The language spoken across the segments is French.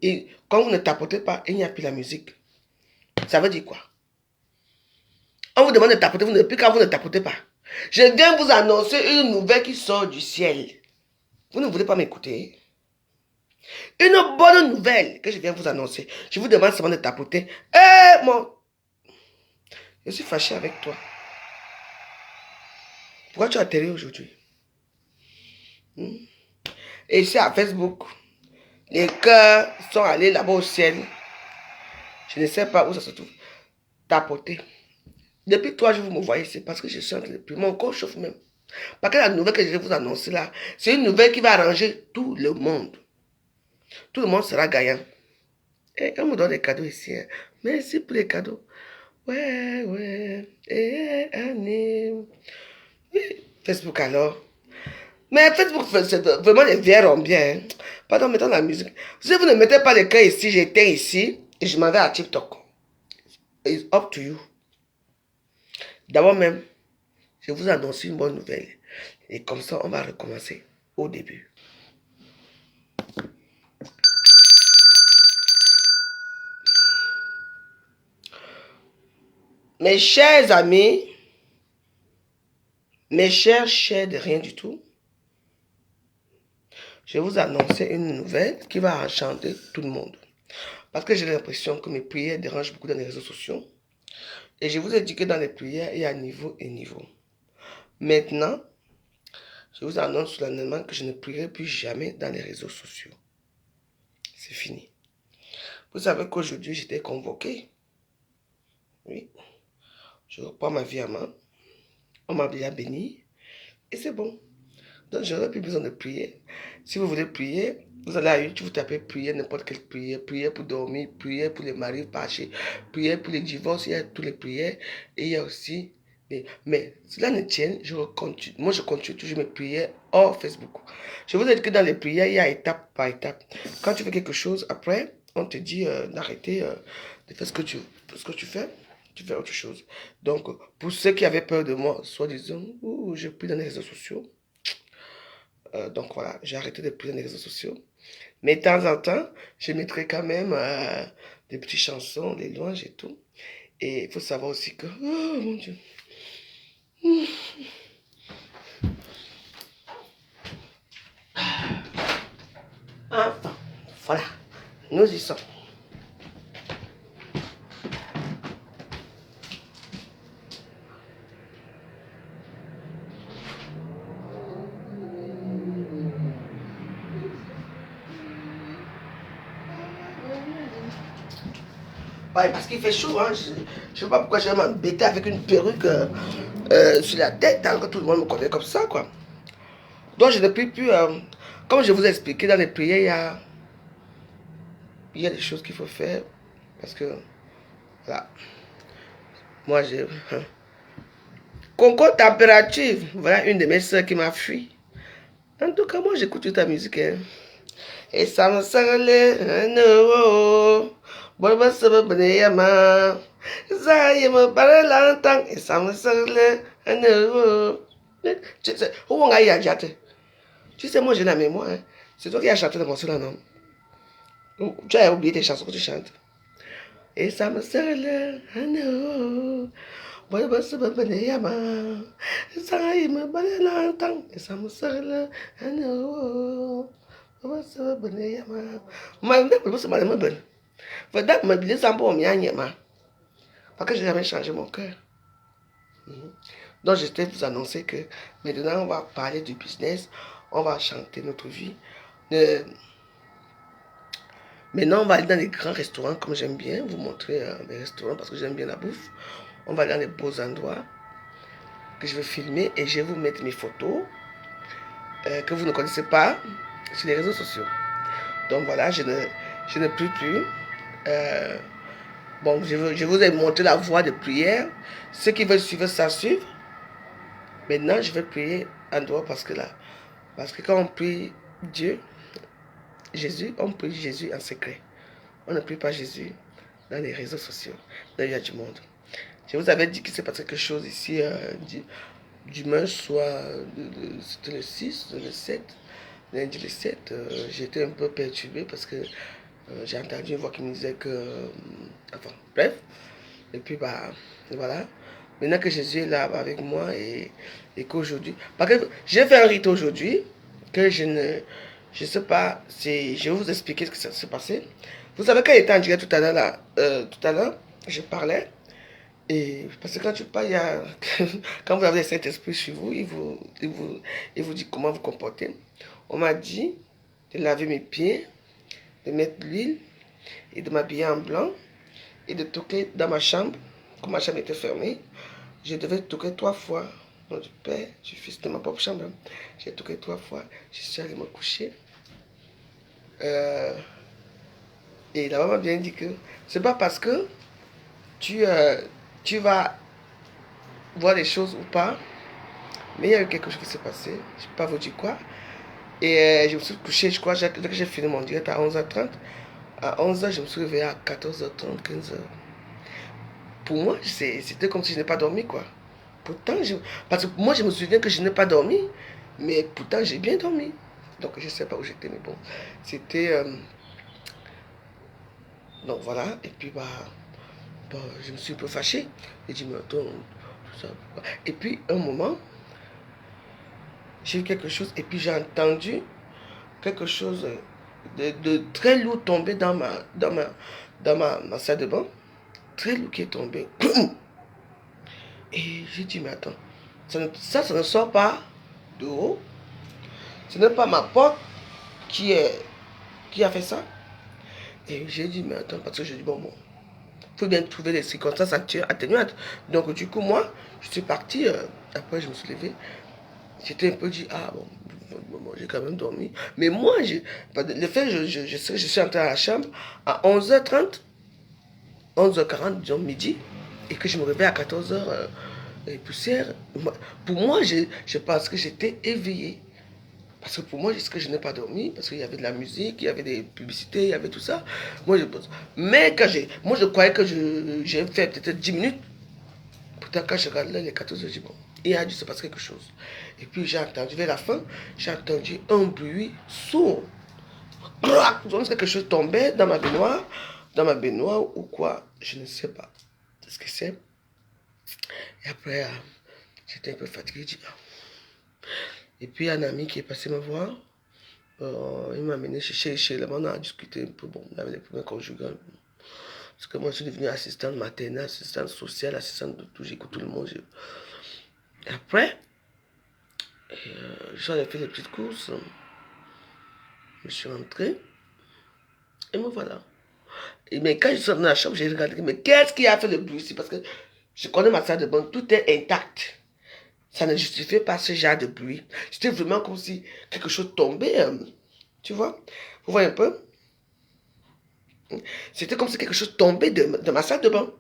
Et quand vous ne tapotez pas, il n'y a plus la musique. Ça veut dire quoi? On vous demande de tapoter, vous ne plus quand vous ne tapotez pas. Je viens vous annoncer une nouvelle qui sort du ciel. Vous ne voulez pas m'écouter? Une bonne nouvelle que je viens vous annoncer. Je vous demande seulement de tapoter. Eh, mon... Je suis fâché avec toi. Pourquoi tu as atterri aujourd'hui? Et ici à Facebook, les cœurs sont allés là-bas au ciel. Je ne sais pas où ça se trouve. Tapoter. Depuis 3 jours, vous me voyez ici parce que je suis en train de prier. Mon corps chauffe même. Parce que la nouvelle que je vais vous annoncer là, c'est une nouvelle qui va arranger tout le monde. Tout le monde sera gagnant. Et on me donne des cadeaux ici. Hein. Merci pour les cadeaux. Ouais, ouais. Annie. Facebook alors. Mais Facebook, c'est vraiment les vieilles ont bien. Hein. Pardon, mettons la musique. Si vous ne mettez pas les cœurs ici, j'éteins ici et je m'en vais à TikTok. It's up to you. D'abord même, je vous annonce une bonne nouvelle. Et comme ça, on va recommencer au début. Mes chers amis, mes chers de rien du tout, je vais vous annoncer une nouvelle qui va enchanter tout le monde. Parce que j'ai l'impression que mes prières dérangent beaucoup dans les réseaux sociaux. Et je vous ai dit que dans les prières, il y a niveau et niveau. Maintenant, je vous annonce solennellement que je ne prierai plus jamais dans les réseaux sociaux. C'est fini. Vous savez qu'aujourd'hui, j'étais convoqué. Oui. Je reprends ma vie à main. On m'a déjà béni. Et c'est bon. Donc, j'aurais plus besoin de prier. Si vous voulez prier, vous allez à YouTube, vous tapez prier, n'importe quelle prière. Prière pour dormir, prière pour les maris fâchés, prière pour les divorces. Il y a toutes les prières. Et il y a aussi... Mais cela ne tient, je continue. Moi, je continue toujours mes prières hors Facebook. Je vous ai dit que dans les prières, il y a étape par étape. Quand tu fais quelque chose, après, on te dit d'arrêter de faire ce que tu fais. Tu fais autre chose. Donc, pour ceux qui avaient peur de moi, soi-disant, je prie dans les réseaux sociaux. Donc voilà, j'ai arrêté de prier dans les réseaux sociaux. Mais de temps en temps, je mettrai quand même des petites chansons, des louanges et tout. Et il faut savoir aussi que... Oh mon Dieu. Enfin, voilà, nous y sommes. Ouais, parce qu'il fait chaud, hein. Je ne sais pas pourquoi je vais m'embêter avec une perruque sur la tête, hein, que tout le monde me connaît comme ça, quoi. Donc je ne prie plus, comme je vous ai expliqué dans les prières, il y a des choses qu'il faut faire, parce que, voilà, moi j'ai... Hein. Concours température, voilà une de mes soeurs qui m'a fui. En tout cas, moi j'écoute ta musique, hein. Et ça me semblait un euro. Bon, ça me venait ma. Ça y me paraît longtemps. Et ça me semblait un euro. Tu sais, où on a y chanté? Tu sais, moi j'ai la mémoire. Hein. C'est toi qui as chanté le morceau là, non? Tu as oublié tes chansons que tu chantes. Et ça me semblait un euro. Bon, ça me venait ma. Ça y me paraît longtemps. Et ça me semblait un euro. Moi, parce que je n'ai jamais changé mon cœur. Donc, je vais vous annoncer que maintenant, on va parler du business, on va chanter notre vie. Maintenant, on va aller dans les grands restaurants, comme j'aime bien vous montrer les restaurants, parce que j'aime bien la bouffe. On va aller dans les beaux endroits que je vais filmer et je vais vous mettre mes photos que vous ne connaissez pas sur les réseaux sociaux. Donc voilà, je ne prie plus. Bon, je vous ai montré la voie de prière. Ceux qui veulent suivre ça, suivent. Maintenant, je vais prier en dehors parce que quand on prie Dieu, Jésus, on prie Jésus en secret. On ne prie pas Jésus dans les réseaux sociaux, dans le du monde. Je vous avais dit qu'il s'est passé quelque chose ici dimanche soir, c'était le 6, le 7, lundi le 7. J'étais un peu perturbé parce que J'ai entendu une voix qui me disait que... enfin, bref. Et puis, bah, voilà. Maintenant que Jésus est là avec moi et qu'aujourd'hui... Parce que j'ai fait un rite aujourd'hui que je ne... Je sais pas si... Je vais vous expliquer ce que ça s'est passé. Vous savez, quand il était en direct tout à l'heure, là, tout à l'heure, je parlais. Et parce que quand tu parles, il y a... quand vous avez le Saint-Esprit sur vous, il vous dit comment vous comporter. On m'a dit de laver mes pieds, de mettre l'huile et de m'habiller en blanc et de toquer dans ma chambre. Comme ma chambre était fermée, je devais toquer 3 fois. Au nom du Père, du Fils, de ma propre chambre. J'ai toqué 3 fois. Je suis allé me coucher. Euh, et la maman m'a bien dit que c'est pas parce que tu, tu vas voir les choses ou pas, mais il y a eu quelque chose qui s'est passé. Je ne vais pas vous dire quoi. Et je me suis couché, je crois, dès que j'ai fini mon direct à 11h30. À 11h, je me suis réveillé à 14h30, 15h. Pour moi, c'était comme si je n'ai pas dormi, quoi. Pourtant, parce que moi, je me souviens que je n'ai pas dormi, mais pourtant, j'ai bien dormi. Donc, je ne sais pas où j'étais, mais bon. C'était... donc, voilà. Et puis, bah, je me suis un peu fâché. J'ai dit, mais attends, tout ça, pourquoi? Et puis, un moment, j'ai eu quelque chose, et puis j'ai entendu quelque chose de très lourd tomber dans ma salle de bain. Très lourd qui est tombé. Et j'ai dit, mais attends, ça ne sort pas de haut. Ce n'est pas ma porte qui a fait ça. Et j'ai dit, mais attends, parce que j'ai dit, bon, il faut bien trouver des circonstances atténuantes. Donc, du coup, moi, je suis parti. Après, je me suis levé. J'étais un peu dit, ah bon, j'ai quand même dormi. Mais moi, le fait, je suis entré à la chambre à 11h30, 11h40, disons midi, et que je me réveille à 14h et poussière. Pour moi, je pense que j'étais éveillé. Parce que pour moi, est-ce que je n'ai pas dormi? Parce qu'il y avait de la musique, il y avait des publicités, il y avait tout ça. Moi, mais moi, je croyais que j'ai fait peut-être 10 minutes. Pourtant, quand je regarde là, les 14 heures, je dis bon, il a dû se passer quelque chose. Et puis, j'ai entendu, vers la fin, j'ai entendu un bruit sourd. Comme si quelque chose tombait dans ma baignoire ou quoi, je ne sais pas ce que c'est. Et après, j'étais un peu fatigué, je dis, ah. Et puis, un ami qui est passé me voir, il m'a amené chez la on a discuté un peu, bon, on avait des problèmes conjugaux. Parce que moi, je suis devenu assistante maternelle, assistante sociale, assistante de tout, j'écoute tout le monde. Et après, j'en ai fait des petites courses, je suis rentré, et me voilà. Mais quand je suis dans la chambre, j'ai regardé, mais qu'est-ce qui a fait le bruit ici? Parce que je connais ma salle de bain, tout est intact. Ça ne justifiait pas ce genre de bruit. C'était vraiment comme si quelque chose tombait, tu vois? Vous voyez un peu? C'était comme si quelque chose tombait de ma salle de bain.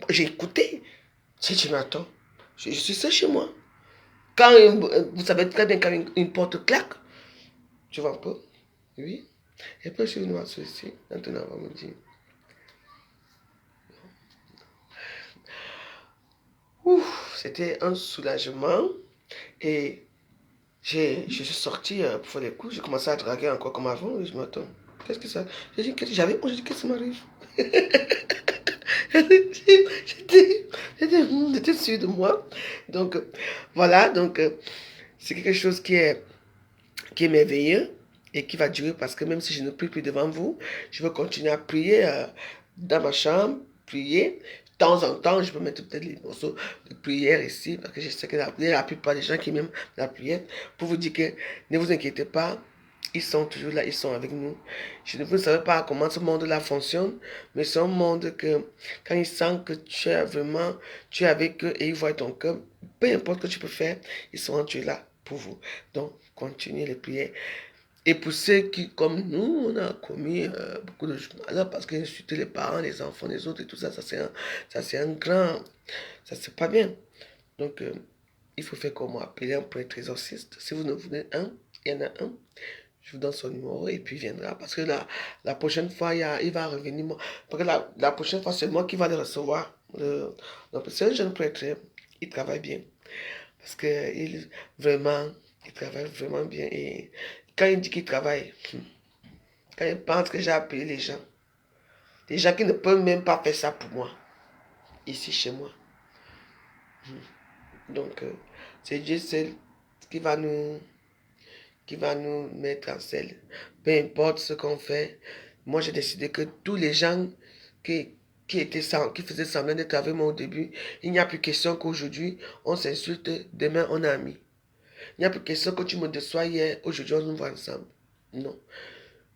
J'ai écouté. J'ai dit, mais attends, je suis seul chez moi. Quand vous savez très bien quand une porte claque, tu vois un peu? Oui. Et puis je suis venu m'asseoir ici. Maintenant, on va me dire. Ouf, c'était un soulagement. Et je suis sorti pour faire les coups. J'ai commencé à draguer encore comme avant. Et je m'attends. Qu'est-ce que ça? J'ai dit, j'avais. J'ai dit, qu'est-ce qui m'arrive? J'étais sûre de moi. Donc, voilà. Donc, c'est quelque chose qui est merveilleux et qui va durer parce que même si je ne prie plus devant vous, je vais continuer à prier dans ma chambre, prier. De temps en temps, je peux mettre peut-être les morceaux de prière ici parce que je sais que la plupart des gens qui aiment la prière, pour vous dire que ne vous inquiétez pas, ils sont toujours là, ils sont avec nous. Je ne vous savez pas comment ce monde-là fonctionne, mais c'est un monde que quand ils sentent que tu es avec eux et ils voient ton cœur, peu importe ce que tu peux faire, ils seront toujours là pour vous. Donc, continuez les prières. Et pour ceux qui, comme nous, on a commis beaucoup de choses parce qu'insulter les parents, les enfants, les autres et tout ça, ça c'est un grand, ça c'est pas bien. Donc, il faut faire comme moi, appeler un prêtre exorciste. Si vous ne voulez un, il y en a un. Je vous donne son numéro et puis il viendra. Parce que la prochaine fois, il va revenir. Parce que la prochaine fois, c'est moi qui va le recevoir. Donc, c'est un jeune prêtre. Il travaille bien. Parce que il travaille vraiment bien. Et quand il dit qu'il travaille, Quand ils pensent que j'ai appelé les gens. Des gens qui ne peuvent même pas faire ça pour moi. Ici, chez moi. Donc, c'est Dieu seul qui va nous, qui va nous mettre en selle. Peu importe ce qu'on fait. Moi, j'ai décidé que tous les gens qui, qui faisaient semblant d'être avec moi au début, il n'y a plus question qu'aujourd'hui, on s'insulte, demain, on est amis. Il n'y a plus question que tu me déçois hier, aujourd'hui, on nous voit ensemble. Non.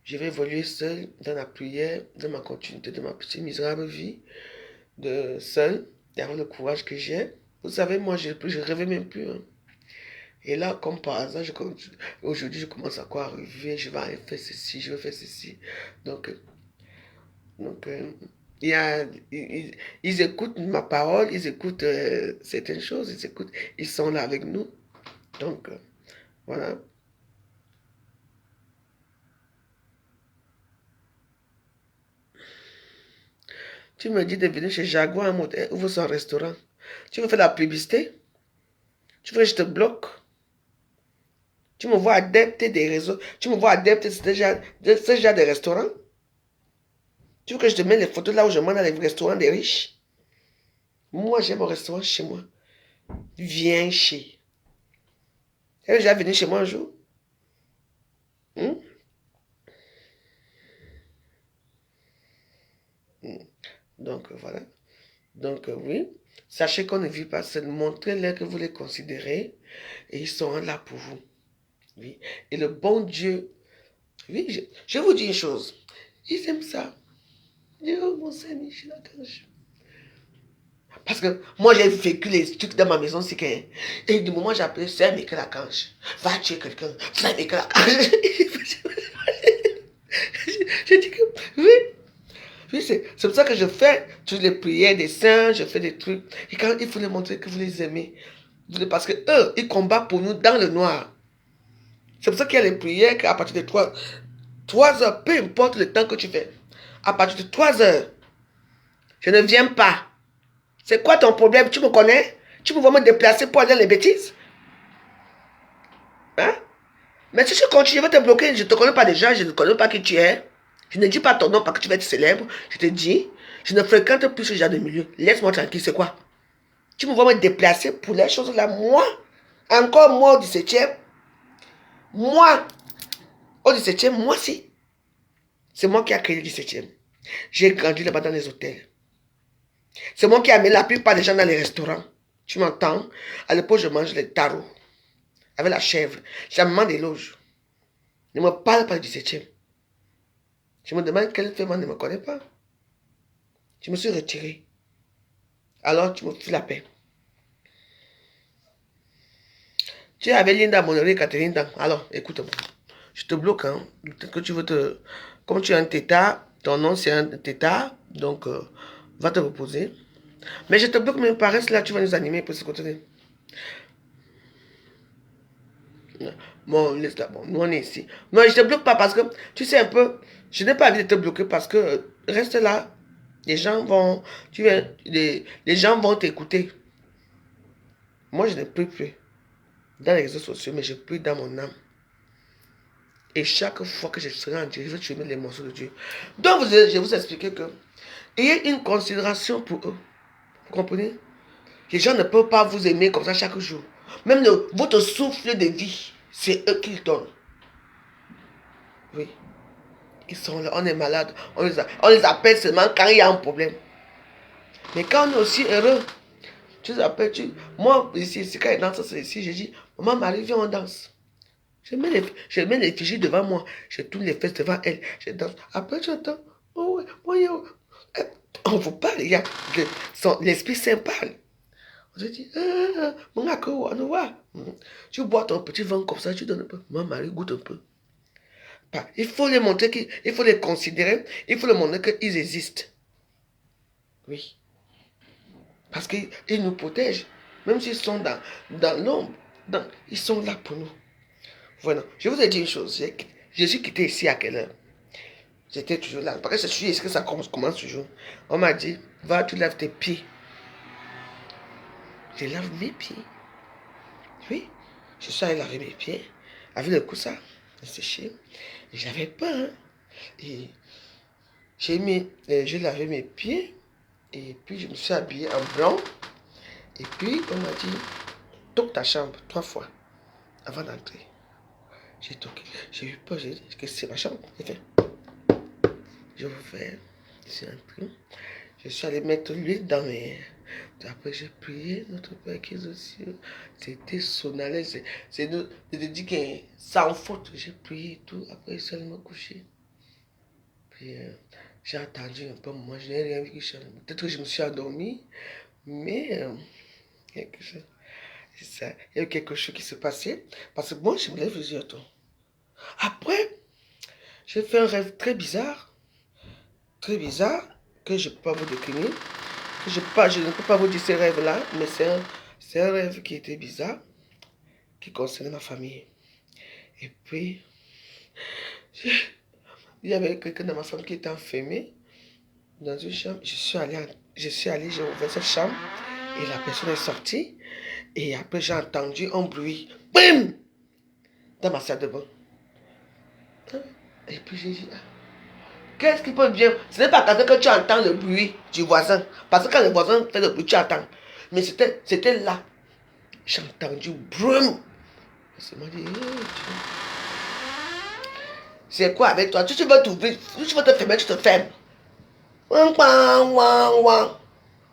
Je vais évoluer seul dans la prière, dans ma continuité de ma petite misérable vie, de seul, d'avoir le courage que j'ai. Vous savez, moi, je ne rêvais même plus. Hein. Et là, comme par hasard, aujourd'hui, je commence à quoi arriver, je vais faire ceci, je vais faire ceci. Donc, donc il y a, ils écoutent ma parole, ils écoutent certaines choses, ils écoutent, ils sont là avec nous. Donc, voilà. Tu me dis de venir chez Jaguar, un motel, ouvre son restaurant. Tu veux faire la publicité? Tu veux que je te bloque? Tu me vois adepte des réseaux. Tu me vois adepte de ce genre de restaurant? Tu veux que je te mette les photos là où je mange dans les restaurants des riches? Moi, j'ai mon restaurant chez moi. Viens chez. Tu es déjà venu chez moi un jour? Hmm? Donc, voilà. Donc, oui. Sachez qu'on ne vit pas seul. Montrez-leur que vous les considérez et ils seront là pour vous. Oui. Et le bon Dieu, oui, je vous dis une chose. Ils aiment ça. Dieu, mon Seigneur, je suis là quand je... Parce que moi, j'ai vécu les trucs dans ma maison, c'est que... Et du moment où j'ai appelé Frère Michael Archange, va tuer quelqu'un, Frère Michael Archange. Je dis que, oui, oui c'est pour ça que je fais toutes les prières des saints, je fais des trucs. Et quand il faut les montrer que vous les aimez, parce que eux, ils combattent pour nous dans le noir. C'est pour ça qu'il y a les prières qu'à partir de 3 heures, peu importe le temps que tu fais, à partir de 3 heures, je ne viens pas. C'est quoi ton problème? Tu me connais? Tu peux me déplacer pour aller dans les bêtises? Hein? Mais si tu continues, je vais te bloquer. Je ne te connais pas déjà, je ne connais pas qui tu es. Je ne dis pas ton nom parce que tu vas être célèbre. Je te dis, je ne fréquente plus ce genre de milieu. Laisse-moi tranquille, c'est quoi? Tu me vois me déplacer pour les choses là. Moi, encore moi au 17e, moi, au 17e, moi si. C'est moi qui ai créé le 17e. J'ai grandi là-bas dans les hôtels. C'est moi qui ai amené la plupart des gens dans les restaurants. Tu m'entends? À l'époque, je mange les tarots avec la chèvre. J'ai maman des loges. Ne me parle pas du 17e. Je me demande quelle femme ne me connaît pas. Je me suis retiré. Alors tu me fais la paix. Tu es avec Linda Monory, Catherine. Alors, écoute-moi. Je te bloque. Hein. Peut-être que tu veux te... Comme tu es un tétard, ton nom c'est un tétard. Donc, va te reposer. Mais je te bloque, mais par là, tu vas nous animer pour ce côté. Bon, laisse là. Bon, nous on est ici. Non, je te bloque pas parce que, tu sais un peu, je n'ai pas envie de te bloquer parce que, reste là. Les gens vont, les gens vont t'écouter. Moi, je ne peux plus dans les réseaux sociaux, mais je prie dans mon âme. Et chaque fois que je serai en Dieu, je vais tuer les morceaux de Dieu. Donc, je vais vous expliquer que, ayez une considération pour eux. Vous comprenez? Les gens ne peuvent pas vous aimer comme ça chaque jour. Même votre souffle de vie, c'est eux qui le donnent. Oui. Ils sont là, on est malade. On les appelle seulement quand il y a un problème. Mais quand on est aussi heureux, tu les appelles, moi, ici, quand il danse ici, je dis, maman Marie, viens, on danse. Je mets les fichiers devant moi. Je tourne les fesses devant elle. Je danse. Après, j'entends. Oh, oui, oh, oh. On vous parle, il y a l'Esprit Saint parle. On se dit, mon gars, on voit. Tu bois ton petit vin comme ça, tu donnes un peu. Maman Marie, goûte un peu. Il faut les montrer, il faut les considérer, il faut leur montrer qu'ils existent. Oui. Parce qu'ils nous protègent. Même s'ils sont dans l'ombre, ils sont là pour nous. Voilà. Je vous ai dit une chose. Je suis quitté ici à quelle heure? J'étais toujours là. Parce que je suis ici que ça commence toujours. On m'a dit, va, tu laves tes pieds. Je lave mes pieds. Oui. Je suis allé laver mes pieds. Avec le coussin. Séché. J'avais peur. Hein? Et j'ai lavé mes pieds. Et puis je me suis habillée en blanc. Et puis on m'a dit, toque ta chambre 3 fois avant d'entrer. J'ai toqué. J'ai eu peur. J'ai dit que c'est ma chambre. J'ai fait. J'ai ouvert. Je suis entré. Je suis allé mettre l'huile dans mes... Après, j'ai prié, notre Père qui est aux cieux. C'était sonalé. C'est de dire que sans faute, j'ai prié et tout. Après, je suis allé me coucher. Puis, j'ai attendu un peu. Moi, je n'ai rien vu. Peut-être que je me suis endormi. Mais, quelque chose. Ça, il y a eu quelque chose qui s'est passé. Parce que moi, je me lève les yeux. Après, j'ai fait un rêve très bizarre. Très bizarre. Que je ne peux pas vous décrire. Je ne peux pas vous dire ce rêve-là, mais c'est un rêve qui était bizarre, qui concernait ma famille. Et puis, il y avait quelqu'un dans ma famille qui était enfermé dans une chambre. Je suis allé, j'ai ouvert cette chambre, et la personne est sortie. Et après, j'ai entendu un bruit, bim, dans ma salle de bain. Et puis, j'ai dit, qu'est-ce qui peut bien? Ce n'est pas quand tu entends le bruit du voisin. Parce que quand le voisin fait le bruit, tu entends. Mais c'était là. J'ai entendu brum. Je me dit, c'est quoi avec toi? Tu veux t'ouvrir, tu veux te fermer, tu te fermes.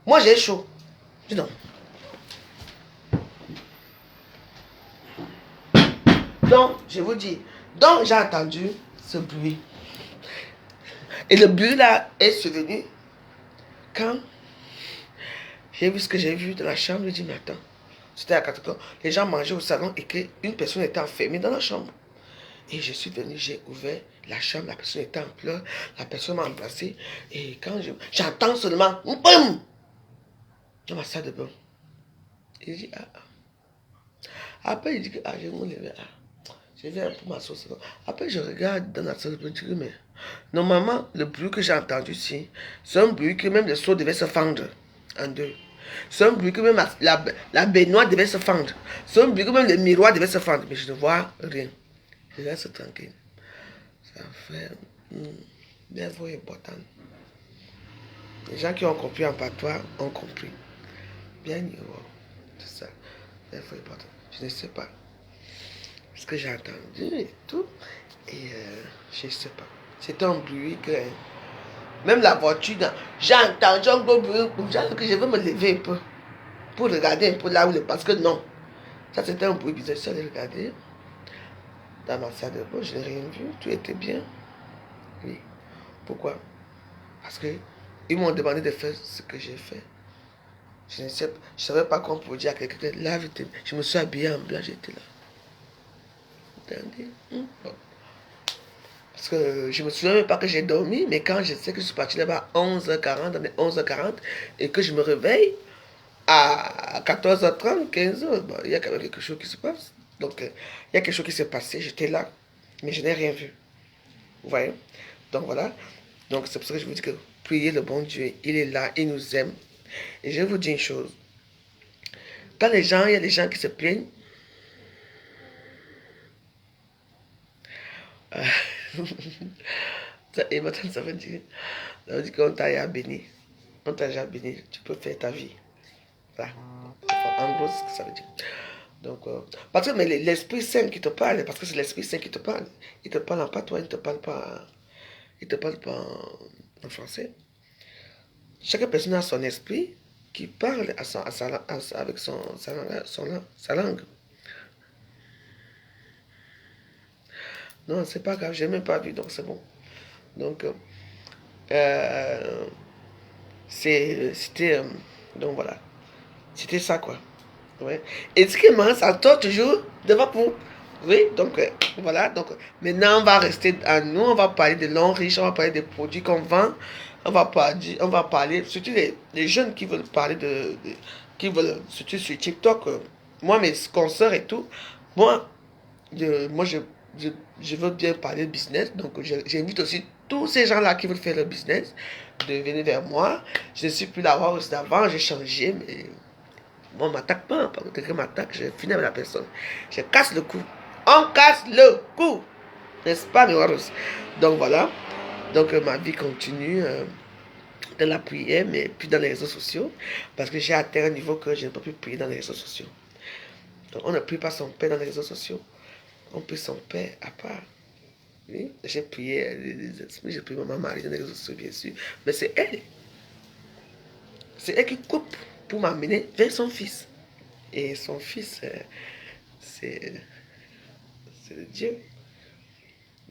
Moi j'ai chaud. Je dis non. Donc, je vous dis, donc j'ai entendu ce bruit. Et le bruit là est survenu quand j'ai vu ce que j'ai vu dans la chambre le dimanche matin. C'était à 4 heures. Les gens mangeaient au salon et qu'une personne était enfermée dans la chambre. Et je suis venu, j'ai ouvert la chambre, la personne était en pleurs, la personne m'a embrassé. Et quand j'entends seulement, boum, dans ma salle de bain. Et je dis, Après, il dit que, je vais me lever, je vais un peu m'asseoir. Après, je regarde dans la salle de bain, je dis, mais normalement, le bruit que j'ai entendu ici, c'est un bruit que même le seau devait se fendre en deux. C'est un bruit que même la baignoire devait se fendre. C'est un bruit que même le miroir devait se fendre. Mais je ne vois rien. Je reste tranquille. Ça fait bien voix importante. Les gens qui ont compris en patois ont compris. Bien niveau. C'est ça. Bien voix importante. Je ne sais pas. Ce que j'ai entendu et tout. Et je ne sais pas. C'est un bruit que... Même la voiture, j'ai entendu un gros bruit. Que je veux me lever un peu. Pour regarder un peu là où il est. Parce que non. Ça c'était un bruit bizarre. Je suis allé regarder. Dans ma salle de bain, je n'ai rien vu. Tout était bien. Oui. Pourquoi? Parce que ils m'ont demandé de faire ce que j'ai fait. Je ne sais pas, je savais pas qu'on pouvait dire à quelqu'un que là, je me suis habillé en blanc, j'étais là. Attendez. Bon. Parce que je me souviens même pas que j'ai dormi, mais quand je sais que je suis parti là-bas à 11h40, dans les 11h40, et que je me réveille à 14h30, 15h, bon, il y a quand même quelque chose qui se passe. Donc, il y a quelque chose qui s'est passé, j'étais là, mais je n'ai rien vu. Vous voyez? Donc voilà. Donc c'est pour ça que je vous dis que priez le bon Dieu, il est là, il nous aime. Et je vais vous dire une chose. Quand il y a des gens qui se plaignent, et maintenant ça veut dire qu'on t'a déjà béni. On t'a déjà béni, tu peux faire ta vie. Voilà. En gros, c'est ce que ça veut dire. Donc, parce que mais l'Esprit Saint qui te parle, parce que c'est l'Esprit Saint qui te parle. Il te parle en patois, il ne te parle pas, en français. Chaque personne a son esprit qui parle avec sa langue. Non, c'est pas grave, j'ai même pas vu, donc c'est bon. Donc, c'était, donc voilà, c'était ça quoi. Ouais. Et ce qui est marrant, ça tourne toujours devant vous. Oui, donc voilà. Donc maintenant, on va rester à nous, on va parler de l'on riche, on va parler des produits qu'on vend, on va parler surtout les jeunes qui veulent parler qui veulent, surtout sur TikTok. Moi, mes consoeurs et tout, moi, moi je veux bien parler de business, donc j'invite aussi tous ces gens-là qui veulent faire le business de venir vers moi. Je ne suis plus la Warus d'avant, j'ai changé, mais on ne m'attaque pas, parce que quelqu'un m'attaque, je finis avec la personne. Je casse le cou. On casse le cou. N'est-ce pas, mes Warus? Donc voilà. Donc, ma vie continue dans la prière, mais plus dans les réseaux sociaux, parce que j'ai atteint un niveau que je ne peux plus prier dans les réseaux sociaux. Donc, on ne prie pas son Père dans les réseaux sociaux. On prie son Père à part. Oui, j'ai prié les esprits, j'ai prié maman Marie dans les réseaux sociaux, bien sûr. Mais c'est elle. C'est elle qui coupe pour m'amener vers son fils. Et son fils, c'est le Dieu.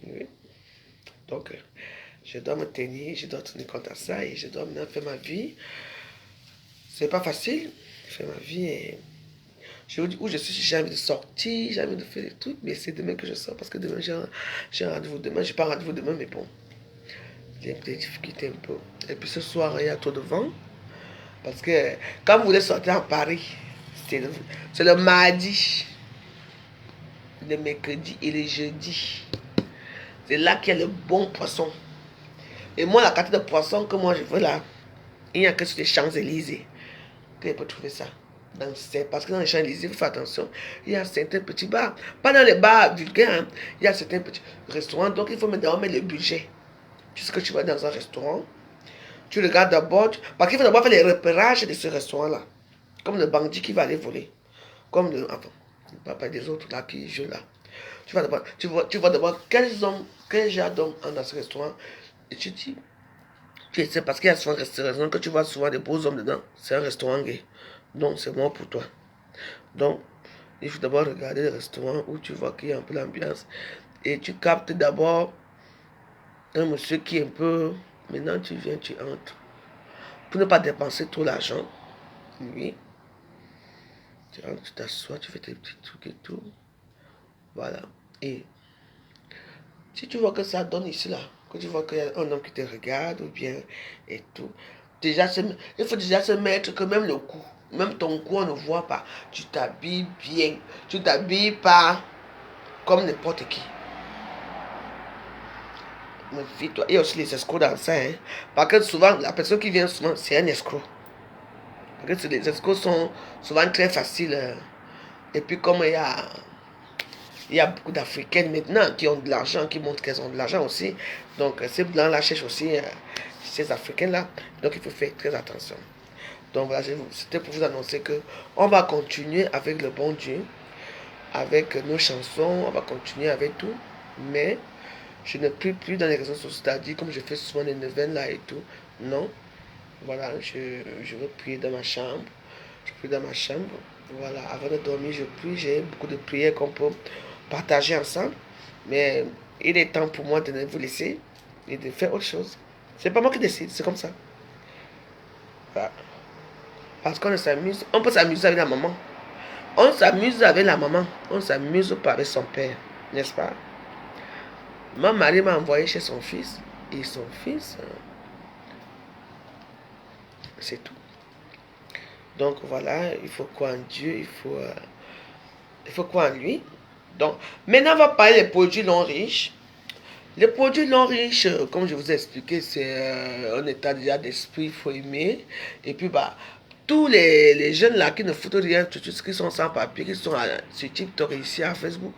Oui. Donc, je dois me tenir, je dois tenir compte à ça et je dois maintenant faire ma vie. C'est pas facile, faire ma vie. Et je vous dis où je suis, j'ai envie de sortir, j'ai envie de faire des trucs, mais c'est demain que je sors parce que demain j'ai un rendez-vous demain. J'ai pas un rendez-vous demain, mais bon, j'ai des difficultés un peu. Et puis ce soir, il y a trop de vent parce que quand vous voulez sortir en Paris, c'est le mardi, le mercredi et le jeudi. C'est là qu'il y a le bon poisson. Et moi, la quantité de poisson que moi je veux là, il n'y a que sur les Champs-Élysées que je peux trouver ça. Parce que dans les Champs-Élysées, il faut faire attention. Il y a certains petits bars. Pas dans les bars vulgaires. Hein. Il y a certains petits restaurants. Donc, il faut d'abord mettre le budget. Puisque tu vas dans un restaurant, tu regardes d'abord. Parce qu'il faut d'abord faire les repérages de ce restaurant-là. Comme le bandit qui va aller voler. Comme le. Enfin, pas des autres là qui jouent là. Tu vois d'abord quel genre d'hommes dans ce restaurant. Et tu dis. Tu sais, parce qu'il y a souvent un restaurant que tu vois souvent des beaux hommes dedans. C'est un restaurant gay. Donc, c'est moi pour toi. Donc, il faut d'abord regarder le restaurant où tu vois qu'il y a un peu l'ambiance. Et tu captes d'abord un monsieur qui est un peu... Maintenant, tu viens, tu entres. Pour ne pas dépenser trop l'argent. Oui. Tu rentres, tu t'assois, tu fais tes petits trucs et tout. Voilà. Et si tu vois que ça donne ici, là, que tu vois qu'il y a un homme qui te regarde ou bien et tout, déjà, il faut déjà se mettre que même le cou, même ton cou, on ne voit pas. Tu t'habilles bien. Tu t'habilles pas comme n'importe qui. Méfie-toi. Il y a aussi les escrocs dans ça. Hein. Parce que souvent, la personne qui vient souvent, c'est un escroc. Parce que les escrocs sont souvent très faciles. Hein. Et puis comme il y a beaucoup d'Africaines maintenant qui ont de l'argent, qui montrent qu'elles ont de l'argent aussi. Donc ces blancs-là cherchent aussi ces Africains-là. Donc il faut faire très attention. Donc voilà, c'était pour vous annoncer que on va continuer avec le bon Dieu, avec nos chansons, on va continuer avec tout. Mais je ne prie plus dans les réseaux sociaux, c'est-à-dire comme je fais souvent les neuvaines là et tout. Non. Voilà, je veux prier dans ma chambre. Je prie dans ma chambre. Voilà, avant de dormir, je prie. J'ai beaucoup de prières qu'on peut partager ensemble. Mais il est temps pour moi de vous laisser et de faire autre chose. C'est pas moi qui décide, c'est comme ça. Voilà. Parce qu'on s'amuse. On peut s'amuser avec la maman. On s'amuse avec la maman. On s'amuse pas avec son père. N'est-ce pas? Ma mari m'a envoyé chez son fils. Et son fils, c'est tout. Donc voilà, il faut croire en Dieu, il faut croire en lui. Donc, maintenant, on va parler des produits non riches. Les produits non riches, comme je vous ai expliqué, c'est un état déjà d'esprit, il faut aimer. Et puis, bah, tous les jeunes là qui ne foutent rien, tout ce qui sont sans papier, qui sont sur TikTok et ici à Facebook,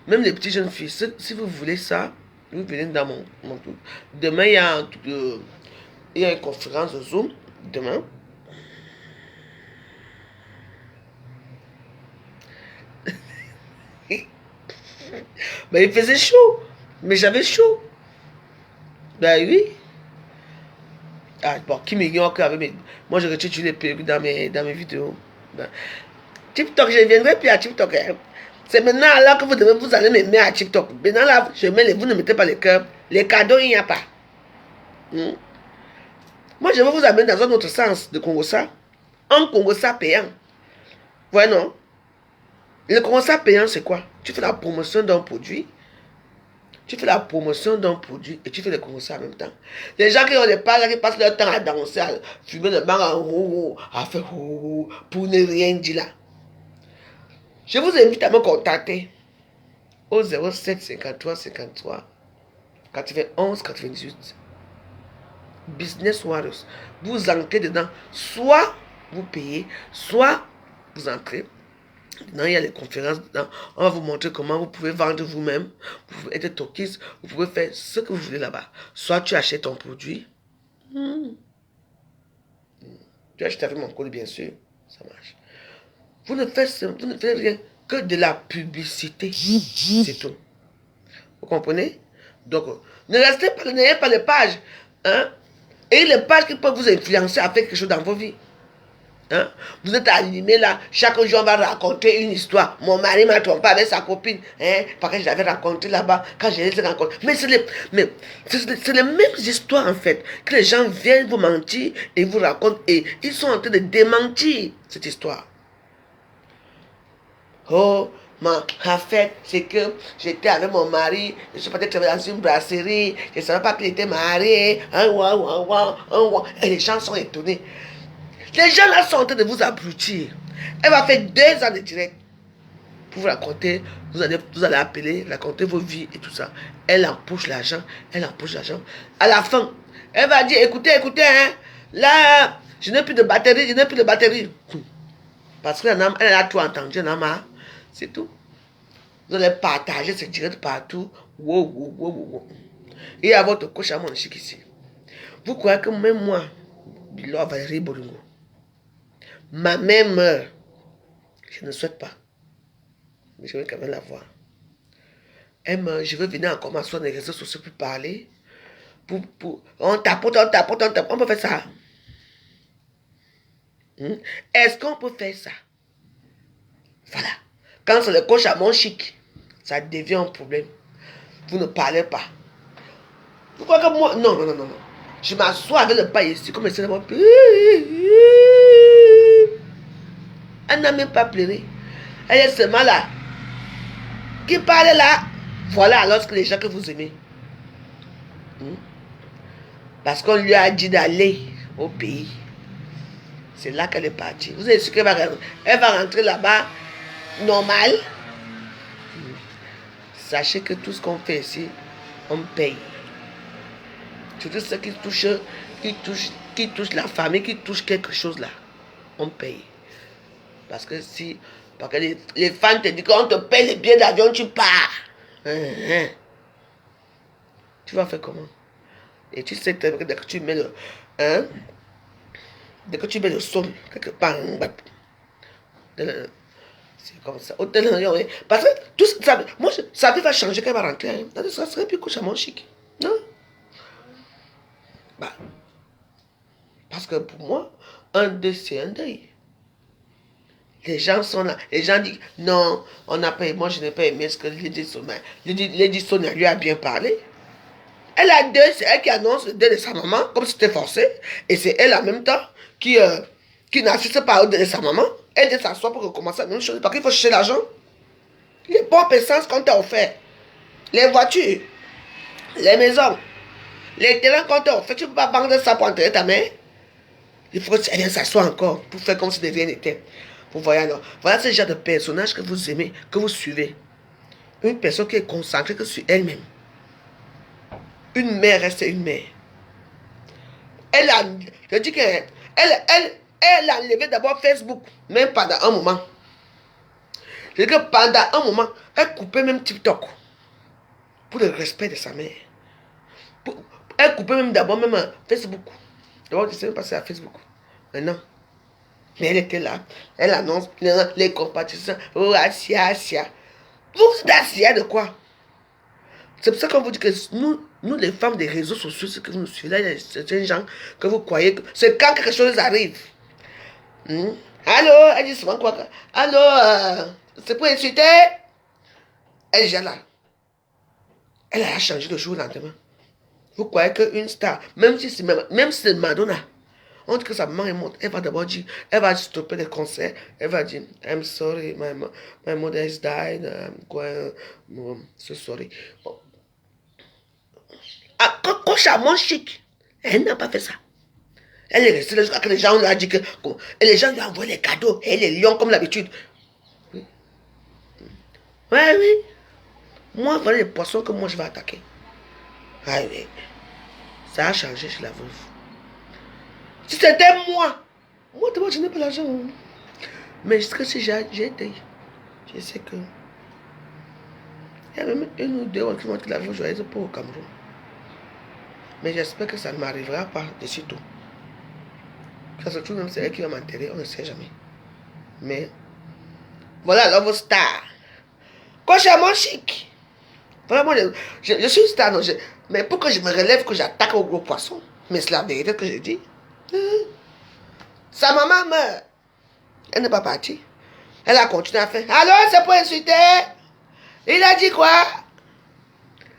même les petites jeunes filles, si vous voulez ça, vous venez dans mon truc. Demain, il y a une conférence de Zoom. Demain. Mais il faisait chaud. Mais j'avais chaud. Ben oui. Ah, bon, qui m'ignore qu'avec mes... Moi, je retire les perruques dans mes vidéos. Ben, TikTok, je ne viendrai plus à TikTok. Hein. C'est maintenant là que vous allez me mettre à TikTok. Maintenant là, vous ne mettez pas les cœurs. Les cadeaux, il n'y a pas. Hmm. Moi, je vais vous amener dans un autre sens de Congossa. Un Congossa payant. Ouais, non? Le Congossa payant, c'est quoi? Tu fais la promotion d'un produit. Tu fais la promotion d'un produit et tu fais le conseils en même temps. Les gens qui ont des pages, qui passent leur temps à danser, à fumer le banc en haut, à faire pour ne rien dire là. Je vous invite à me contacter au 07 53 53 91 98. Business Warriors. Vous entrez dedans. Soit vous payez, soit vous entrez. Maintenant, il y a les conférences. Dedans. On va vous montrer comment vous pouvez vendre vous-même. Vous pouvez être toquiste. Vous pouvez faire ce que vous voulez là-bas. Soit tu achètes ton produit. Tu achètes avec mon code, bien sûr. Ça marche. Vous ne faites rien que de la publicité. C'est tout. Vous comprenez? Donc, ne restez pas, n'ayez pas les pages. Hein? Et les pages qui peuvent vous influencer à faire quelque chose dans vos vies. Hein? Vous êtes animé là, chaque jour on va raconter une histoire. Mon mari m'a trompé avec sa copine, hein, parce que je l'avais rencontré là-bas quand je les ai rencontrés. Mais c'est les mêmes histoires en fait, que les gens viennent vous mentir et vous racontent et ils sont en train de démentir cette histoire. Oh, en fait, c'est que j'étais avec mon mari, je suis peut-être dans une brasserie, je ne savais pas qu'il était marié, et les gens sont étonnés. Les gens là sont en train de vous abrutir. Elle va faire 2 ans de direct pour vous raconter. Vous allez appeler, raconter vos vies et tout ça. Elle empoche l'argent. Elle empoche l'argent. À la fin, elle va dire, écoutez, hein, là, je n'ai plus de batterie, Parce qu'elle a tout entendu, elle en a marre. C'est tout. Vous allez partager ce direct partout. Wow. Et à votre coach à mon chic ici. Vous croyez que même moi, Bilo Valérie Bolingo, ma mère meurt. Je ne souhaite pas. Mais je vais quand même la voir. Elle meurt. Je veux venir encore m'asseoir dans les réseaux sociaux pour parler. On tapote. On peut faire ça. Est-ce qu'on peut faire ça? Voilà. Quand c'est le coach à mon chic, ça devient un problème. Vous ne parlez pas. Vous croyez que moi... Non. Je m'assois avec le pas ici, comme ça. Elle n'a même pas pleuré. Elle est seulement là. Qui parle là? Voilà alors que les gens que vous aimez. Parce qu'on lui a dit d'aller au pays. C'est là qu'elle est partie. Vous avez su qu'elle va rentrer. Elle va rentrer là-bas normal. Sachez que tout ce qu'on fait ici, on paye. Surtout ce qui touche la famille, qui touche quelque chose là, on paye. Parce que les fans te disent qu'on te paye les billets d'avion, tu pars. Tu vas faire comment? Et tu sais que dès que tu mets le... dès que tu mets le son, quelque part, c'est comme ça. Parce que tout ça, moi, sa vie va changer quand elle va rentrer. Ça serait plus couche à mon chic. Non? Bah, parce que pour moi, un deuil, c'est un deuil. Les gens sont là. Les gens disent, non, on n'a pas, moi je n'ai pas aimé ce que Lady Sonia lui a bien parlé. Elle a deuil, c'est elle qui annonce le deuil de sa maman, comme si c'était forcé. Et c'est elle en même temps qui n'assiste pas au deuil de sa maman. Elle doit s'asseoir pour recommencer la même chose. Parce qu'il faut chercher l'argent. Les pompes essence qu'on t'a offert. Les voitures. Les maisons. Les terrains qu'on t'a offert. Tu ne peux pas vendre ça pour enterrer ta mère. Il faut qu'elle vienne s'asseoir encore pour faire comme si de rien n'était. Vous voyez alors. Voilà ce genre de personnage que vous aimez, que vous suivez. Une personne qui est concentrée que sur elle-même. Une mère reste une mère. Je dis qu'elle a enlevé d'abord Facebook, même pendant un moment. Je dis que pendant un moment, elle coupait même TikTok. Pour le respect de sa mère. Elle coupait même d'abord même Facebook. D'abord, je ne sais même pas si c'est à Facebook. Maintenant. Mais elle était là. Elle annonce les compétitions. Oh, Asia. Vous êtes Asia de quoi? C'est pour ça qu'on vous dit que nous, les femmes des réseaux sociaux, ce que vous nous suivez, là, il y a certains gens que vous croyez que c'est quand quelque chose arrive. Allô, elle dit souvent quoi? Allô, c'est pour insulter? Elle est déjà là. Elle a changé de jour au lendemain. Vous croyez qu'une star, même si c'est Madonna, on dit que sa maman est morte, elle va d'abord dire, elle va stopper les concerts, elle va dire, I'm sorry, my mother has died, I'm going, so sorry. Bon. Quand Chamon Chic, elle n'a pas fait ça. Elle est restée jusqu'à que les gens lui ont dit que, et les gens lui ont envoyé les cadeaux, et les lions comme d'habitude. Oui. Oui. Moi, voilà les poissons que moi je vais attaquer. Ah oui. Ça a changé chez la veuve. C'était moi d'abord, je n'ai pas l'argent. Mais ce que si j'ai été. Je sais que il y a même une ou deux autres qui m'ont dit la vie joyeuse pour au Cameroun. Mais j'espère que ça ne m'arrivera pas de suite. Ça se trouve même c'est elle qui va m'enterrer, on ne sait jamais. Mais voilà Love Star. Coach à mon chic. Vraiment, je suis star. Non, mais pour que je me relève, que j'attaque au gros poisson. Mais c'est la vérité que je dis. Sa maman meurt. Elle n'est pas partie. Elle a continué à faire. Alors, c'est pour insulter. Il a dit quoi?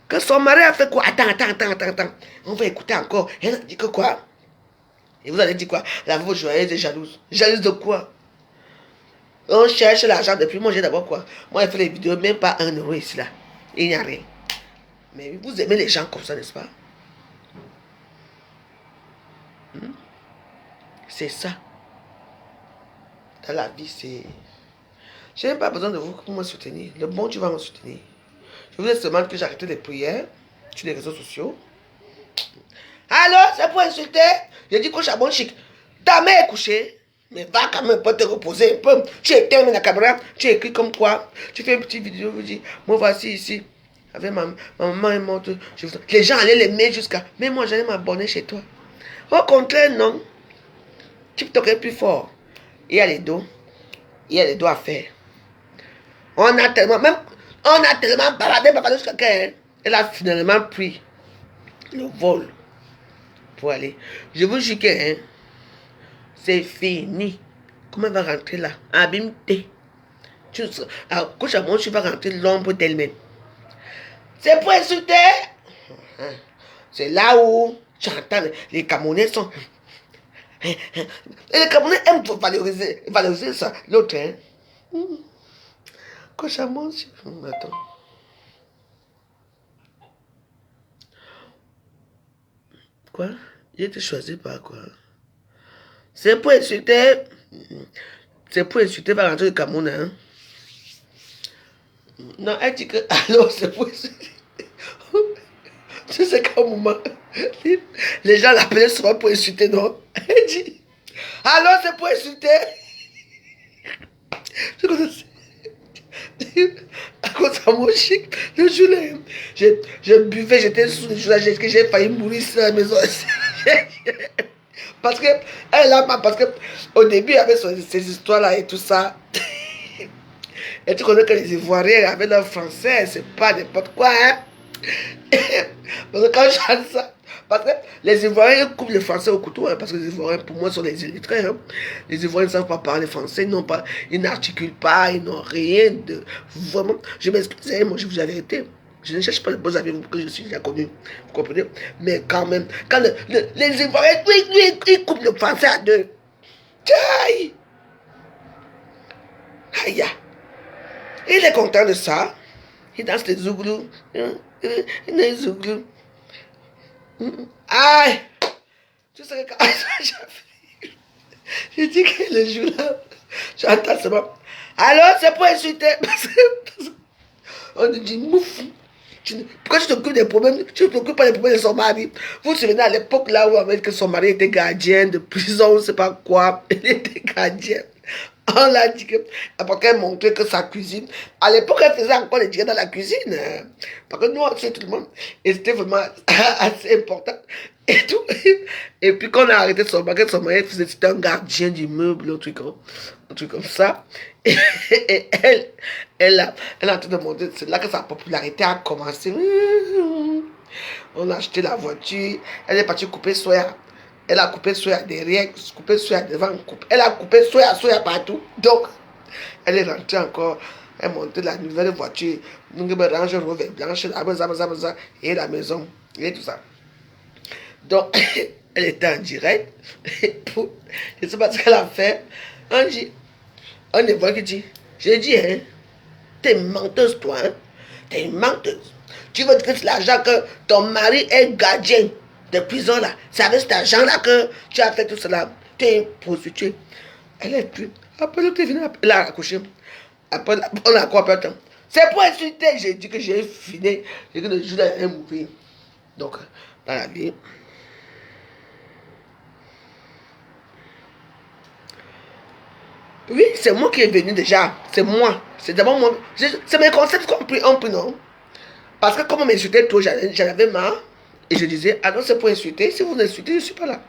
Que son mari a fait quoi? Attends. On va écouter encore. Elle a dit que quoi? Et vous allez dire quoi? La veuve joyeuse et jalouse. Jalouse de quoi? On cherche l'argent depuis. Moi, j'ai d'abord quoi? Moi, j'ai fait les vidéos, même pas 1 euro ici, là. Il n'y a rien. Mais vous aimez les gens comme ça, n'est-ce pas? C'est ça. Dans la vie, c'est... Je n'ai pas besoin de vous pour me soutenir. Le bon Dieu va me soutenir. Je vous ai seulement que j'ai arrêté les prières sur les réseaux sociaux. Alors, c'est pour insulter. J'ai dit couche à bon chic. Ta mère est couchée. Mais va quand même pas te reposer un peu. Tu éteins la caméra. Tu écris comme quoi. Tu fais une petite vidéo. Tu dis, moi voici ici. Avec ma maman est morte. Les gens allaient les mettre jusqu'à... Mais moi, j'allais m'abonner chez toi. Au contraire, non. TikTok est plus fort. Il y a les dos. Il y a les doigts à faire. On a tellement baladé jusqu'à quelqu'un. Elle a finalement pris le vol pour aller. Je vous jure que hein, c'est fini. Comment elle va rentrer là? Abîmé. Alors, couche à mon, tu vas rentrer l'ombre d'elle-même. C'est pour insulter. C'est là où j'entends les Camerounais sont. Et les Camerounais aiment valoriser ça. L'autre, hein. Couche à mon, attends. Quoi? J'ai été choisi par quoi? C'est pour insulter. C'est pour insulter par rentrer au Cameroun. Hein? Non, elle dit que. Alors, c'est pour insulter. Tu sais qu'à un moment, les gens l'appelaient souvent pour insulter, non? Elle dit. Alors, c'est pour insulter. À cause de mon chic, le jour-là, je buvais, j'étais sous le jour-là, j'ai failli mourir sur la maison. Parce que, elle a pas, parce que au début, il y avait ces histoires-là et tout ça. Et tu connais que les Ivoiriens avec leur français, c'est pas n'importe quoi, hein. Parce que quand je chante ça, parce que les Ivoiriens coupent le français au couteau, hein, parce que les Ivoiriens, pour moi, sont les illettrés. Hein. Les Ivoiriens ne savent pas parler français, ils n'articulent pas, ils n'ont rien de... Vraiment, je m'excuse, moi je vous ai vérité. Je ne cherche pas les beaux amis que je suis déjà connu, vous comprenez? Mais quand même, quand les Ivoiriens, ils coupent le français à deux. Aïe! Aïe! Il est content de ça. Il danse les zouglous. Les zouglous. Aïe! Tu sais que quand j'ai dit que le jour-là, j'entends seulement. Alors, c'est pour insulter. On nous dit mouf. Pourquoi tu t'occupes des problèmes? Tu ne t'occupes pas des problèmes de son mari. Vous vous souvenez à l'époque là où on avait que son mari était gardien de prison, on ne sait pas quoi. Il était gardien. On l'a dit que, après qu'elle montrait que sa cuisine, à l'époque, elle faisait encore les dîners dans la cuisine. Parce que nous, on sait tout le monde. Et c'était vraiment assez important. Et tout. Et puis, quand on a arrêté son mari, c'était un gardien d'immeuble, un truc comme ça. Et elle a tout demandé. C'est là que sa popularité a commencé. On a acheté la voiture. Elle est partie couper soya. Elle a coupé soya derrière, coupé soya devant, elle a coupé soya partout. Donc, elle est rentrée encore, elle est montée la nouvelle voiture, une Range Rover blanche, et la maison, et tout ça. Donc, elle était en direct. Je ne sais pas ce qu'elle a fait. On est qui dit, j'ai dit, hein, t'es menteuse toi, hein, t'es menteuse. Tu veux dire que c'est l'argent que ton mari est gardien de prison là. C'est avec cet argent-là que tu as fait tout cela. Tu es une prostituée. Elle est plus. Après, l'autre est venu, elle a accouché. Après, on a quoi temps. C'est pour insulter. J'ai dit que j'ai fini. J'ai dit que le jour-là, elle est mourir. Donc, dans la vie. Oui, c'est moi qui est venu déjà. C'est moi. C'est d'abord moi. C'est mes concepts compris, non? Parce que comme on m'insultait trop, j'en avais marre. Et je disais, ah non, c'est pour insulter. Si vous m'insultez, je ne suis pas là.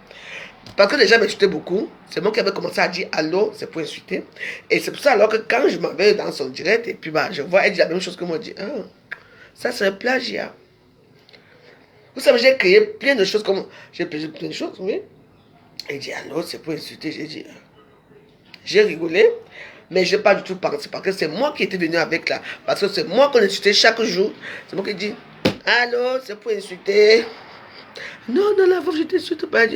Parce que les gens m'insultaient beaucoup. C'est moi qui avais commencé à dire allô, c'est pour insulter. Et c'est pour ça alors que quand je m'en vais dans son direct, et puis bah, je vois elle dit la même chose que moi, je dis, ah, ça c'est un plagiat. Vous savez, j'ai créé plein de choses comme. J'ai créé plein de choses, oui. Elle dit allô, c'est pour insulter. J'ai dit, j'ai rigolé. Mais je n'ai pas du tout pensé parce que c'est moi qui étais venu avec là. Parce que c'est moi qu'on insultait chaque jour. C'est moi qui dis allô, c'est pour insulter. Non, non, la voix, je t'insulte pas. Reste.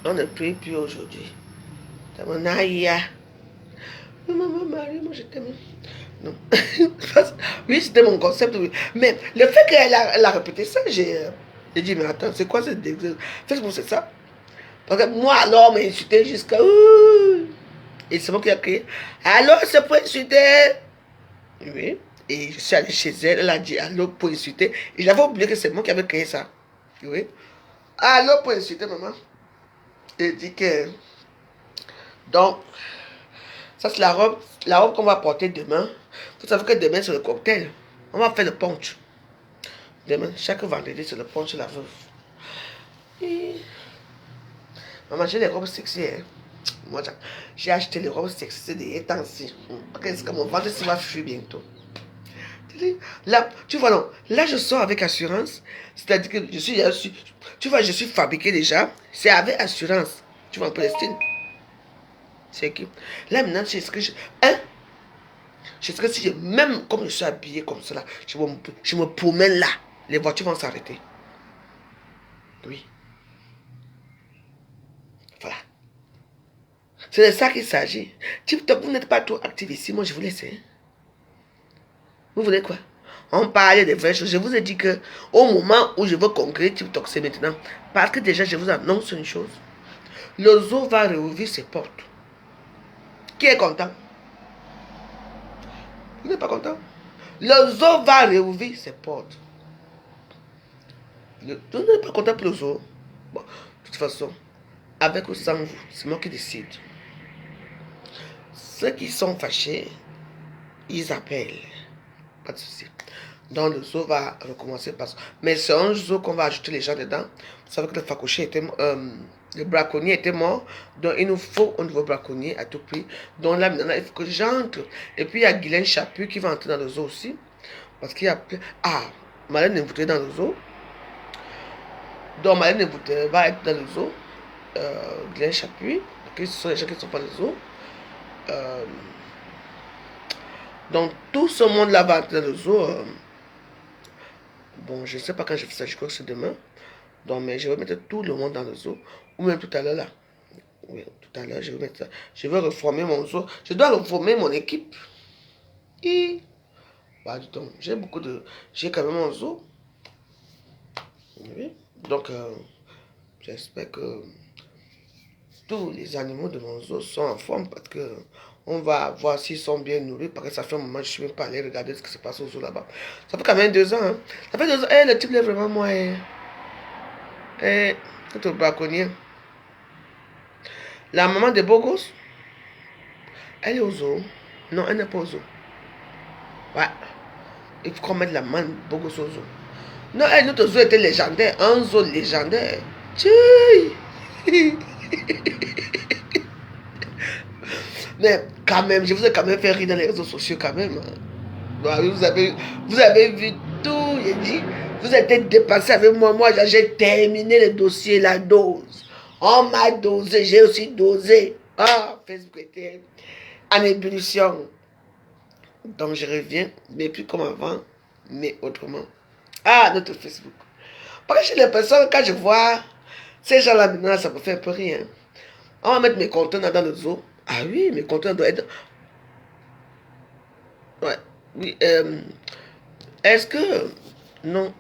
On ne prie plus aujourd'hui. C'est mon aïe. Maman, Marie, moi je t'aime. Non. Oui, c'était mon concept. Oui. Mais le fait qu'elle a répété ça, j'ai dit, mais attends, c'est quoi cette Facebook, c'est ça? Parce que moi, alors, on m'a insulté jusqu'à. Et c'est moi qui a crié. Allô, c'est pour insulter. Oui. Et je suis allé chez elle, elle a dit allô pour insulter. Et j'avais oublié que c'est moi qui avais créé ça. Oui. Allô pour insulter, maman. Et dit que. Donc, ça c'est la robe qu'on va porter demain. Vous savez que demain c'est le cocktail. On va faire le punch. Demain, chaque vendredi c'est le punch la veuve. Et... Maman, j'ai les robes sexy. Hein. Moi, j'ai acheté les robes sexy des temps-ci. Parce que mon ventre va fuir bientôt. Là, tu vois, non. Là, je sors avec assurance. C'est-à-dire que tu vois, je suis fabriqué déjà. C'est avec assurance. Tu vois, en Palestine. C'est qui? Là, maintenant, c'est ce que je. Hein? C'est ce que si je. Même comme je suis habillé comme ça, là, je me promène là. Les voitures vont s'arrêter. Oui. Voilà. C'est de ça qu'il s'agit. TikTok, vous n'êtes pas trop actif ici. Moi, je vous laisse. Hein? Vous voulez quoi? On parlait des vraies choses. Je vous ai dit que au moment où je veux concrétiser TikTok, c'est maintenant. Parce que déjà, je vous annonce une chose. Le zoo va rouvrir ses portes. Qui est content? Vous n'êtes pas content? Le zoo va rouvrir ses portes. Vous n'êtes pas content pour le zoo? Bon, de toute façon, avec ou sans vous, c'est moi qui décide. Ceux qui sont fâchés, ils appellent. Pas de souci. Donc le zoo va recommencer. Mais c'est un zoo qu'on va ajouter les gens dedans. Vous savez que le facoché était le braconnier était mort. Donc il nous faut un nouveau braconnier à tout prix. Donc là maintenant il faut que j'entre. Et puis il y a Guylaine Chaput qui va entrer dans le zoo aussi. Parce qu'il y a plein. Ah, Marlène Nembouté dans le zoo. Donc Marlène Nembouté va être dans le zoo. Guylaine Chaput. Ce sont les gens qui ne sont pas dans le zoo. Donc tout ce monde-là va entrer dans le zoo. Bon, je ne sais pas quand je fais ça, je crois que c'est demain. Donc, mais je vais mettre tout le monde dans le zoo. Ou même tout à l'heure là. Oui, tout à l'heure, je vais mettre ça. Je vais reformer mon zoo. Je dois reformer mon équipe. Et. Bah, dis donc, j'ai beaucoup de. J'ai quand même un zoo. Oui. Donc, j'espère que tous les animaux de mon zoo sont en forme parce que on va voir s'ils sont bien nourris parce que ça fait un moment que je ne suis même pas allé regarder ce qui se passe au zoo là-bas. Ça fait quand même 2 ans. Hein. Ça fait 2 ans. Eh, le type est vraiment moi. C'est au braconnier. La maman de Bogos, elle est au zoo. Non, elle n'est pas au zoo. Ouais. Il faut qu'on mette la maman de Bogos au zoo. Non, elle, notre zoo était légendaire. Un zoo légendaire. Tchouii. Mais quand même, je vous ai quand même fait rire dans les réseaux sociaux quand même. Vous avez vu tout. J'ai dit, vous êtes dépassé avec moi. Moi, j'ai terminé le dossier, la dose. On m'a dosé, j'ai aussi dosé. Ah, Facebook était en ébullition. Donc je reviens, mais plus comme avant, mais autrement. Ah, notre Facebook. Parce que j'ai l'impression que quand je vois ces gens-là maintenant, ça me fait un peu rien. On va mettre mes conteneurs dans le zoo. Ah oui, mes conteneurs doivent être. Ouais, oui. Est-ce que. Non.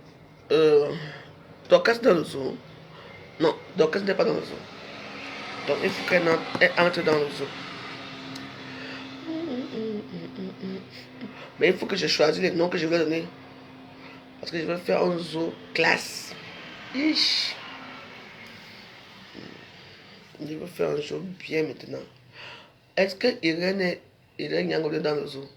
Dorcas dans le zoo. Non, Dorcas n'est pas dans le zoo. Donc il faut qu'elle entre dans le zoo. Mais il faut que je choisisse les noms que je vais donner. Parce que je veux faire un zoo classe. Ich. Je veux faire un zoo bien maintenant. Est-ce que Irène Yangoulé dans le zoo?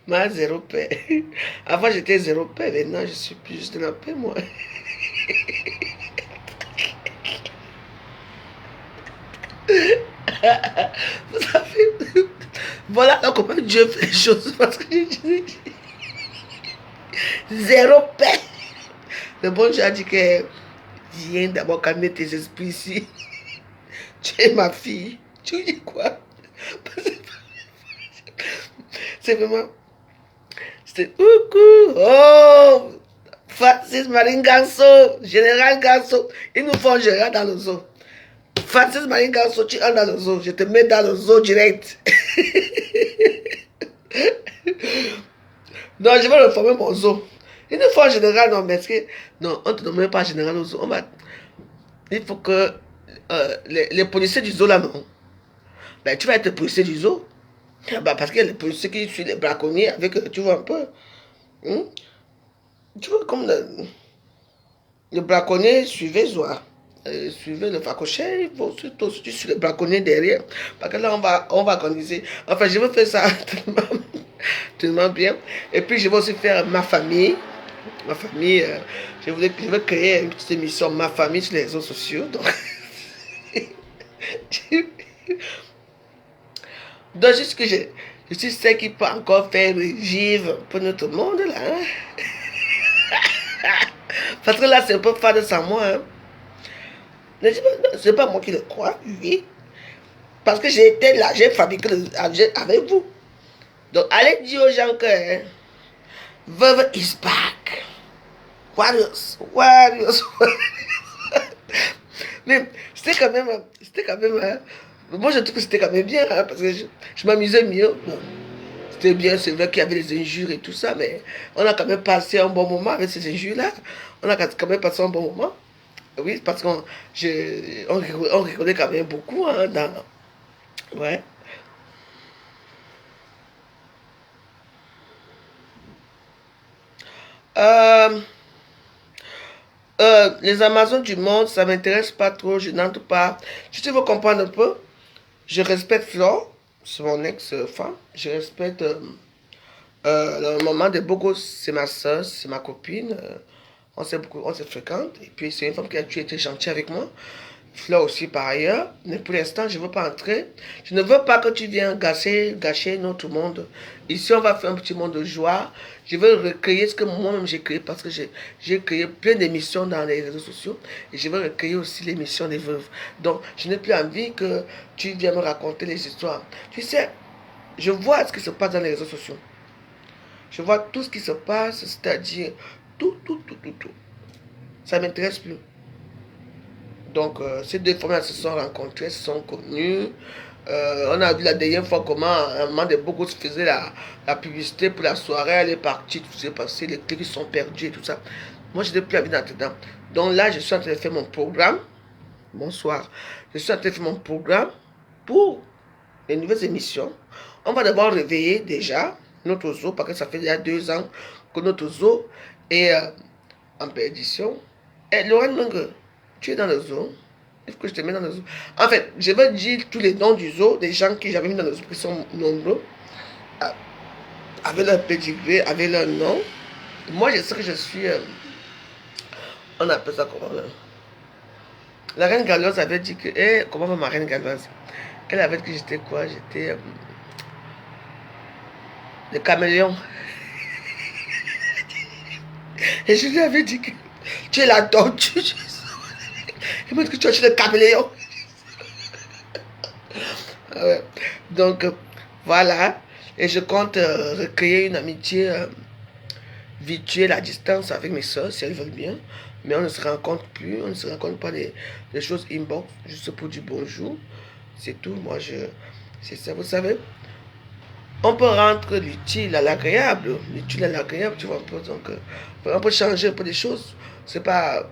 Ma zéro paix. Avant j'étais zéro paix, maintenant je suis plus juste de la paix moi. Vous savez, voilà comment Dieu fait les choses parce que je dis zéro paix. Le bon Dieu a dit que viens d'abord calmer tes esprits ici. Tu es ma fille. Tu dis quoi? C'est vraiment. C'est coucou. Oh! Francis Marine Ganso, Général Ganso. Ils nous font gérer dans le zoo. Francis Marine Ganso, tu entres dans le zoo. Je te mets dans le zoo direct. Non, je vais reformer mon zoo. Ils nous font général, non, mais non, on ne te nomme pas général au zoo. Il faut que les policiers du zoo là, non. Ben, tu vas être policier du zoo. Bah, parce qu'il y a les policiers qui suivent les braconniers avec, tu vois un peu. Hein? Tu vois comme le braconnier suivait Zoa. Suivait le facochet, il faut surtout sur le braconnier derrière. Parce que là, on va organiser. Enfin, je veux faire ça tellement bien. Et puis, je vais aussi faire ma famille. Ma famille, je veux créer une petite émission, ma famille sur les réseaux sociaux. Donc, donc juste que je suis celle qui peut encore faire vivre pour notre monde là. Hein? Parce que là, c'est un peu fade sans moi. Hein? C'est pas moi qui le crois, oui. Parce que j'ai été là, j'ai fabriqué avec vous. Donc, allez dire aux gens que hein, Veuve is back. Warriors, Warriors, Warriors. Mais c'était quand même, hein, moi je trouve que c'était quand même bien, hein, parce que je m'amusais mieux. Bon, c'était bien, c'est vrai qu'il y avait les injures et tout ça, mais on a quand même passé un bon moment avec ces injures-là. On a quand même passé un bon moment. Oui, parce on rigolait quand même beaucoup, hein, ouais. Euh, les Amazones du monde, ça m'intéresse pas trop, je n'entre pas. Si tu veux comprendre un peu, je respecte Flore, c'est mon ex-femme. Je respecte la maman de Bogo, c'est ma soeur, c'est ma copine. On se fréquente. Et puis c'est une femme qui a toujours été gentille avec moi. Flore aussi par ailleurs. Mais pour l'instant, je ne veux pas entrer. Je ne veux pas que tu viennes gâcher notre monde. Ici, on va faire un petit monde de joie. Je veux recréer ce que moi-même j'ai créé parce que j'ai créé plein d'émissions dans les réseaux sociaux. Et je veux recréer aussi l'émission des veuves. Donc, je n'ai plus envie que tu viennes me raconter les histoires. Tu sais, je vois ce qui se passe dans les réseaux sociaux. Je vois tout ce qui se passe, c'est-à-dire tout, tout, tout, tout, tout. Ça ne m'intéresse plus. Donc, ces deux femmes se sont rencontrées, se sont connues. On a vu la dernière fois comment un moment de beaucoup se faisait la publicité pour la soirée. Elle est partie, tout s'est passé, les clips sont perdus et tout ça. Moi, je n'ai plus envie d'entrer dedans. Donc là, je suis en train de faire mon programme. Bonsoir. Je suis en train de faire mon programme pour les nouvelles émissions. On va d'abord réveiller déjà notre zoo, parce que ça fait déjà 2 ans que notre zoo est en perdition. Et Lorraine Mungue, tu es dans le zoo. Il faut que je te mette dans le zoo. En fait, je vais dire tous les noms du zoo, des gens qui j'avais mis dans le zoo, qui sont nombreux, avec leur pédigré, avec leur nom. Moi, je sais que je suis... on appelle ça comment là? La reine Galloise avait dit que... comment va ma reine Galloise? Elle avait dit que j'étais quoi? J'étais... le caméléon. Et je lui avais dit que tu es la tortue. Il m'a dit que tu es le caméléon. Ouais. Donc, voilà. Et je compte recréer une amitié virtuelle à distance avec mes soeurs, si elles veulent bien. Mais on ne se rencontre plus. On ne se rencontre pas des choses inbox, juste pour du bonjour. C'est tout. Moi, c'est ça, vous savez. On peut rendre l'utile à l'agréable. L'utile à l'agréable, tu vois un peu. Donc, on peut changer un peu des choses. C'est pas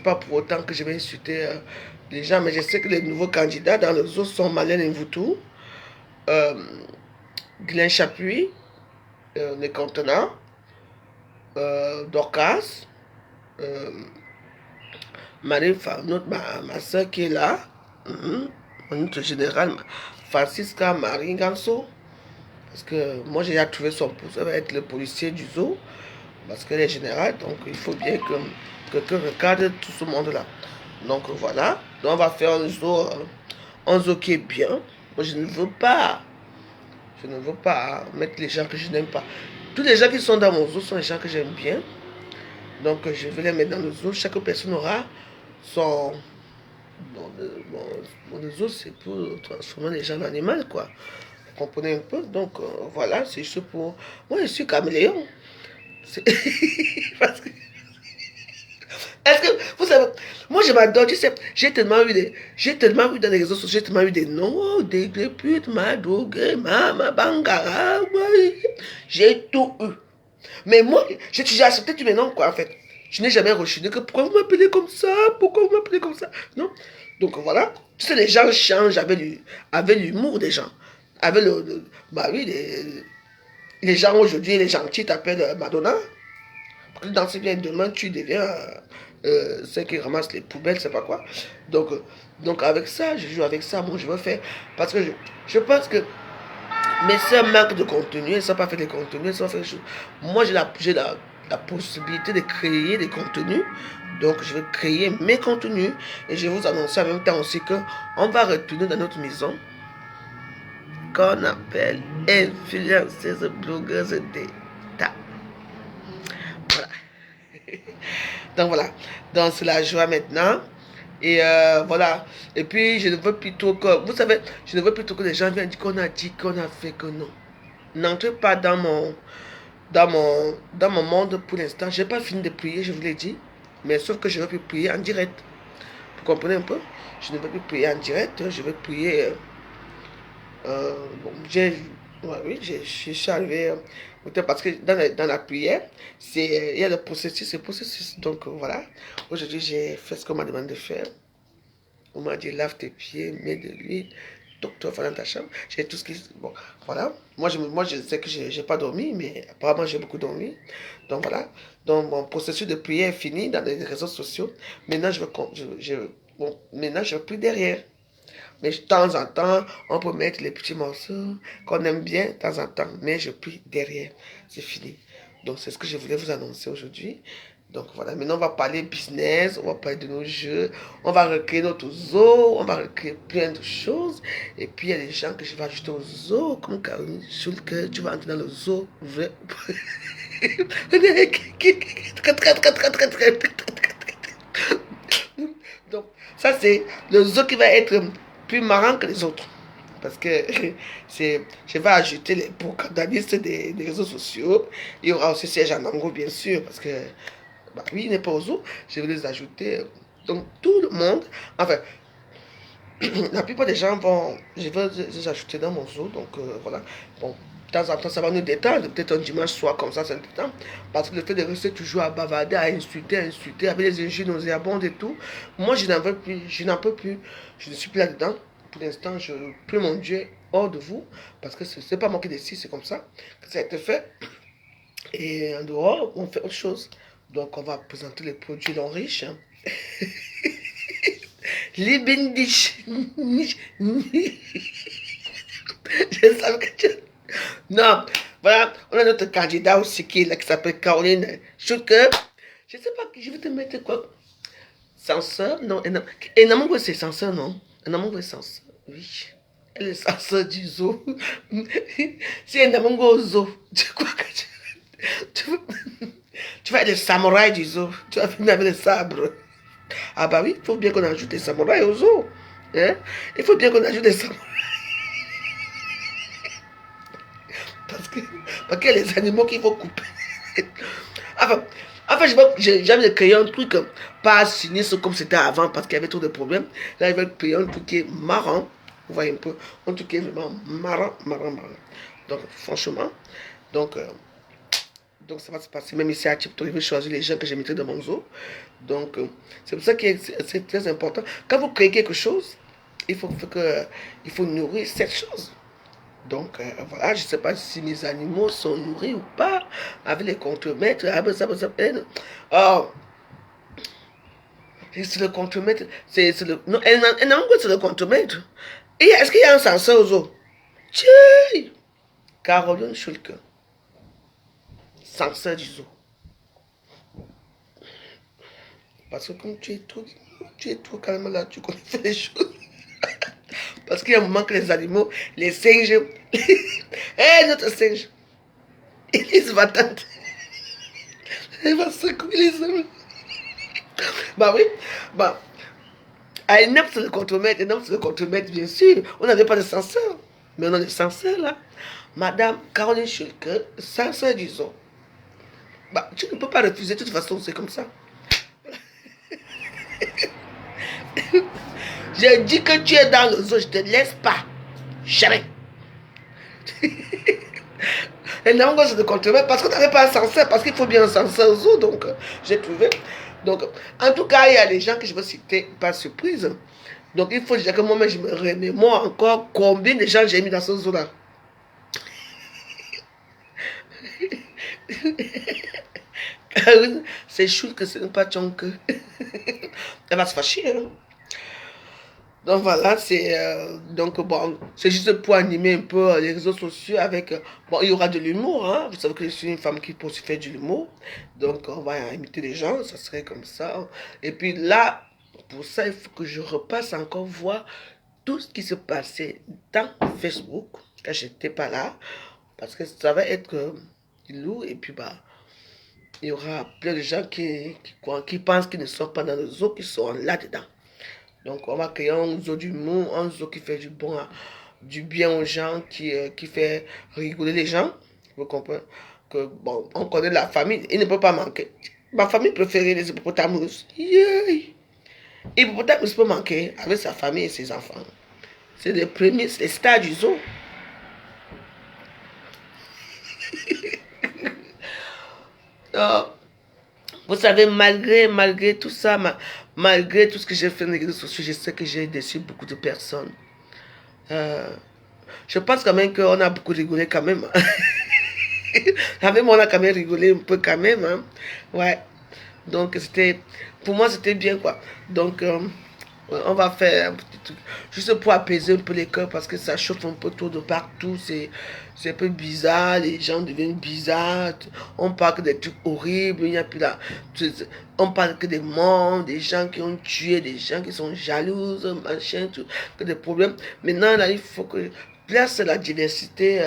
pour autant que je vais insulter les gens, mais je sais que les nouveaux candidats dans le zoo sont Malène Mvoutou, euh, Glenn Chapuis, Les Contenants, Dorcas, euh, ma soeur qui est là, notre général, Francisca Marie Ganso, parce que moi j'ai déjà trouvé son pouce, ça va être le policier du zoo, parce qu'elle est générale, donc il faut bien que quelqu'un regarde tout ce monde-là. Donc voilà, donc on va faire un zoo qui est bien. Moi je ne veux pas mettre les gens que je n'aime pas. Tous les gens qui sont dans mon zoo sont les gens que j'aime bien. Donc je vais les mettre dans le zoo. Chaque personne aura son... Bon, le zoo, c'est pour transformer les gens en animaux, quoi. Vous comprenez un peu? Donc voilà, c'est juste pour... Moi, je suis caméléon. Parce que... Est-ce que vous savez, moi je m'adore, tu sais, j'ai tellement eu dans les réseaux sociaux, j'ai tellement eu des noms, oh, des putes, Madogue, Mama, Bangara, ouais. J'ai tout eu. Mais moi, j'ai accepté tous mes noms, quoi, en fait. Je n'ai jamais rechiné que pourquoi vous m'appelez comme ça, pourquoi vous m'appelez comme ça, non? Donc voilà, tu sais, les gens changent avec l'humour des gens. Avec bah oui, les gens aujourd'hui, les gentils t'appellent Madonna. Dans ce bien demain, tu deviens celle qui ramasse les poubelles, c'est pas quoi. Donc avec ça, je joue avec ça, moi je veux faire. Parce que je pense que mes soeurs manquent de contenu, elles ne savent pas faire des contenus, elles savent faire des choses. Moi la possibilité de créer des contenus. Donc je vais créer mes contenus et je vais vous annoncer en même temps aussi qu'on va retourner dans notre maison qu'on appelle influenceuse, blogueuse d'état. Voilà. Donc voilà, donc c'est la joie maintenant. Et voilà. Et puis je ne veux plutôt que, vous savez, je ne veux plutôt que les gens viennent dire qu'on a dit, qu'on a fait, que non. N'entrez pas dans mon monde pour l'instant. Je n'ai pas fini de prier, je vous l'ai dit. Mais sauf que je ne veux plus prier en direct. Vous comprenez un peu? Je ne veux plus prier en direct. Je veux prier. Bon, ouais, oui, je suis arrivé. Parce que dans la prière, il y a le processus, c'est processus. Donc voilà. Aujourd'hui, j'ai fait ce qu'on m'a demandé de faire. On m'a dit lave tes pieds, mets de l'huile, docteur, va dans ta chambre. J'ai tout ce qui. Bon, voilà. Moi, je sais que j'ai pas dormi, mais apparemment, j'ai beaucoup dormi. Donc voilà. Donc mon processus de prière est fini dans les réseaux sociaux. Maintenant, maintenant, je vais plus derrière. Mais de temps en temps, on peut mettre les petits morceaux qu'on aime bien de temps en temps. Mais je prie derrière. C'est fini. Donc, c'est ce que je voulais vous annoncer aujourd'hui. Donc, voilà. Maintenant, on va parler business. On va parler de nos jeux. On va recréer notre zoo. On va recréer plein de choses. Et puis, il y a des gens que je vais ajouter au zoo. Comme Caroline Schulke. Tu vas entrer dans le zoo. Vrai. Donc, ça, c'est le zoo qui va être plus marrant que les autres. Parce que je vais ajouter les propagandistes des réseaux sociaux. Il y aura aussi Serge Anango, bien sûr, parce que, bah oui, il n'est pas au zoo. Je vais les ajouter. Donc, tout le monde, enfin, la plupart des gens je vais les ajouter dans mon zoo. Donc, voilà. Bon, de temps en temps, ça va nous détendre. Peut-être un dimanche soir comme ça nous détend. Parce que le fait de rester toujours à bavarder, à insulter, avec les injures nauséabondes et tout, moi, je n'en veux plus. Je n'en peux plus. Je ne suis plus là-dedans. Pour l'instant, je prie mon Dieu hors de vous. Parce que ce n'est pas moi qui décide, c'est comme ça que ça a été fait. Et en dehors, on fait autre chose. Donc, on va présenter les produits non riches. Les bendiches. Je savais que tu... Non, voilà, on a notre candidat aussi qui est là, qui s'appelle Caroline Schulke. Je ne sais pas, je vais te mettre quoi? Censeur? Non, Enamongo c'est censeur, non? Enamongo est censeur, oui. Elle est censeur du zoo. Si Enamongo au zoo, tu crois que tu vas être le samouraï du zoo. Tu vas venir avec le sabre. Ah bah oui, il faut bien qu'on ajoute des samouraïs au zoo. Hein? Il faut bien qu'on ajoute des samouraïs. Parce qu'il y a les animaux qu'il faut couper. Enfin, j'ai jamais créé un truc pas sinistre comme c'était avant parce qu'il y avait trop de problèmes. Là, je vais créer un truc qui est marrant. Vous voyez un peu. Un truc qui est vraiment marrant. Donc, franchement. Donc, Donc ça va se passer. Même ici à Tipto, je vais choisir les gens que je mettrai dans mon zoo. Donc c'est pour ça que c'est très important. Quand vous créez quelque chose, il faut nourrir cette chose. Donc voilà, je ne sais pas si mes animaux sont nourris ou pas, avec les contremaîtres. Oh, c'est le contremaître. C'est le. Non, c'est le contremaître. Et est-ce qu'il y a un censeur aux eaux? Tiens! Caroline Schulke, censeur du zoo. Parce que comme tu es trop calme là, tu connais faire les choses. Parce qu'il y a un moment que les animaux, les singes, notre singe, il se va tenter. Il va secouer les hommes. Bah oui, bah, à une c'est le contremaître, c'est le contremaître, bien sûr. On n'avait pas de censeur, mais on a des censeurs là. Madame Caroline Schulke, censeur du zoo. Bah, tu ne peux pas refuser, de toute façon, c'est comme ça. J'ai dit que tu es dans le zoo, je ne te laisse pas. Jamais. Et non, c'est de contremaître parce que tu n'avais pas un censeur, parce qu'il faut bien un censeur au zoo, donc j'ai trouvé. Donc, en tout cas, il y a des gens que je veux citer par surprise. Donc, il faut déjà que moi-même, je me remémore encore combien de gens j'ai mis dans ce zoo-là. C'est chou que ce n'est pas Tchonk. Elle va se fâcher. Hein? Donc voilà, donc bon, c'est juste pour animer un peu les réseaux sociaux avec bon, il y aura de l'humour, hein. Vous savez que je suis une femme qui peut aussi faire de l'humour. Donc on va imiter les gens, ça serait comme ça. Et puis là, pour ça, il faut que je repasse encore voir tout ce qui se passait dans Facebook quand j'étais pas là parce que ça va être lourd et puis bah il y aura plein de gens qui pensent qu'ils ne sont pas dans le zoo, qui sont là-dedans. Donc, on va créer un zoo d'humour, un zoo qui fait du bien aux gens, qui fait rigoler les gens. Vous comprenez? Que, bon, on connaît la famille, il ne peut pas manquer. Ma famille préférée, les hippopotamus. Yeah. Hippopotamus peut manquer avec sa famille et ses enfants. C'est les premiers, c'est les stars du zoo. Oh. Vous savez, malgré tout ça, malgré tout ce que j'ai fait dans les réseaux sociaux, je sais que j'ai déçu beaucoup de personnes. Euh, je pense quand même qu'on a beaucoup rigolé quand même. Avec moi, on a quand même rigolé un peu quand même. Hein. Ouais. Donc, pour moi, c'était bien quoi. Donc, on va faire un petit truc. Juste pour apaiser un peu les cœurs parce que ça chauffe un peu tout de partout. C'est un peu bizarre. Les gens deviennent bizarres. On parle que des trucs horribles. Il n'y a plus là. On parle que des morts, des gens qui ont tué, des gens qui sont jalouses, machin, tout, que des problèmes. Maintenant, là, il faut que place la diversité.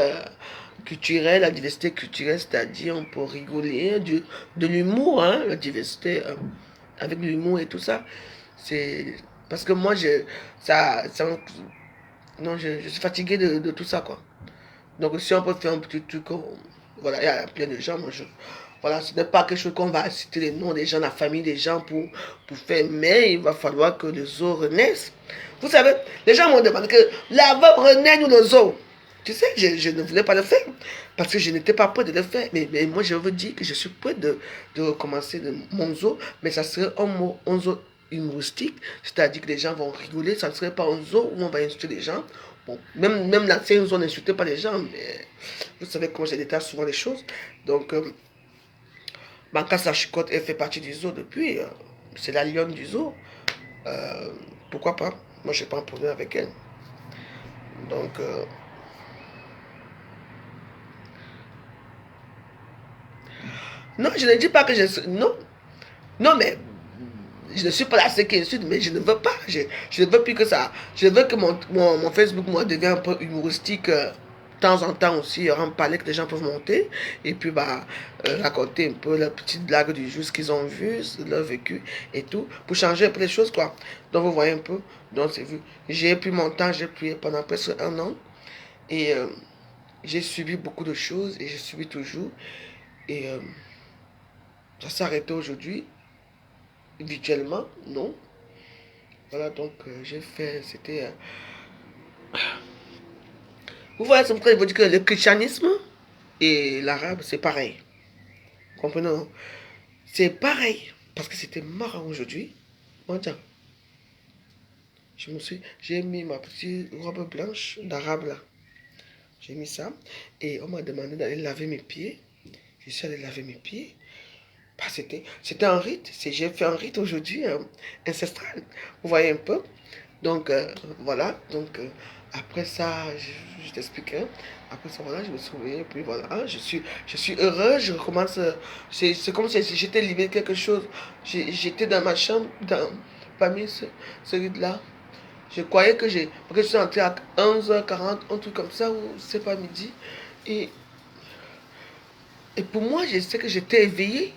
Culturelle, la diversité culturelle, c'est-à-dire on peut rigoler, de l'humour, hein, la diversité avec l'humour et tout ça. C'est parce que moi, non, je suis fatigué de tout ça, quoi. Donc si on peut faire un petit truc, voilà, il y a plein de gens, voilà, ce n'est pas quelque chose qu'on va citer les noms des gens, la famille des gens pour faire, mais il va falloir que le zoo renaisse. Vous savez, les gens m'ont demandé que la veuve renaisse ou le zoo. Tu sais, je ne voulais pas le faire parce que je n'étais pas prêt de le faire. Mais moi, je veux dire que je suis prêt de recommencer mon zoo, mais ça serait un zoo humoristique, c'est-à-dire que les gens vont rigoler, ça ne serait pas un zoo où on va insulter les gens. Bon, même l'ancienne zoo n'insultait pas les gens, mais vous savez comment je détache souvent les choses. Donc, Banca Chicotte, elle fait partie du zoo depuis, c'est la lionne du zoo. Pourquoi pas? Moi, je n'ai pas un problème avec elle. Donc, non, je ne dis pas que je... Non, non, mais je ne suis pas la seule qui insulte, mais je ne veux pas. Je ne veux plus que ça. Je veux que mon Facebook, moi, devienne un peu humoristique. De temps en temps aussi, il y aura un palais que les gens peuvent monter. Et puis, bah, raconter un peu la petite blague du jour, ce qu'ils ont vu, leur vécu et tout. Pour changer un peu les choses, quoi. Donc, vous voyez un peu. Donc, c'est vu. J'ai pris mon temps, j'ai prié pendant presque un an. Et j'ai subi beaucoup de choses. Et je subis toujours. Et ça s'est arrêté aujourd'hui. Virtuellement, non. Voilà, donc j'ai fait, c'était... Vous voyez, c'est pourquoi il faut dire que le christianisme et l'arabe, c'est pareil. Comprenez, non? C'est pareil. Parce que c'était marrant aujourd'hui. Moi, tiens, j'ai mis ma petite robe blanche d'arabe là. J'ai mis ça. Et on m'a demandé d'aller laver mes pieds. Je suis allé laver mes pieds. Bah, c'était un rite. J'ai fait un rite aujourd'hui ancestral. Vous voyez un peu. Donc, voilà. Donc, après ça, je t'expliquais. Après ça, voilà, je me suis réveillé. Et puis voilà, je suis heureux. Je recommence. C'est comme si j'étais libéré de quelque chose. J'étais dans ma chambre, parmi ce rite-là. Je croyais que j'ai. Parce que je suis entré à 11h40, un truc comme ça, ou c'est pas midi. Et, et pour moi, je sais que j'étais éveillé.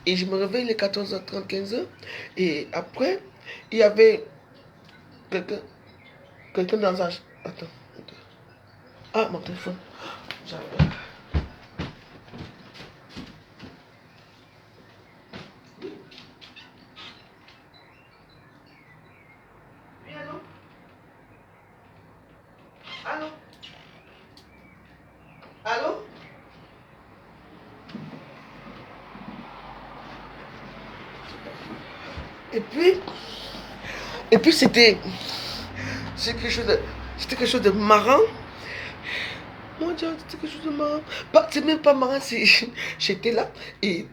Et je me réveille les 14h30, 15h. Et après, il y avait quelqu'un dans un... Attends. Ah, mon téléphone. J'avais... Oui, allô? Allô? Allô? Et puis... Et puis c'était quelque chose de marrant. Mon Dieu, c'était quelque chose de marrant. C'est même pas marrant, j'étais là. Et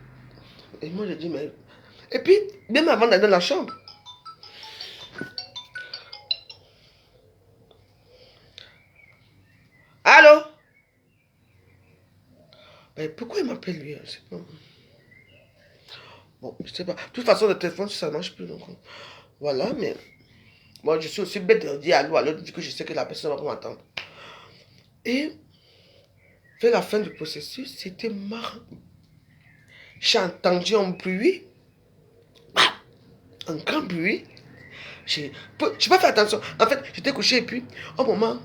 moi, j'ai dit, mais... Et puis, même avant d'aller dans la chambre. Allô? Mais pourquoi il m'appelle lui? Je sais pas. Bon, je sais pas. De toute façon, le téléphone, ça ne marche plus. Donc, voilà, mais... Moi, je suis aussi bête de dire allô, allô, du coup, je sais que la personne va pas m'entendre. Et, vers la fin du processus, c'était marrant. J'ai entendu un bruit, un grand bruit. J'ai pas fait attention. En fait, j'étais couché et puis, au moment,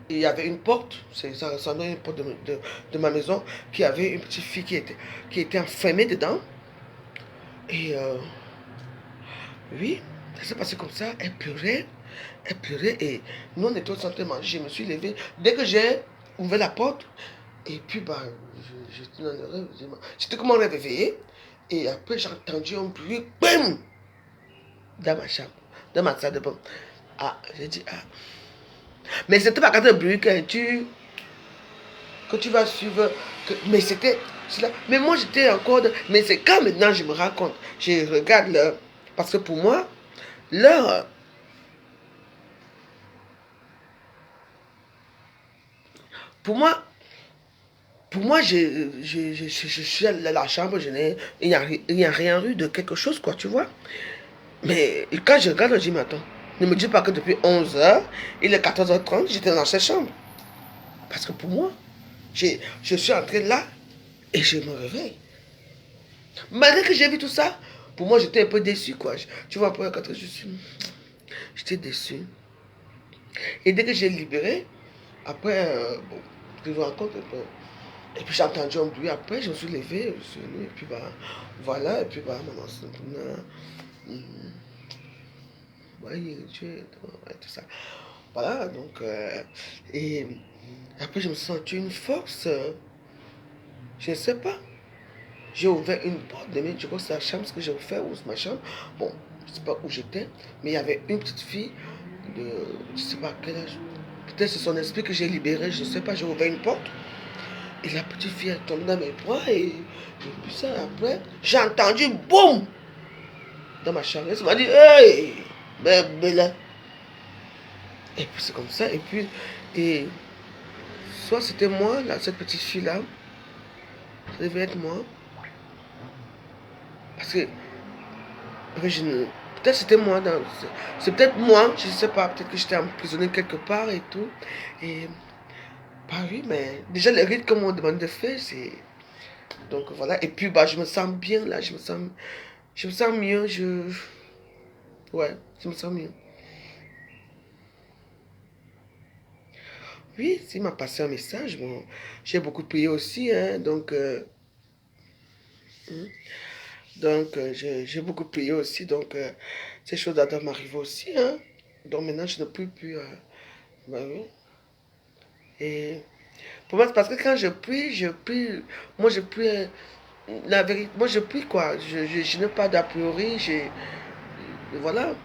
il y avait une porte, ça ressemblait à une porte de ma maison, qui avait une petite fille qui était enfermée dedans. Et oui, ça s'est passé comme ça. Elle pleurait et nous on était tous en train de manger. Je me suis levé. Dès que j'ai ouvert la porte, et puis bah, j'étais dans le rêve. J'étais comme un rêve éveillé. Et après j'ai entendu un bruit, bam, dans ma chambre, dans ma salle de bain. Ah, j'ai dit, ah. Mais c'était pas quand un bruit que tu vas suivre. Mais c'était cela. Mais moi j'étais encore. Mais c'est quand maintenant je me raconte. Je regarde l'heure. Parce que pour moi, l'heure. Pour moi, je suis allé dans la chambre, il n'y a rien eu de quelque chose, quoi, tu vois. Mais quand je regarde, je dis, mais attends, ne me dis pas que depuis 11h, il est 14h30, j'étais dans cette chambre. Parce que pour moi, je suis entré là et je me réveille. Malgré que j'ai vu tout ça, pour moi, j'étais un peu déçu, quoi. Tu vois, après, quand j'étais déçu. Et dès que j'ai libéré, après, bon, je vous raconte un peu. Et puis j'ai entendu un bruit après, je me suis levé, je suis venu, et puis bah, voilà, et puis bah, maman, voyez, Dieu, tout ça. Voilà, donc, et après je me suis senti une force, je ne sais pas. J'ai ouvert une porte de je crois que c'est la chambre, ce que j'ai ouvert, ou c'est ma chambre. Bon, je ne sais pas où j'étais, mais il y avait une petite fille de, je ne sais pas quel âge. Peut-être c'est son esprit que j'ai libéré, je ne sais pas, j'ai ouvert une porte. Et la petite fille est tombée dans mes bras et puis ça, après, j'ai entendu boum dans ma chambre. Elle m'a dit, hey, bébé là. Et puis c'est comme ça. Et puis, et soit c'était moi, là, cette petite fille-là, ça devait être moi. Parce que, peut-être c'était moi, c'est peut-être moi, je ne sais pas, peut-être que j'étais emprisonné quelque part et tout. Et, bah oui, mais déjà les rites qu'on m'a demandé de faire, c'est... Donc voilà, et puis bah je me sens bien là, je me sens mieux, ouais, je me sens mieux. Oui, il m'a passé un message, bon, j'ai beaucoup prié aussi, hein, hein, donc j'ai beaucoup prié aussi, donc ces choses doivent m'arriver aussi, hein. Donc maintenant je ne prie plus, bah oui. Et Pour moi, c'est parce que quand je prie, moi je prie, la vérité, moi je prie quoi, je n'ai pas d'a priori, voilà.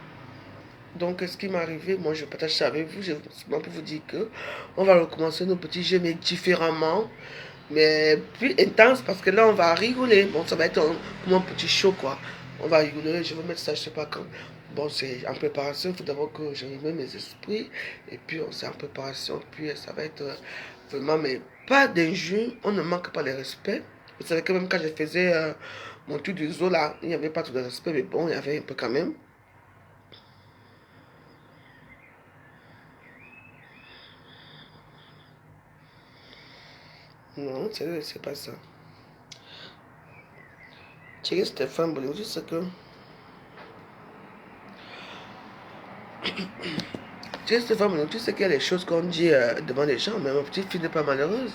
Donc, ce qui m'est arrivé, moi je partage ça avec vous, je simplement pour vous dire que on va recommencer nos petits jeux, mais différemment, mais plus intense, parce que là on va rigoler. Bon, ça va être comme un petit show quoi. On va rigoler, je vais mettre ça, je sais pas quand. Bon, c'est en préparation, il faut d'abord que je remets mes esprits, et puis on c'est en préparation, puis ça va être vraiment, mais pas d'injure, on ne manque pas de respect. Vous savez que même quand je faisais mon tour du zoo là, il n'y avait pas tout de respect, mais bon, il y avait un peu quand même. Non, c'est pas ça. Chérie Stéphane Bolin, tu sais que. Chérie Stéphane Bolin, tu sais qu'il y a des choses qu'on dit devant les gens, mais ma petite fille n'est pas malheureuse.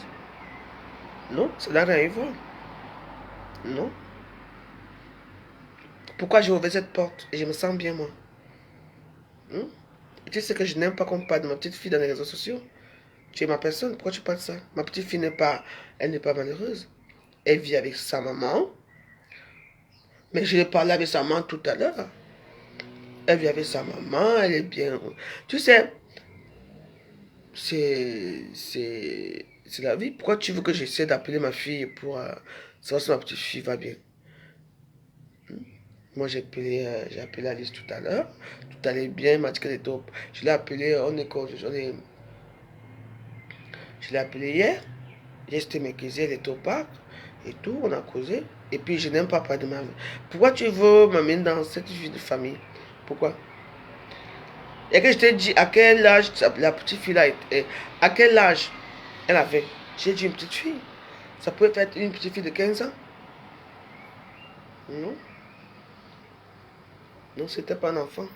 Non, c'est là rien à voir. Non. Pourquoi j'ai ouvert cette porte et je me sens bien, moi? Hmm? Et tu sais que je n'aime pas qu'on parle de ma petite fille dans les réseaux sociaux. Tu es ma personne, pourquoi tu parles de ça? Ma petite fille n'est pas. Elle n'est pas malheureuse. Elle vit avec sa maman. Mais je l'ai parlé avec sa maman tout à l'heure. Elle vit avec sa maman, elle est bien. Tu sais, c'est la vie. Pourquoi tu veux que j'essaie d'appeler ma fille pour savoir si ma petite fille va bien? Moi, j'ai appelé Alice tout à l'heure. Tout allait bien, elle m'a dit qu'elle était au... Je l'ai appelé, je l'ai appelé hier. J'étais maquillée, elle était au parc et tout, on a causé. Et puis, je n'aime pas parler de ma vie. Pourquoi tu veux m'amener dans cette vie de famille? Pourquoi? Et que je t'ai dit à quel âge la petite fille là était, à quel âge elle avait. J'ai dit une petite fille. Ça peut être une petite fille de 15 ans. Non, non, c'était pas un enfant.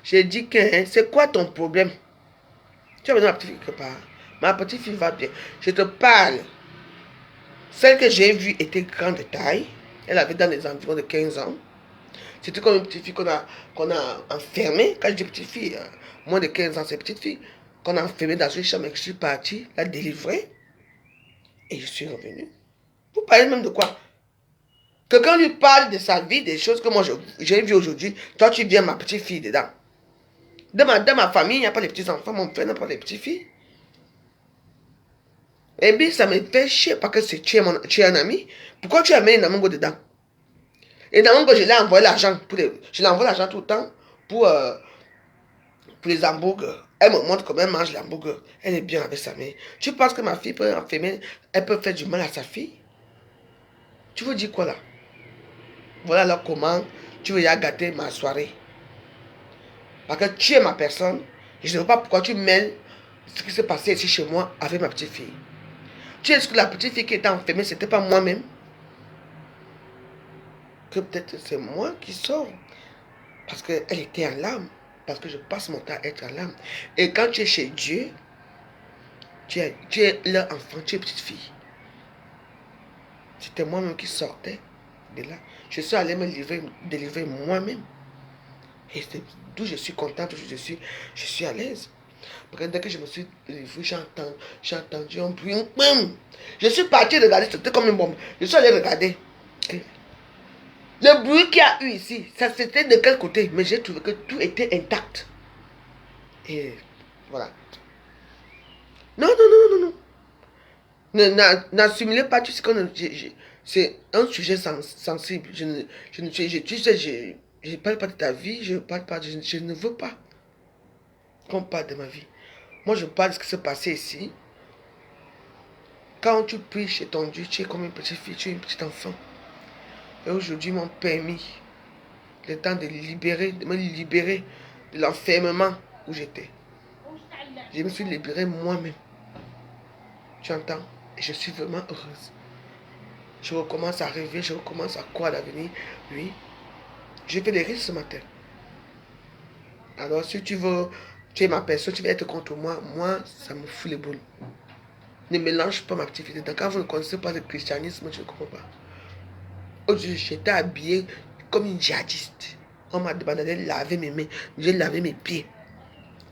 J'ai dit que hein, c'est quoi ton problème? Tu as besoin de ma petite fille quelque part. Ma petite fille va bien. Je te parle. Celle que j'ai vue était grande de taille. Elle avait dans les environs de 15 ans. C'était comme une petite fille qu'on a enfermée. Quand je dis petite fille, moins de 15 ans, c'est petite fille. Qu'on a enfermée dans une chambre et que je suis parti la délivrer. Et je suis revenu. Vous parlez même de quoi? Quelqu'un lui parle de sa vie, des choses que moi j'ai vues aujourd'hui. Toi, tu viens ma petite fille dedans. Dans ma famille, il n'y a pas de petits enfants. Mon frère n'a pas de petites filles. Et bien, ça me fait chier parce que tu es un ami. Pourquoi tu as mis Namongo dedans? Et Namongo, je l'ai envoyé l'argent. Je lui envoie l'argent tout le temps pour les hamburgers. Elle me montre comment elle mange les hamburgers. Elle est bien avec sa mère. Tu penses que ma fille peut enfermer, elle peut faire du mal à sa fille? Tu veux dire quoi là? Voilà alors comment tu veux y gâter ma soirée. Parce que tu es ma personne. Et je ne sais pas pourquoi tu mêles ce qui s'est passé ici chez moi avec ma petite fille. Tu es ce que la petite fille qui était enfermée, ce n'était pas moi-même. Que peut-être c'est moi qui sors. Parce qu'elle était en larmes. Parce que je passe mon temps à être en larmes. Et quand tu es chez Dieu, tu es leur enfant, tu es petite fille. C'était moi-même qui sortais de là. Je suis allé me délivrer moi-même. Et c'est d'où je suis contente, je suis à l'aise. Parce que dès que je me suis délivré, j'ai entendu un bruit. Je suis parti regarder, c'était comme une bombe. Je suis allé regarder. Le bruit qu'il y a eu ici, ça c'était de quel côté? Mais j'ai trouvé que tout était intact. Et voilà. Non, non, non, non, non. N'assimilez pas tout ce qu'on a. C'est un sujet sensible. Tu sais, je ne parle pas de ta vie, je ne veux pas qu'on parle de ma vie. Moi, je parle de ce qui s'est passé ici. Quand tu pries chez ton Dieu, tu es comme une petite fille, tu es une petite enfant. Et aujourd'hui, ils m'ont permis le temps de me libérer de l'enfermement où j'étais. Je me suis libérée moi-même. Tu entends? Et je suis vraiment heureuse. Je recommence à rêver, je recommence à croire à l'avenir. Oui, j'ai fait des risques ce matin. Alors, si tu veux, tu es ma personne, tu veux être contre moi, moi, ça me fout les boules. Ne mélange pas ma petite fille. Quand vous ne connaissez pas le christianisme, je ne comprends pas. Aujourd'hui, j'étais habillée comme une djihadiste. On m'a demandé de laver mes mains, j'ai lavé mes pieds.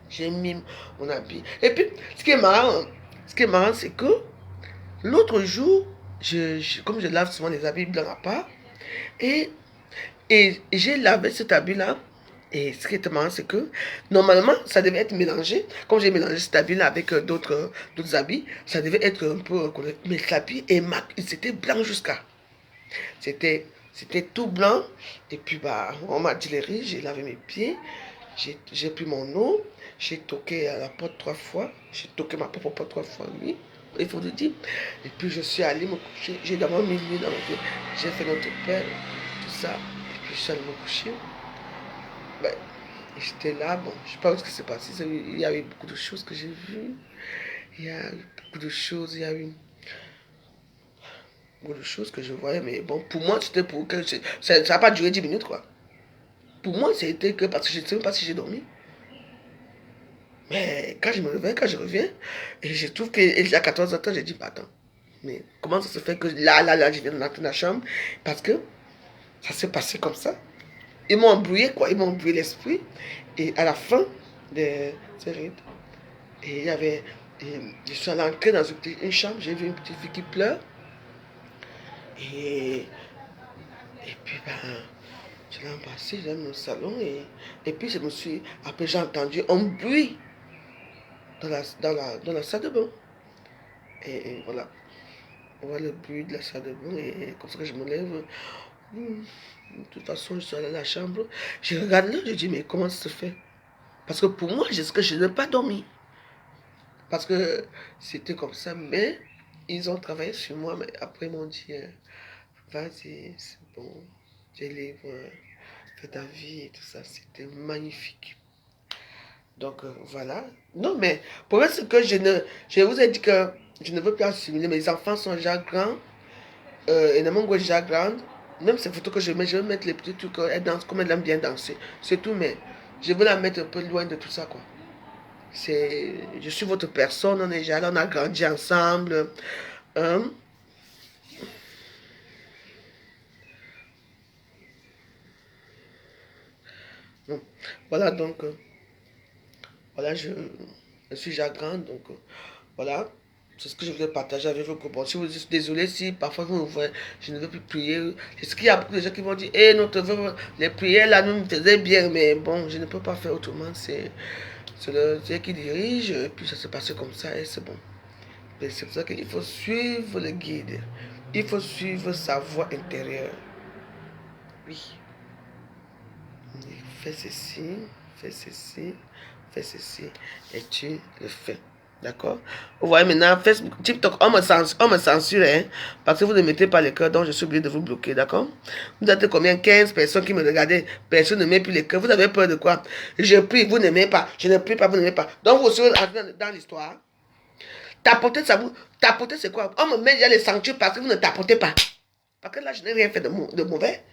J'ai mis mon habit. Et puis, ce qui est marrant, c'est que l'autre jour, comme je lave souvent les habits blancs à part, et, et j'ai lavé cet habit-là. Et ce qui est marrant, c'est que normalement, ça devait être mélangé. Comme j'ai mélangé cet habit-là avec d'autres habits, ça devait être un peu. Mais cet habit, c'était blanc jusqu'à. C'était tout blanc. Et puis, bah, on m'a dit les riz, j'ai lavé mes pieds. J'ai pris mon eau. J'ai toqué à la porte 3 fois. J'ai toqué ma propre porte 3 fois, oui. Il faut le dire. Et puis, je suis allé me coucher. J'ai d'abord mis l'huile dans mon pied. J'ai fait notre père, tout ça. Et puis, je suis allé me coucher. Ben, j'étais là, bon, je sais pas ce qui s'est passé. Il y a eu beaucoup de choses que j'ai vues. Il y a eu beaucoup de choses. Il y a eu beaucoup de choses que je voyais. Mais bon, pour moi, c'était pour que. Ça n'a pas duré 10 minutes, quoi. Pour moi, c'était que parce que je ne sais même pas si j'ai dormi. Mais quand je me réveille, quand je reviens, et je trouve qu'il y a 14 heures, j'ai dit, bah, attends, mais comment ça se fait que là, je viens d'entrer dans la chambre? Parce que ça s'est passé comme ça. Ils m'ont embrouillé, quoi. Ils m'ont embrouillé l'esprit. Et à la fin de ces rites, et il y avait. Et je suis allé entrer dans une chambre, j'ai vu une petite fille qui pleure. Et, et puis, ben, je l'ai embrassée, je l'ai mis au salon. Et puis, je me suis. Après, j'ai entendu un bruit dans la salle de bain. Et voilà. On voit le bruit de la salle de bain. Et comme ça que je me lève. De toute façon, je suis allé à la chambre. Je regarde là, je dis, mais comment ça se fait? Parce que pour moi, je n'ai pas dormi. Parce que c'était comme ça. Mais ils ont travaillé sur moi. Mais après, ils m'ont dit, vas-y, c'est bon. J'ai livre, fais ta vie et tout ça. C'était magnifique. Donc, voilà. Non, mais pour moi, c'est que je vous ai dit que je ne veux plus assimiler. Mes enfants sont déjà grands. Et mon goût est déjà grande. Même ces photos que je mets, je veux mettre les petits trucs, elle danse comme elle aime bien danser. C'est tout, mais je veux la mettre un peu loin de tout ça, quoi. Je suis votre personne, on est déjà là, on a grandi ensemble. Hein? Bon. Voilà, donc, voilà, je suis déjà grande, donc, voilà. C'est ce que je voulais partager avec vous. Bon, si vous êtes désolé, si parfois vous me voyez, je ne veux plus prier. C'est ce qu'il y a beaucoup de gens qui vont dire, eh, les prières là nous faisaient bien, mais bon, je ne peux pas faire autrement. C'est le Dieu qui dirige, et puis ça s'est passé comme ça, et c'est bon. Et c'est pour ça qu'il faut suivre le guide. Il faut suivre sa voix intérieure. Oui. Fais ceci, fais ceci, fais ceci, et tu le fais. D'accord? Vous voyez maintenant, Facebook, TikTok, on me censure, hein, parce que vous ne mettez pas les cœurs, donc je suis obligé de vous bloquer, d'accord? Vous êtes combien? 15 personnes qui me regardaient, personne ne met plus les cœurs. Vous avez peur de quoi? Je prie, vous n'aimez pas. Je ne prie pas, vous n'aimez pas. Donc vous serez dans l'histoire. Tapoter, tapoter, c'est quoi? On me met déjà les sanctuaires parce que vous ne tapotez pas. Parce que là, je n'ai rien fait de mauvais.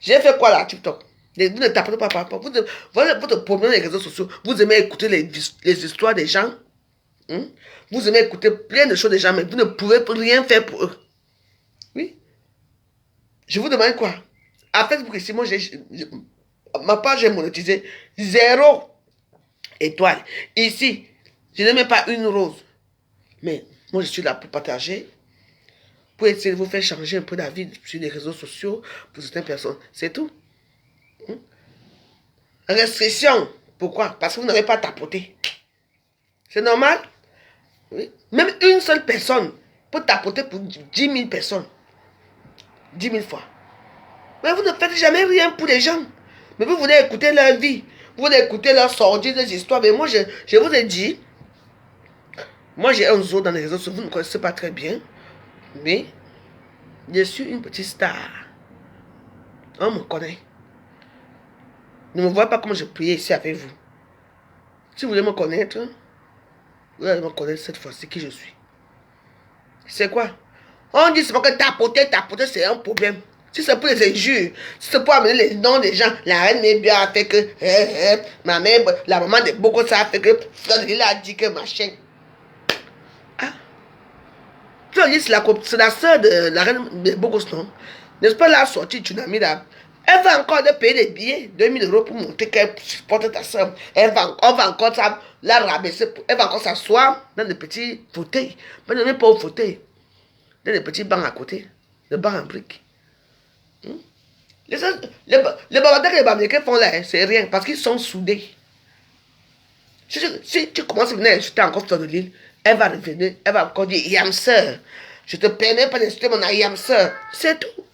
J'ai fait quoi là, TikTok? Vous ne tapotez pas par rapport. Votre problème dans les réseaux sociaux, vous aimez écouter les histoires des gens. Hein? Vous aimez écouter plein de choses des gens, mais vous ne pouvez rien faire pour eux. Oui. Je vous demande quoi? À Facebook, ici, moi, ma page est monétisée 0 étoile. Ici, je n'ai même pas une rose. Mais moi, je suis là pour partager, pour essayer de vous faire changer un peu d'avis sur les réseaux sociaux pour certaines personnes. C'est tout. Hein? Restriction. Pourquoi? Parce que vous n'avez pas tapoté. C'est normal? Oui. Même une seule personne peut tapoter pour 10 000 personnes. 10 000 fois. Mais vous ne faites jamais rien pour les gens. Mais vous voulez écouter leur vie. Vous voulez écouter leurs sorties, leurs histoires. Mais moi, je vous ai dit, moi j'ai un zoo dans les réseaux sociaux, vous ne connaissez pas très bien. Mais je suis une petite star. On me connaît. Ne me voyez pas comment je prie ici avec vous. Si vous voulez me connaître, vous allez me connaître cette fois-ci qui je suis. C'est quoi? On dit seulement que tapoter, c'est un problème. Si c'est pour les injures, si c'est pour amener les noms des gens, la reine Mébia a fait que, ma mère, la maman de Boko, ça a fait que, il a dit que machin. Ah. C'est la soeur de la reine de Boko, non? N'est-ce pas la sortie Tsunami là? Elle va encore de payer les billets, 2000 € pour montrer qu'elle supporte ta soeur. On va encore la rabaisser. Elle va encore s'asseoir dans des petits fauteuils. Mais même pas au fauteuil. Dans des petits bancs à côté. Des bancs en briques. Les bavardages que les Bamileke font là, c'est rien. Parce qu'ils sont soudés. Si tu commences à venir insulter encore sur l'île, elle va revenir. Elle va encore dire, Yamseur. Je te permets pas d'insulter mon Yamseur. C'est tout.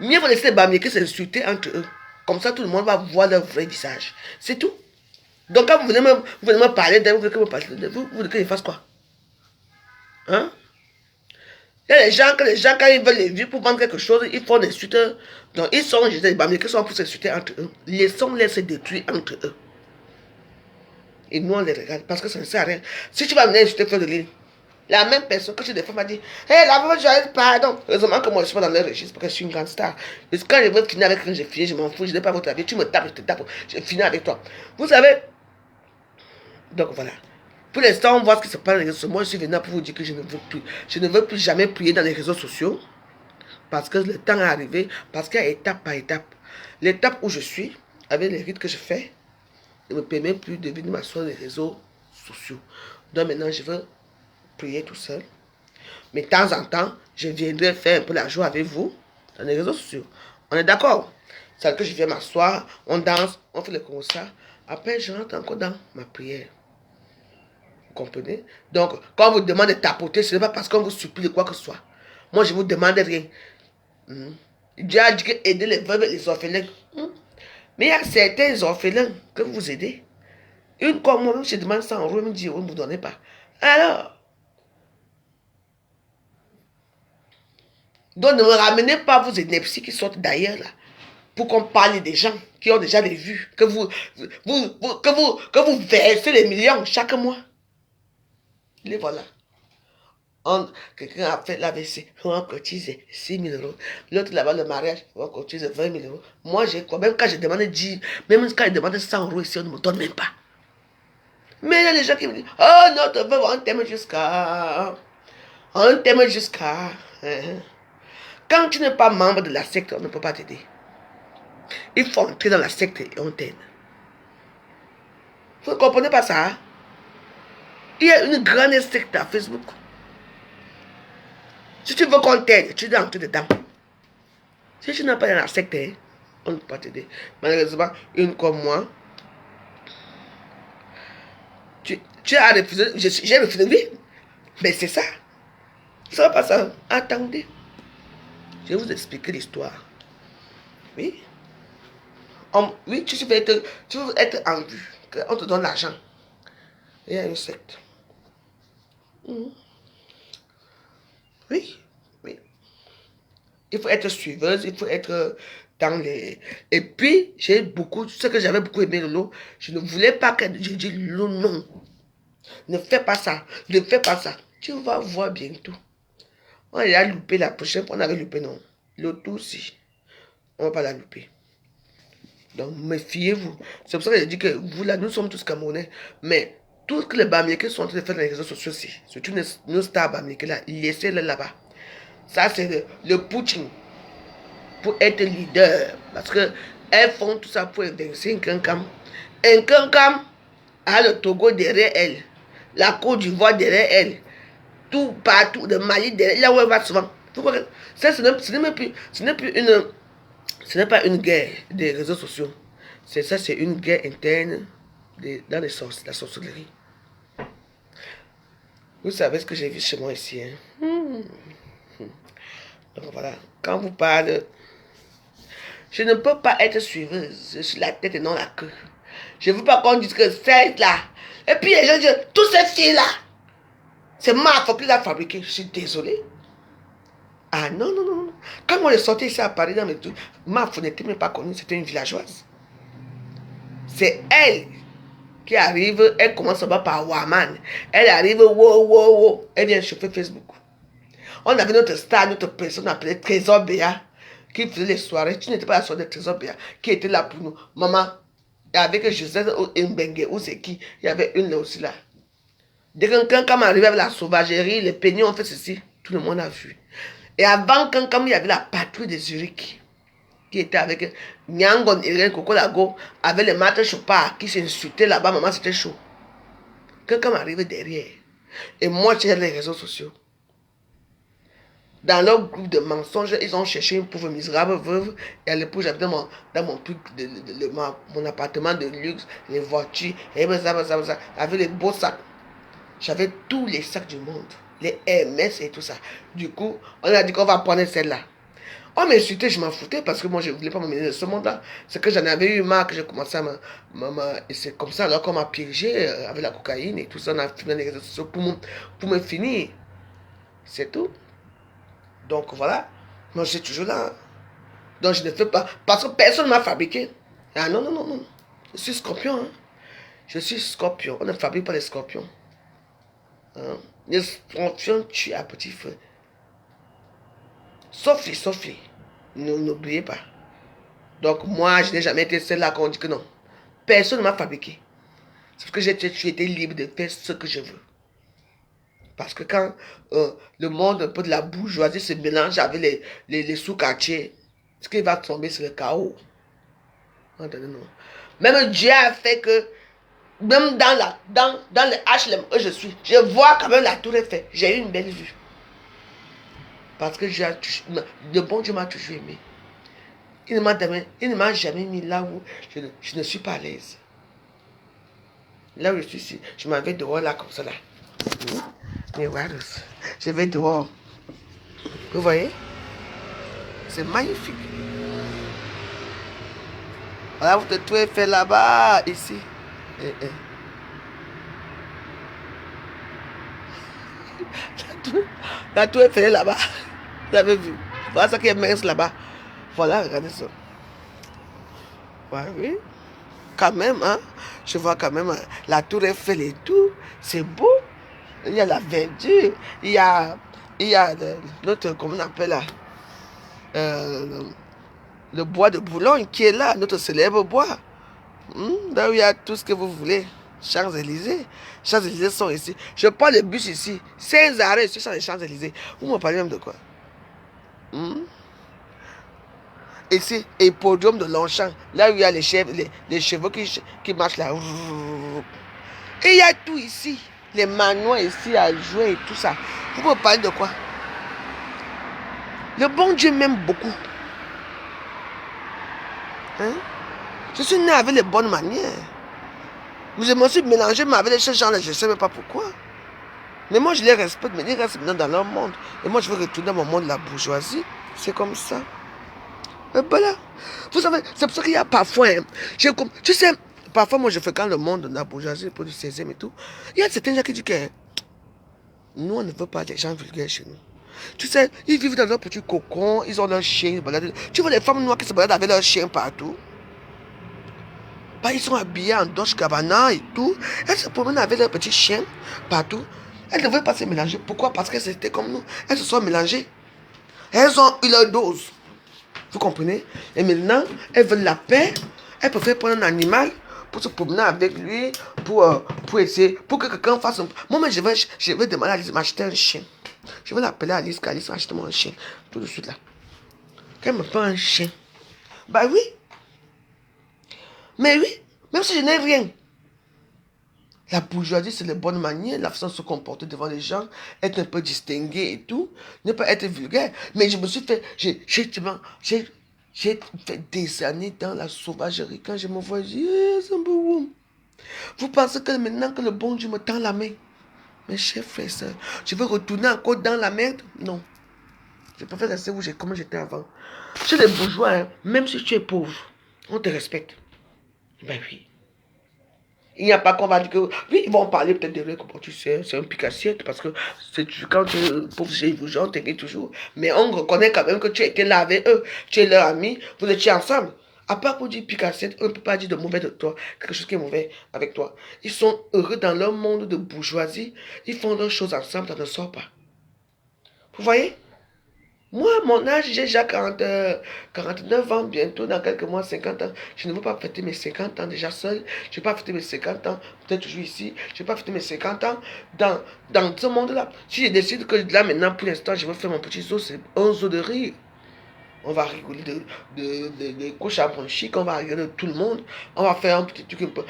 Mieux vaut laisser les Bamileke s'insulter entre eux. Comme ça, tout le monde va voir leur vrai visage. C'est tout. Donc, quand vous venez me parler d'elle, vous voulez que vous voulez que je fasse quoi? Hein? Il y a les gens, quand ils veulent les vues pour vendre quelque chose, ils font des suites. Donc, ils sont, je dis, les Bamileke sont pour s'insulter entre eux. Laissons-les se détruire entre eux. Et nous, on les regarde parce que ça ne sert à rien. Si tu vas venir insulter Fleur de Lys, la même personne que tu des fois m'a dit, hé, la maman joyeuse, pardon. Heureusement que moi, je suis pas dans le registre parce que je suis une grande star. Et quand je veux finir avec quand j'ai fini, je m'en fous, je n'ai pas votre avis. Tu me tapes, je te tape, je finis avec toi. Vous savez, donc voilà. Pour l'instant, on voit ce qui se passe dans les réseaux sociaux. Moi, je suis venu pour vous dire que je ne veux plus. Je ne veux plus jamais prier dans les réseaux sociaux parce que le temps est arrivé, parce qu'il y a étape par étape. L'étape où je suis, avec les rites que je fais, ne me permet plus de venir m'asseoir dans les réseaux sociaux. Donc maintenant, je veux prier tout seul. Mais de temps en temps, je viendrai faire un peu la joie avec vous dans les réseaux sociaux. On est d'accord? C'est que je viens m'asseoir, on danse, on fait le concert. Après, je rentre encore dans ma prière. Vous comprenez? Donc, quand on vous demande de tapoter, ce n'est pas parce qu'on vous supplie de quoi que ce soit. Moi, je ne vous demande rien. Dieu a dit que aider les veuves et les orphelins. Mais il y a certains orphelins que vous aidez. Une comme moi, je demande 100 €, elle me dit, vous ne me donnez pas. Alors, donc ne me ramenez pas vos énergies qui sortent d'ailleurs là, pour qu'on parle des gens qui ont déjà les vues, que vous versez les millions chaque mois. Les voilà. Quelqu'un a fait l'AVC, on a cotisé 6 000 €. L'autre là-bas, le mariage, on a cotisé 20 000 €. Moi, j'ai quoi? Même quand je demande 10, même quand je demande 100 € ici, on ne me donne même pas. Mais il y a des gens qui me disent, oh notre veuve, on t'aime jusqu'à. On t'aime jusqu'à. Quand tu n'es pas membre de la secte, on ne peut pas t'aider. Il faut entrer dans la secte et on t'aide. Vous ne comprenez pas ça? Hein? Il y a une grande secte à Facebook. Si tu veux qu'on t'aide, tu dois entrer dedans. Si tu n'es pas dans la secte, on ne peut pas t'aider. Malheureusement, une comme moi, tu as refusé, j'ai refusé, oui. Mais c'est ça. Ça va pas ça. Attendez. Je vais vous expliquer l'histoire. Oui. Oui, tu veux être en vue. On te donne l'argent. Il y a une secte. Oui. Oui. Il faut être suiveuse, il faut être dans les... Et puis, j'ai beaucoup... Ce que j'avais beaucoup aimé Lolo, je ne voulais pas que... Je dis Lolo, non. Ne fais pas ça. Ne fais pas ça. Tu vas voir bientôt. On a loupé la prochaine fois, on avait loupé, non. L'autre aussi. On ne va pas la louper. Donc, méfiez-vous. C'est pour ça que je dis que vous, là, nous sommes tous Camerounais. Mais, tout ce que les Bamileke sont en train de faire dans les réseaux sociaux, surtout nos stars Bamileke, là, laissez-les là-bas. Ça, c'est le Poutine. Pour être leader. Parce qu'elles font tout ça pour évincer un Kankam. Un Kankam a le Togo derrière elle. La Côte d'Ivoire derrière elle. Tout partout, le Mali derrière elle. Là où elle va souvent. Ça, ce n'est pas une guerre des réseaux sociaux. Ça, c'est une guerre interne dans la sorcellerie. Vous savez ce que j'ai vu chez moi ici. Hein? Donc voilà, quand vous parlez, je ne peux pas être suiveuse. Je suis la tête et non la queue. Je ne veux pas qu'on dise que c'est là. Et puis les gens disent, tous ces filles-là, c'est ma faute qui l'a fabriqué. Je suis désolée. Ah non, non, non. Quand moi je sortais ici à Paris, dans mes trucs, ma faute n'était même pas connue, c'était une villageoise. C'est elle qui arrive, elle commence par Waman. Elle arrive, wow, wow, wow. Elle vient chauffer Facebook. On avait notre star, notre personne appelée Trésor Béa, qui faisait les soirées. Tu n'étais pas la soirée de Trésor Béa, qui était là pour nous. Maman, et avec Joseph Mbengue, ou c'est qui, il y avait une là aussi là. Dès que quand on arrivait avec la sauvagerie, les peignons ont fait ceci, tout le monde a vu. Et avant, quand il y avait la patrouille de Zurich, qui était avec Nyangon et Coco Lago, avec les maîtres Chopard qui s'insultaient là-bas, maman, c'était chaud. Quelqu'un m'arrive derrière. Et moi, j'ai les réseaux sociaux. Dans leur groupe de mensonges, ils ont cherché une pauvre misérable veuve. Et à l'époque, j'avais dans mon truc, mon appartement de luxe, les voitures, et avec les beaux sacs. J'avais tous les sacs du monde, les MS et tout ça. Du coup, on a dit qu'on va prendre celle-là. On m'insultait, je m'en foutais parce que moi, je ne voulais pas me mêler de ce monde-là. C'est que j'en avais eu marre, que j'ai commencé à et c'est comme ça, alors qu'on m'a piégé avec la cocaïne et tout ça, on a fini les réseaux sociaux pour me finir. C'est tout. Donc voilà, moi je suis toujours là. Hein. Donc je ne fais pas, parce que personne ne m'a fabriqué. Ah non, non, non, non. Je suis scorpion. Hein. Je suis scorpion. On ne fabrique pas les scorpions. Hein. Les scorpions tuent à petit feu. Sauf les. N'oubliez pas. Donc moi, je n'ai jamais été celle-là qu'on dit que non. Personne ne m'a fabriqué. C'est parce que j'ai été libre de faire ce que je veux. Parce que quand le monde un peu de la bourgeoisie se mélange avec les sous-quartiers, ce qui va tomber, c'est le chaos. Même Dieu a fait que, même dans le HLM où je suis, je vois quand même la tour Eiffel. J'ai eu une belle vue. Parce que le bon Dieu m'a toujours aimé. Il ne m'a jamais mis là où je ne suis pas à l'aise. Là où je suis ici, je m'en vais dehors là comme ça là. Je vais dehors. Vous voyez? C'est magnifique. Voilà, vous tout est fait là-bas, ici. La tour est faite là-bas. Vous avez vu? Voilà ça qui est mince là-bas. Voilà, regardez ça. Ouais, oui. Quand même, hein. Je vois quand même la tour Eiffel et tout. C'est beau. Il y a la verdure. Il y a notre, comment on appelle là, le bois de Boulogne qui est là, notre célèbre bois. Là où il y a tout ce que vous voulez. Champs-Élysées. Champs-Élysées sont ici. Je prends le bus ici. 16 arrêts sur les Champs-Élysées. Vous me parlez même de quoi? Ici, et podium de Longchamp. Là où il y a les chevaux qui marchent là. Et il y a tout ici. Les manoirs ici à jouer et tout ça. Vous me parlez de quoi? Le bon Dieu m'aime beaucoup. Hein? Je suis né avec les bonnes manières. Je me suis mélangé mais avec ces gens-là, je ne sais même pas pourquoi. Mais moi, je les respecte, mais ils restent maintenant dans leur monde. Et moi, je veux retourner dans mon monde de la bourgeoisie. C'est comme ça. Et voilà. Vous savez, c'est pour ça qu'il y a parfois... Hein, tu sais, parfois, moi, je fais quand le monde de la bourgeoisie, pour du 16e et tout. Il y a certains gens qui disent que nous, on ne veut pas des gens vulgaires chez nous. Tu sais, ils vivent dans leur petit cocon, ils ont leur chien. Tu vois les femmes noires qui se baladent avec leur chien partout. Bah, ils sont habillés en Dolce Gabbana et tout. Elles se promènent avec leurs petits chiens partout. Elles ne devaient pas se mélanger. Pourquoi? Parce qu'elles étaient comme nous. Elles se sont mélangées. Elles ont eu leur dose. Vous comprenez? Et maintenant, elles veulent la paix. Elles préfèrent prendre un animal pour se promener avec lui, pour essayer, pour que quelqu'un fasse un... Moi, je vais demander à Alice de m'acheter un chien. Je vais l'appeler Alice, qu'Alice achète-moi un chien. Tout de suite là. Qu'elle me prend un chien. Bah oui. Mais oui, même si je n'ai rien. La bourgeoisie, c'est les bonnes manières, la façon de se comporter devant les gens, être un peu distingué et tout, ne pas être vulgaire. Mais je me suis fait, j'ai fait des années dans la sauvagerie. Quand je me vois, je dis, vous pensez que maintenant que le bon Dieu me tend la main, mes chers frères et sœurs, je veux retourner encore dans la merde? Non. Je préfère rester comme j'étais avant. Chez les bourgeois, hein, même si tu es pauvre, on te respecte. Ben oui. Il n'y a pas qu'on va dire que... Oui, ils vont parler peut-être de lui, comme tu sais, c'est un pic-assiette, parce que quand tu es pauvre chez vous, gens, t'es toujours. Mais on reconnaît quand même que tu étais là avec eux, tu es leur ami, vous étiez ensemble. À part pour dire pic-assiette, on ne peut pas dire de mauvais de toi, quelque chose qui est mauvais avec toi. Ils sont heureux dans leur monde de bourgeoisie, ils font leurs choses ensemble, ça ne sort pas. Vous voyez? Moi, à mon âge, j'ai déjà 49 ans, bientôt, dans quelques mois, 50 ans. Je ne veux pas fêter mes 50 ans déjà seul. Je ne veux pas fêter mes 50 ans, peut-être toujours ici. Je ne veux pas fêter mes 50 ans dans ce monde-là. Si je décide que là, maintenant, pour l'instant, je veux faire mon petit zoo, c'est un zoo de rire. On va rigoler de couches à bronchiques, on va rigoler de tout le monde. On va faire un petit truc un peu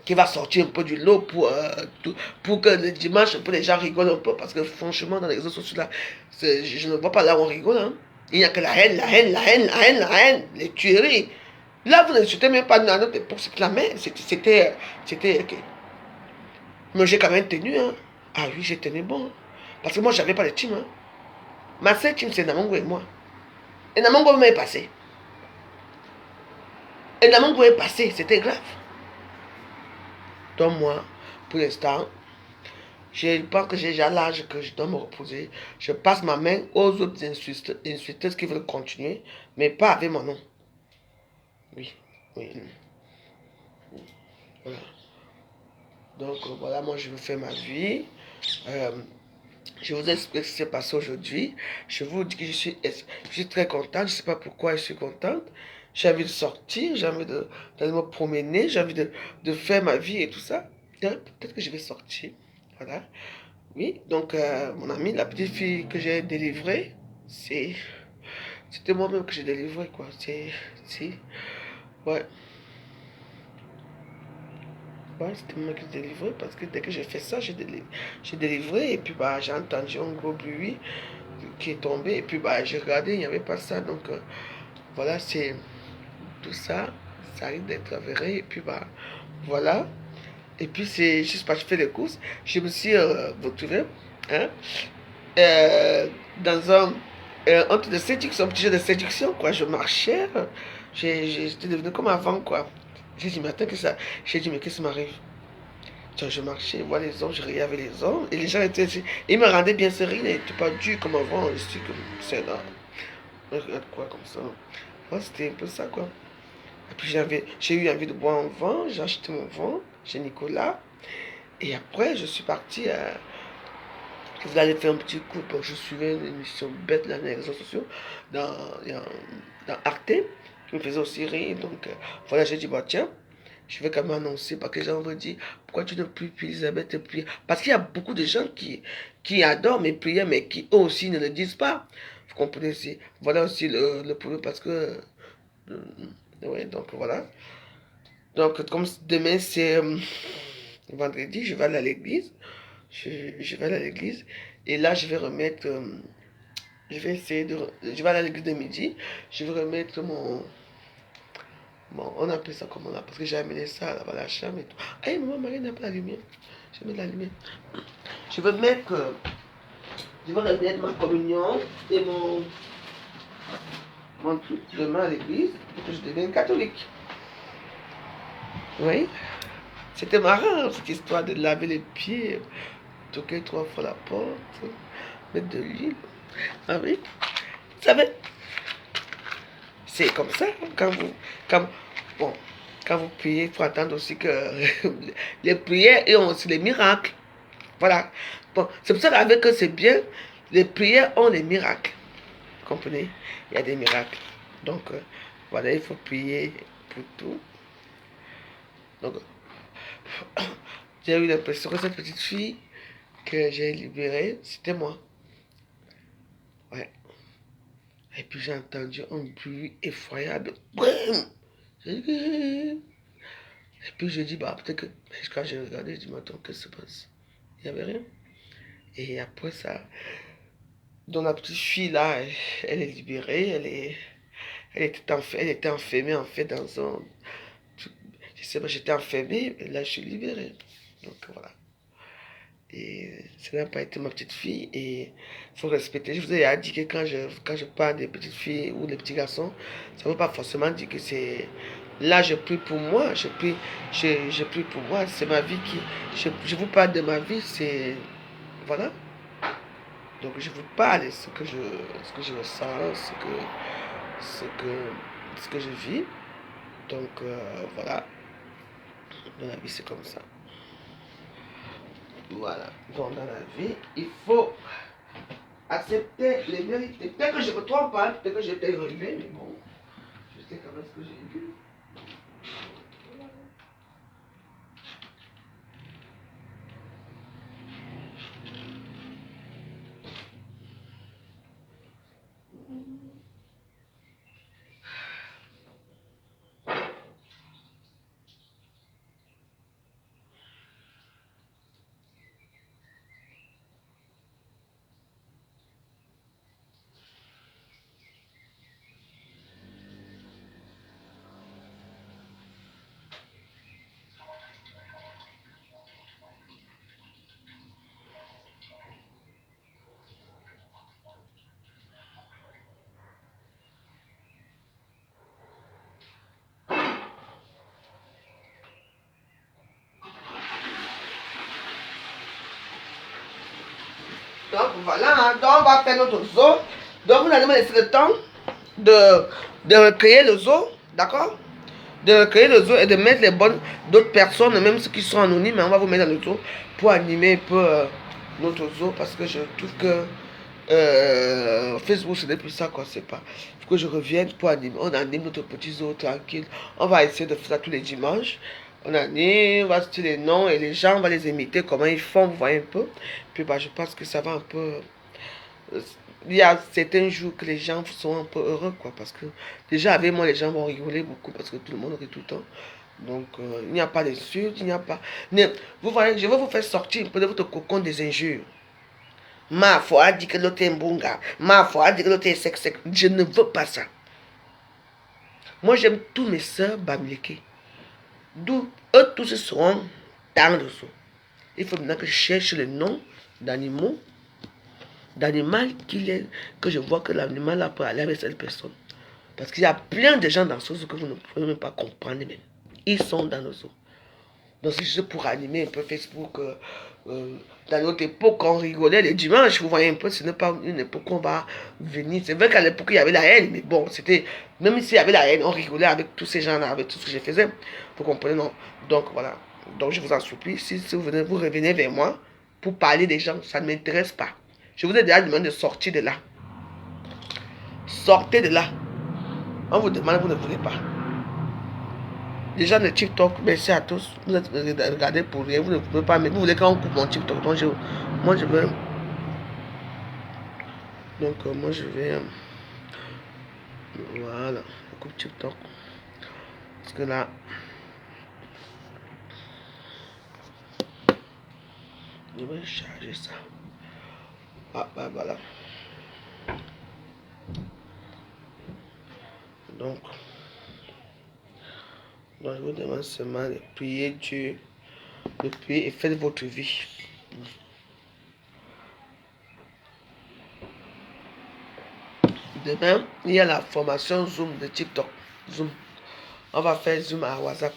qui va sortir un peu du lot pour que le dimanche, un peu, les gens rigolent un peu. Parce que franchement, dans les réseaux sociaux, là, je ne vois pas là où on rigole. Hein. Il n'y a que la haine, la haine, la haine, la haine, la haine, les tueries. Là, vous n'insultez même pas dans notre époque, c'était la main. C'était. Okay. Mais j'ai quand même tenu. Hein. Ah oui, j'ai tenu bon. Parce que moi, j'avais pas de team. Hein. Ma seule team, c'est Namongo et moi. Et Namongo m'est passé. Et Namongo est passé, c'était grave. Donc moi, pour l'instant, je pense que j'ai déjà l'âge que je dois me reposer. Je passe ma main aux autres insulteuses qui veulent continuer, mais pas avec mon nom. Oui, oui. Voilà. Donc voilà, moi je veux faire ma vie. Euh, je vous explique ce qui s'est passé aujourd'hui. Je vous dis que je suis très contente. Je ne sais pas pourquoi je suis contente. J'ai envie de sortir, j'ai envie d'aller me promener, j'ai envie de faire ma vie et tout ça. Peut-être que je vais sortir. Voilà. Oui, donc mon amie, la petite fille que j'ai délivrée, c'était moi-même que j'ai délivré, quoi. Ouais. Ouais, c'était moi qui ai délivré parce que dès que j'ai fait ça, j'ai délivré et puis bah j'ai entendu un gros bruit qui est tombé et puis bah j'ai regardé, il n'y avait pas ça. Donc voilà, c'est tout ça, ça arrive d'être avéré et puis bah voilà. Et puis c'est juste parce que je fais les courses, je me suis retrouvé hein, euh, dans entre de séduction, un petit jeu de séduction, quoi. Je marchais, j'étais devenu comme avant, quoi. J'ai dit, mais attends, que ça. J'ai dit, mais qu'est-ce qui m'arrive? Tiens, je marchais, je vois les hommes, je riais avec les hommes, et les gens étaient. Ils me rendaient bien sérieux, ils n'étaient pas dur comme avant, je suis comme. C'est là. Regarde quoi, comme ça. Ouais, c'était un peu ça, quoi. Et puis j'ai eu envie de boire un vin, j'ai acheté mon vin chez Nicolas, et après, je suis parti à. Vous allez faire un petit coup. Bon, je suivais une émission bête là, dans les réseaux sociaux, dans, dans Arte, qui me faisait aussi rire. Donc, voilà, j'ai dit, bah tiens, je vais quand même annoncer, parce que les gens vont dire, pourquoi tu ne pries plus Elisabeth prie. Parce qu'il y a beaucoup de gens qui adorent mes prières, mais qui eux aussi ne le disent pas. Vous comprenez aussi. Voilà aussi le problème, parce que. Ouais, donc voilà. Donc, comme demain c'est vendredi, je vais aller à l'église. Je vais aller à l'église. Et là, je vais remettre. Je vais essayer de. Je vais aller à l'église de midi. Je vais remettre on appelle ça comment là? Parce que j'ai amené ça là-bas, la chambre et tout. Ah, maman, Marie n'a pas la lumière. Je vais mettre la lumière. Je vais mettre. Je vais remettre ma communion et mon truc demain à l'église pour que je devienne catholique. Oui. C'était marrant cette histoire de laver les pieds, toquer 3 fois la porte, mettre de l'huile. Ah oui. Vous savez, c'est comme ça. Quand, bon, quand vous priez, il faut attendre aussi que les prières et ont aussi les miracles. Voilà. Bon, c'est pour ça qu'avec eux, c'est bien. Les prières ont les miracles. Vous comprenez? Il y a des miracles. Donc, voilà, il faut prier pour tout. Donc, j'ai eu l'impression que cette petite fille que j'ai libérée, c'était moi. Ouais. Et puis j'ai entendu un bruit effroyable. Et puis je dis, bah peut-être que. Quand j'ai regardé, je dis, mais attends, qu'est-ce qui se passe? Il n'y avait rien. Et après ça, donc la petite fille là, elle est libérée, elle était enfermée en fait dans un. Je sais pas, j'étais enfermée, et là je suis libérée. Donc voilà. Et ça n'a pas été ma petite fille. Et il faut respecter. Je vous ai dit que quand je parle des petites filles ou des petits garçons, ça ne veut pas forcément dire que c'est. Là, je prie pour moi. Je prie pour moi. C'est ma vie qui. Je vous parle de ma vie. C'est. Voilà. Donc, je vous parle de ce que je ressens, ce que je vis. Donc, voilà. Dans la vie, c'est comme ça. Voilà. Donc, dans la vie, il faut accepter les vérités. Peut-être que je me trompe pas, peut-être que j'ai été relevé, mais bon, je sais quand même ce que j'ai vu. Donc voilà, hein. Donc on va faire notre zoo. Donc vous allez me laisser le temps de recréer le zoo, d'accord? De recréer le zoo et de mettre les bonnes d'autres personnes, même ceux qui sont anonymes, mais on va vous mettre dans le zoo pour animer un peu notre zoo parce que je trouve que Facebook ce n'est plus ça quoi, c'est pas. Il faut que je revienne pour animer. On anime notre petit zoo tranquille. On va essayer de faire ça tous les dimanches. On anime, on va citer les noms et les gens, on va les imiter, comment ils font, vous voyez un peu. Puis bah, je pense que ça va un peu. Il y a certains jours que les gens sont un peu heureux, quoi, parce que déjà avec moi, les gens vont rigoler beaucoup parce que tout le monde rit tout le temps. Donc, il n'y a pas d'insultes, il n'y a pas. Vous voyez, je vais vous faire sortir un peu de votre cocon des injures. Ma foi dit que l'autre est mbunga. Ma foi dit que l'autre est sec. Je ne veux pas ça. Moi, j'aime tous mes soeurs bamileke. D'où eux tous seront dans le zoo. Il faut maintenant que je cherche le nom d'animaux, d'animal que je vois que l'animal a peut aller avec cette personne. Parce qu'il y a plein de gens dans ce zoo que vous ne pouvez même pas comprendre même. Ils sont dans le zoo. Donc c'est juste pour animer un peu Facebook. Dans notre époque, on rigolait les dimanches. Vous voyez un peu, ce n'est pas une époque où on va venir. C'est vrai qu'à l'époque, il y avait la haine. Mais bon, c'était. Même s'il y avait la haine, on rigolait avec tous ces gens-là, avec tout ce que je faisais. Vous comprenez, non? Donc voilà. Donc je vous en supplie, si vous venez, vous revenez vers moi pour parler des gens, ça ne m'intéresse pas. Je vous ai déjà demandé de sortir de là. Sortez de là. On vous demande, vous ne voulez pas. Les gens de TikTok, merci à tous. Vous êtes regardés pour rien, vous ne pouvez pas, mais vous voulez qu'on coupe mon TikTok. Donc moi je veux. Donc moi je vais. Voilà, je coupe TikTok. Parce que là. Je vais charger ça. Ah bah voilà. Donc je vous demande seulement de prier Dieu. De prier et faites votre vie. Demain, il y a la formation Zoom de TikTok. Zoom. On va faire Zoom à WhatsApp.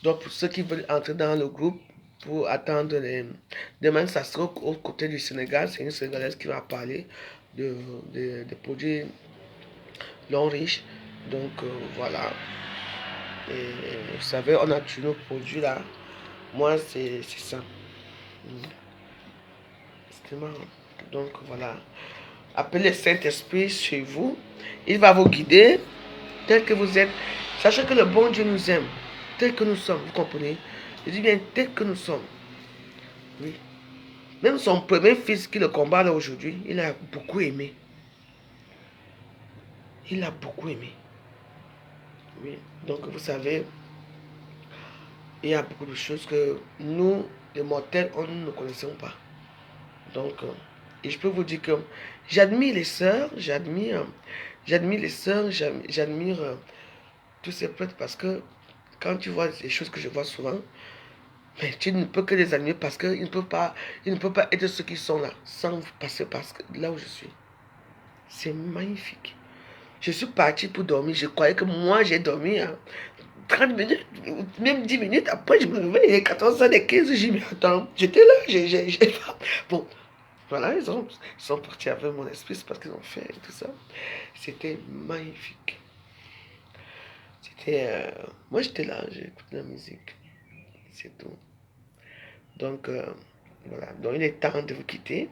Donc, pour ceux qui veulent entrer dans le groupe, pour attendre les. Demain, ça sera au côté du Sénégal. C'est une Sénégalaise qui va parler de produits non riches. Donc, voilà. Et vous savez, on a tous nos produits là. Moi, c'est ça. C'est marrant. Donc, voilà. Appelez le Saint-Esprit chez vous. Il va vous guider tel que vous êtes. Sachez que le bon Dieu nous aime tel que nous sommes. Vous comprenez? Je dis bien tel que nous sommes. Oui. Même son premier fils qui le combat là aujourd'hui, il a beaucoup aimé. Il a beaucoup aimé. Oui. Donc vous savez, il y a beaucoup de choses que nous, les mortels, on ne connaissons pas. Donc, et je peux vous dire que j'admire les sœurs, j'admire les sœurs, j'admire tous ces prêtres parce que quand tu vois les choses que je vois souvent, mais tu ne peux que les admirer parce qu'ils ne peuvent pas être ceux qui sont là sans passer par là où je suis. C'est magnifique. Je suis parti pour dormir. Je croyais que moi, j'ai dormi 30 minutes, même 10 minutes. Après, je me réveille, il est 14h15. J'ai dit, mais attends, j'étais là. Bon, voilà, ils sont partis avec mon esprit, c'est parce qu'ils ont fait tout ça. C'était magnifique. Moi, j'étais là, j'écoutais la musique. C'est tout. Donc, voilà. Donc, il est temps de vous quitter.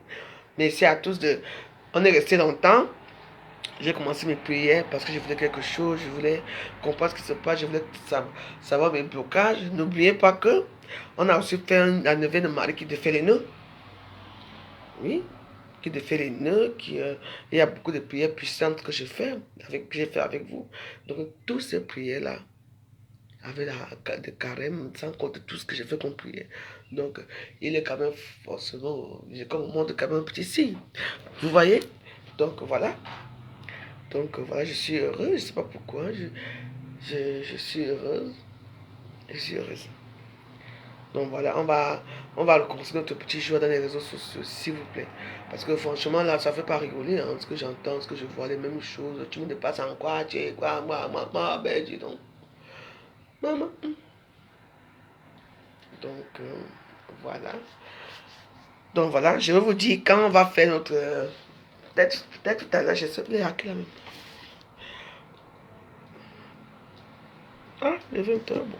Merci à tous de. On est resté longtemps. J'ai commencé mes prières parce que je voulais quelque chose. Je voulais comprendre ce qui se passe. Je voulais savoir mes blocages. N'oubliez pas que on a aussi fait la neuvaine de Marie qui défait les nœuds. Oui. Qui défait les nœuds. Il y a beaucoup de prières puissantes que j'ai fait avec vous. Donc, toutes ces prières-là, avec de carême, sans compter tout ce que j'ai fait comme prière. Donc, il est quand même forcément, j'ai comme montre quand même un petit signe. Vous voyez? Donc, voilà. Donc, voilà, je suis heureuse. Je ne sais pas pourquoi. Je suis heureuse. Je suis heureuse. Donc, voilà, on va recommencer notre petit jeu dans les réseaux sociaux, s'il vous plaît. Parce que franchement, là, ça ne fait pas rigoler. Hein, ce que j'entends, ce que je vois, les mêmes choses. Tu me dépasses en quoi? Tu es quoi? Moi, ben, dis donc. Maman. Donc, voilà. Donc voilà, je vais vous dire quand on va faire notre... peut-être tout à l'heure, je sais plus à qui là même. Ah, le 20h, bon.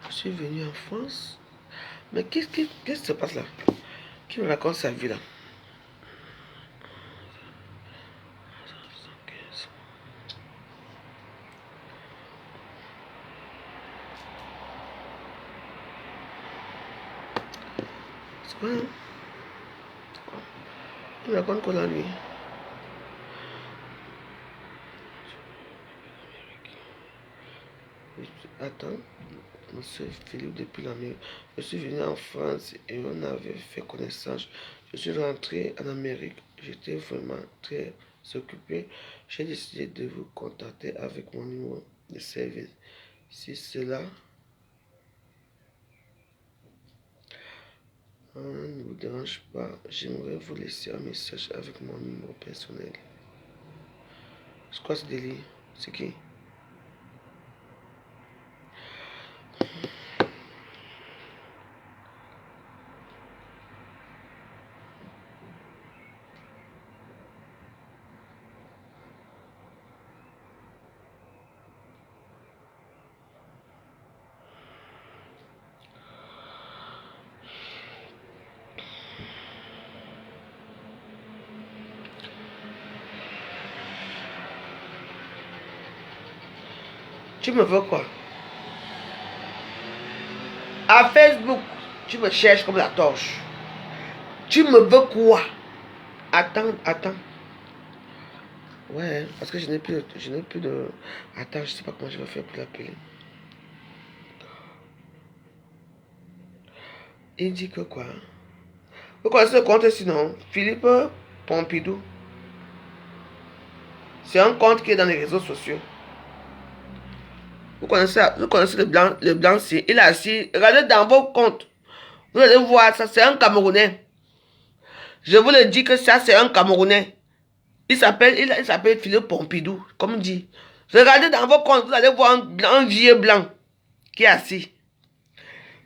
Je suis venu en France. Mais qu'est-ce qui se passe là? Qui me raconte sa vie là? C'est quoi, hein? Il me raconte quoi là lui? Attends, monsieur Philippe depuis l'Amérique. Je suis venu en France et on avait fait connaissance. Je suis rentré en Amérique. J'étais vraiment très occupé. J'ai décidé de vous contacter avec mon numéro de service. Si cela ne vous dérange pas, j'aimerais vous laisser un message avec mon numéro personnel. C'est quoi ce délire? C'est qui? Tu me veux quoi? À Facebook, tu me cherches comme la torche. Tu me veux quoi? Attends, attends. Ouais, parce que je n'ai plus, de... Attends, je sais pas comment je vais faire pour l'appeler. Il dit que quoi? Vous connaissez le compte sinon? Philippe Pompidou. C'est un compte qui est dans les réseaux sociaux. Vous connaissez le blanc, si il est assis. Regardez dans vos comptes. Vous allez voir ça, c'est un Camerounais. Je vous le dis que ça, c'est un Camerounais. Il s'appelle Philippe Pompidou, comme dit. Regardez dans vos comptes, vous allez voir un vieux blanc qui est assis.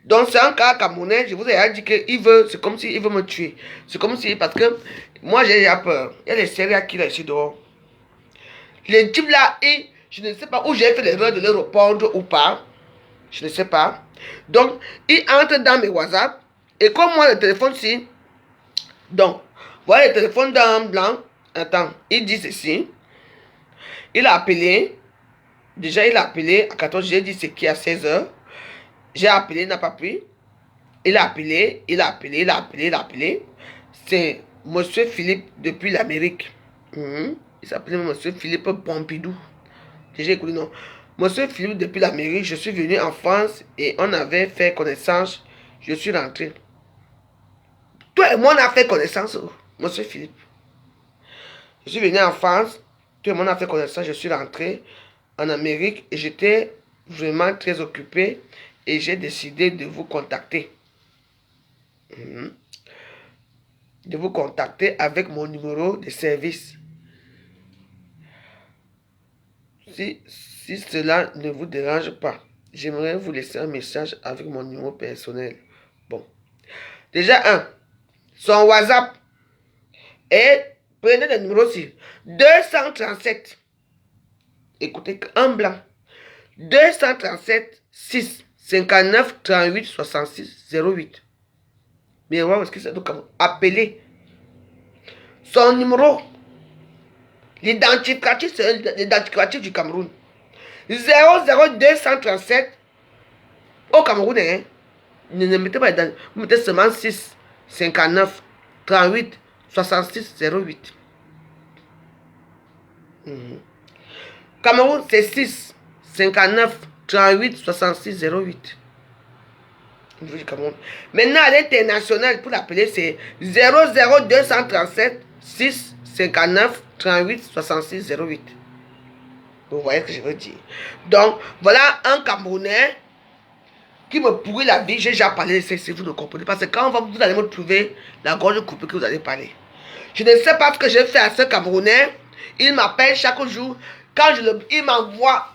Donc c'est un cas camerounais, je vous ai dit qu'il veut, c'est comme s'il veut me tuer. C'est comme si, parce que moi j'ai déjà peur. Il y a les sérieux qui là ici dehors. Les types là, et je ne sais pas où j'ai fait l'erreur de leur répondre ou pas. Je ne sais pas. Donc, ils entrent dans mes WhatsApp. Et comme moi, le téléphone, si. Donc, voilà le téléphone d'un blanc. Attends, il dit ceci. Il a appelé. Déjà, il a appelé à 14h. J'ai dit c'est qui à 16h. J'ai appelé, il n'a pas pris. Il a appelé, il a appelé, il a appelé, il a appelé. C'est monsieur Philippe depuis l'Amérique. Il s'appelait monsieur Philippe Pompidou. Déjà écouté, non. Monsieur Philippe depuis l'Amérique, je suis venu en France et on avait fait connaissance. Je suis rentré. Toi et moi, on a fait connaissance, monsieur Philippe. Je suis venu en France. Toi et moi, on a fait connaissance. Je suis rentré en Amérique et j'étais vraiment très occupé et j'ai décidé de vous contacter. De vous contacter avec mon numéro de service. Si cela ne vous dérange pas, j'aimerais vous laisser un message avec mon numéro personnel. Bon. Déjà, son WhatsApp. Et prenez le numéro aussi. 237. Écoutez, un blanc. 237 6 59 38 66 08. Mais voilà, est-ce que c'est donc appelez. Son numéro. L'identificatif, c'est l'identificatif du Cameroun. 00237 au Cameroun, hein. Ne mettez pas dans. Vous mettez seulement 6 59 38 66 08. Cameroun, c'est 6 59 38 66 08. Maintenant, à l'international, pour l'appeler, c'est 00237 6 59 38 66 08. Vous voyez ce que je veux dire. Donc, voilà un Camerounais qui me pourrit la vie. J'ai déjà parlé de ça, si vous ne comprenez pas. C'est quand vous allez me trouver la gorge coupée que vous allez parler. Je ne sais pas ce que j'ai fait à ce Camerounais. Il m'appelle chaque jour. Quand il m'envoie,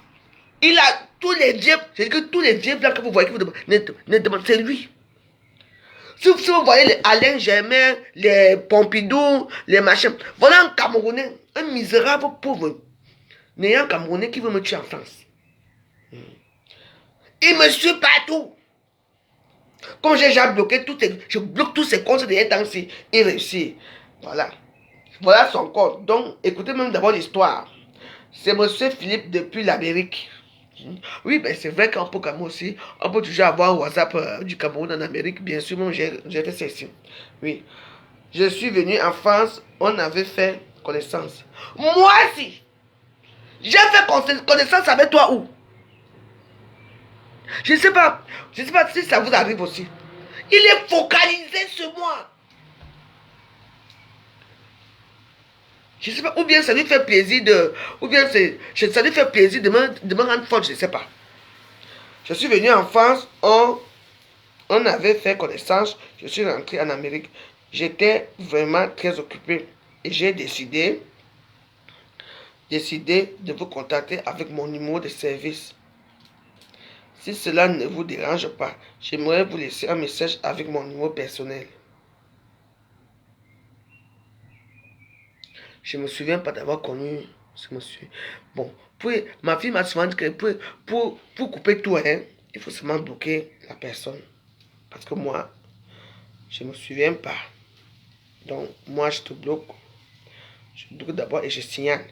il a tous les vieux, j'ai dit que tous les vieux blancs que vous voyez, que vous demandez, c'est lui. Si vous voyez les Alain Germain, les Pompidou, les machins, voilà un Camerounais, un misérable pauvre, n'ayant Camerounais qui veut me tuer en France. Il me suit partout. Comme j'ai déjà bloqué je bloque tous ses comptes derniers temps-ci, il réussit. Voilà. Voilà son compte. Donc, écoutez même d'abord l'histoire. C'est monsieur Philippe depuis l'Amérique. Oui, ben c'est vrai qu'en Cameroun aussi, on peut toujours avoir un WhatsApp du Cameroun en Amérique. Bien sûr, moi j'ai fait ça ici. Oui. Je suis venu en France, on avait fait connaissance. Moi aussi, j'ai fait connaissance avec toi où? Je ne sais pas si ça vous arrive aussi. Il est focalisé sur moi. Je ne sais pas, ou bien ça lui fait plaisir de... Ou bien ça lui fait plaisir de me rendre forte, je ne sais pas. Je suis venu en France, on avait fait connaissance, je suis rentré en Amérique. J'étais vraiment très occupé et j'ai décidé de vous contacter avec mon numéro de service. Si cela ne vous dérange pas, j'aimerais vous laisser un message avec mon numéro personnel. Je ne me souviens pas d'avoir connu ce monsieur. Bon, ma fille m'a souvent dit que pour couper tout, hein, il faut seulement bloquer la personne. Parce que moi, je ne me souviens pas. Donc, moi, je te bloque. Je bloque d'abord et je signale.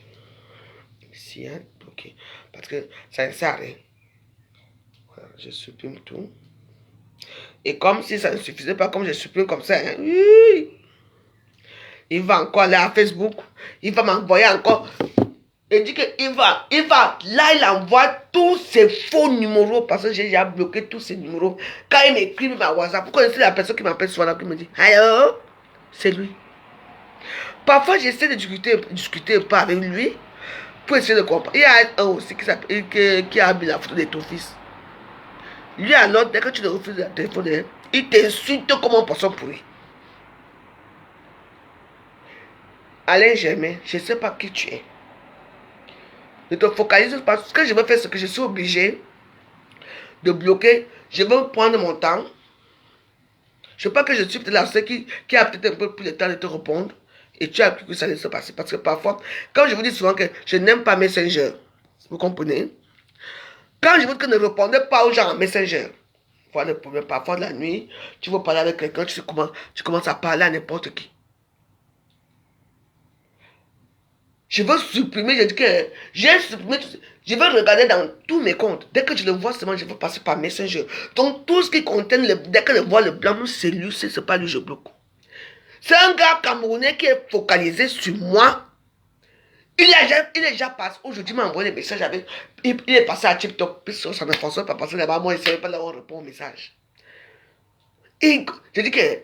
Signale, bloqué. Parce que ça ne sert à rien. Voilà, je supprime tout. Et comme si ça ne suffisait pas, comme je supprime comme ça, hein, il va encore aller à Facebook. Il va m'envoyer encore. Il dit qu'il va. Là, il envoie tous ses faux numéros. Parce que j'ai déjà bloqué tous ses numéros. Quand il m'écrit ma WhatsApp, vous connaissez la personne qui m'appelle souvent là, qui me dit allô? C'est lui. Parfois, j'essaie de discuter pas avec lui. Pour essayer de comprendre. Il y a un aussi qui a mis la photo de ton fils. Lui, alors, dès que tu le refuses le téléphone, il t'insulte comme un poisson pourri. Alain Germain, je ne sais pas qui tu es. Ne te focalise pas. Ce que je veux faire, c'est que je suis obligé de bloquer. Je veux prendre mon temps. Je ne sais pas que je suis peut-être la seule qui a peut-être un peu plus de temps de te répondre. Et tu as cru que ça allait se passer. Parce que parfois, comme je vous dis souvent que je n'aime pas Messenger. Vous comprenez? Quand je vous dis que ne répondez pas aux gens en Messenger. Voilà le problème. Parfois, de la nuit, tu veux parler avec quelqu'un, tu commences à parler à n'importe qui. Je veux supprimer, je dis que j'ai supprimé, je veux regarder dans tous mes comptes. Dès que je le vois seulement, je veux passer par Messenger. Donc tout ce qui contient, dès que je vois le blanc, c'est lui, c'est pas lui, je bloque. C'est un gars camerounais qui est focalisé sur moi. Il est déjà passé, aujourd'hui il m'a envoyé des messages avec, il est passé à TikTok, puisque ça ne fonctionne pas passer là-bas, moi il ne savait pas là où on répond aux messages. Et je dis que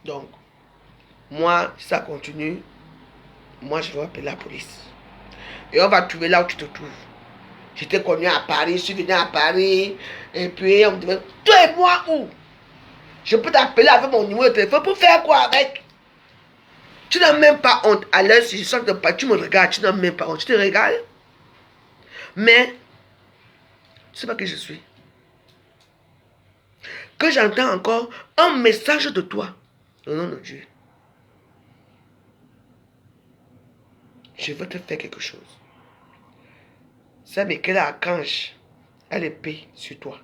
donc, moi, si ça continue, moi, je vais appeler la police. Et on va trouver là où tu te trouves. J'étais connu à Paris, je suis venu à Paris. Et puis, on me dit, toi et moi, où? Je peux t'appeler avec mon numéro de téléphone pour faire quoi avec? Tu n'as même pas honte. À l'heure, si je sens que tu me regardes, tu n'as même pas honte. Tu te regardes. Mais, tu sais pas qui je suis. Que j'entends encore un message de toi. Au nom de Dieu. Je veux te faire quelque chose. Ça, mais quel archange a l'épée sur toi.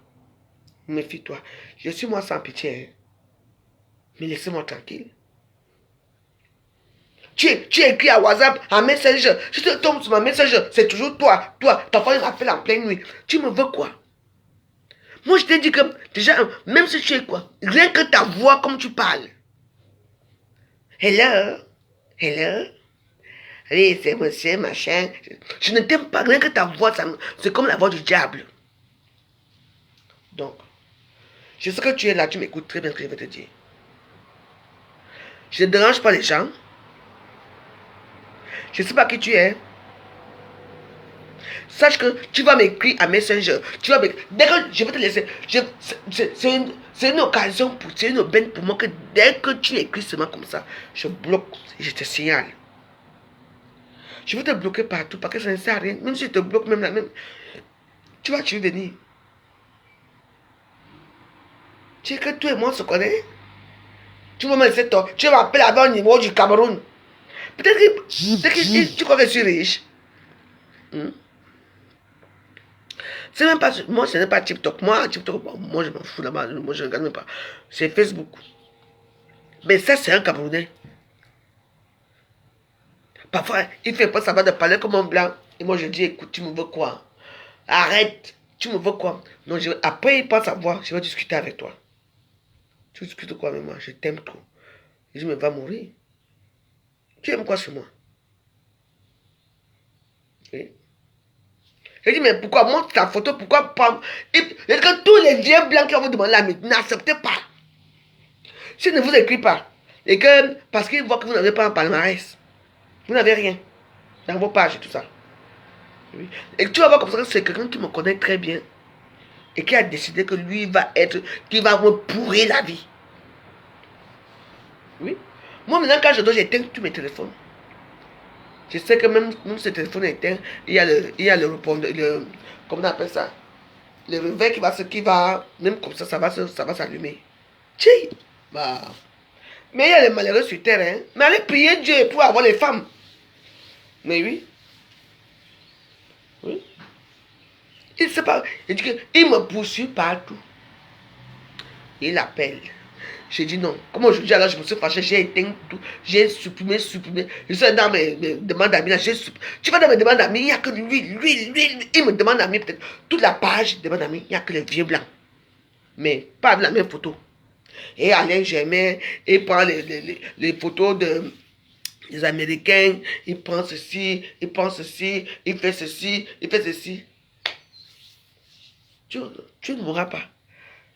Méfie-toi. Je suis moi sans pitié. Hein. Mais laissez-moi tranquille. Tu écris à WhatsApp, à Messenger. Je te tombe sur ma Messenger. C'est toujours toi. Ta femme m'appelle en pleine nuit. Tu me veux quoi? Moi, je t'ai dit que, déjà, même si tu es quoi, rien que ta voix, comme tu parles. Hello? Oui, c'est monsieur, machin. Je ne t'aime pas, rien que ta voix, c'est comme la voix du diable. Donc, je sais que tu es là, tu m'écoutes très bien ce que je vais te dire. Je ne dérange pas les gens. Je ne sais pas qui tu es. Sache que tu vas m'écrire à Messenger. Dès que je vais te laisser. C'est une occasion, c'est une aubaine pour moi que dès que tu écris seulement comme ça, je bloque et je te signale. Je vais te bloquer partout parce que ça ne sert à rien. Même si je te bloque, même là, même, tu vas venir. Tu sais que toi et moi on se connaît. Tu vas me laisser toi. Tu vas m'appeler avec un numéro du Cameroun. Peut-être que tu crois que je suis riche. C'est même pas. Moi, ce n'est pas TikTok. Moi, TikTok, moi je m'en fous là-bas. Moi, je ne regarde même pas. C'est Facebook. Mais ça, c'est un Camerounais. Parfois, il fait pas savoir de parler comme un blanc. Et moi, je dis, écoute, tu me veux quoi? Arrête. Tu me veux quoi? Non, après, il pense à voir. Je vais discuter avec toi. Tu discutes quoi avec moi? Je t'aime trop. Et je me vais mourir. Tu aimes quoi sur moi? Oui. Je dis, mais pourquoi montre ta photo? Pourquoi pas? Et que tous les vieux blancs qui vont vous demander la méthode, n'acceptez pas. Si ne vous écrit pas, et que, parce qu'ils voient que vous n'avez pas un palmarès, vous n'avez rien dans vos pages et tout ça. Oui. Et tu vas voir comme ça que c'est quelqu'un qui me connaît très bien et qui a décidé que lui va être, qui va me pourrir la vie. Oui. Moi maintenant quand je dois, j'éteins tous mes téléphones. Je sais que même si le téléphone est éteint, il y a le répondeur, comment on appelle ça? Le réveil qui va, même comme ça va s'allumer. Tchè, bah. Mais il y a les malheureux sur terre, hein. Mais allez prier Dieu pour avoir les femmes. Mais oui. Oui. Il sait pas. Il dit qu'il me poursuit partout. Il appelle. J'ai dit non. Comme aujourd'hui, alors je me suis fâché, j'ai éteint tout. J'ai supprimé. Je suis dans mes demandes d'amis. Tu vas dans mes demandes d'amis, il n'y a que lui. Il me demande d'amis, peut-être. Toute la page demande d'amis, il n'y a que les vieux blancs. Mais pas de la même photo. Et Alain Germain, il prend les photos des Américains, il prend ceci, il prend ceci, il fait ceci, il fait ceci. Tu ne mourras pas.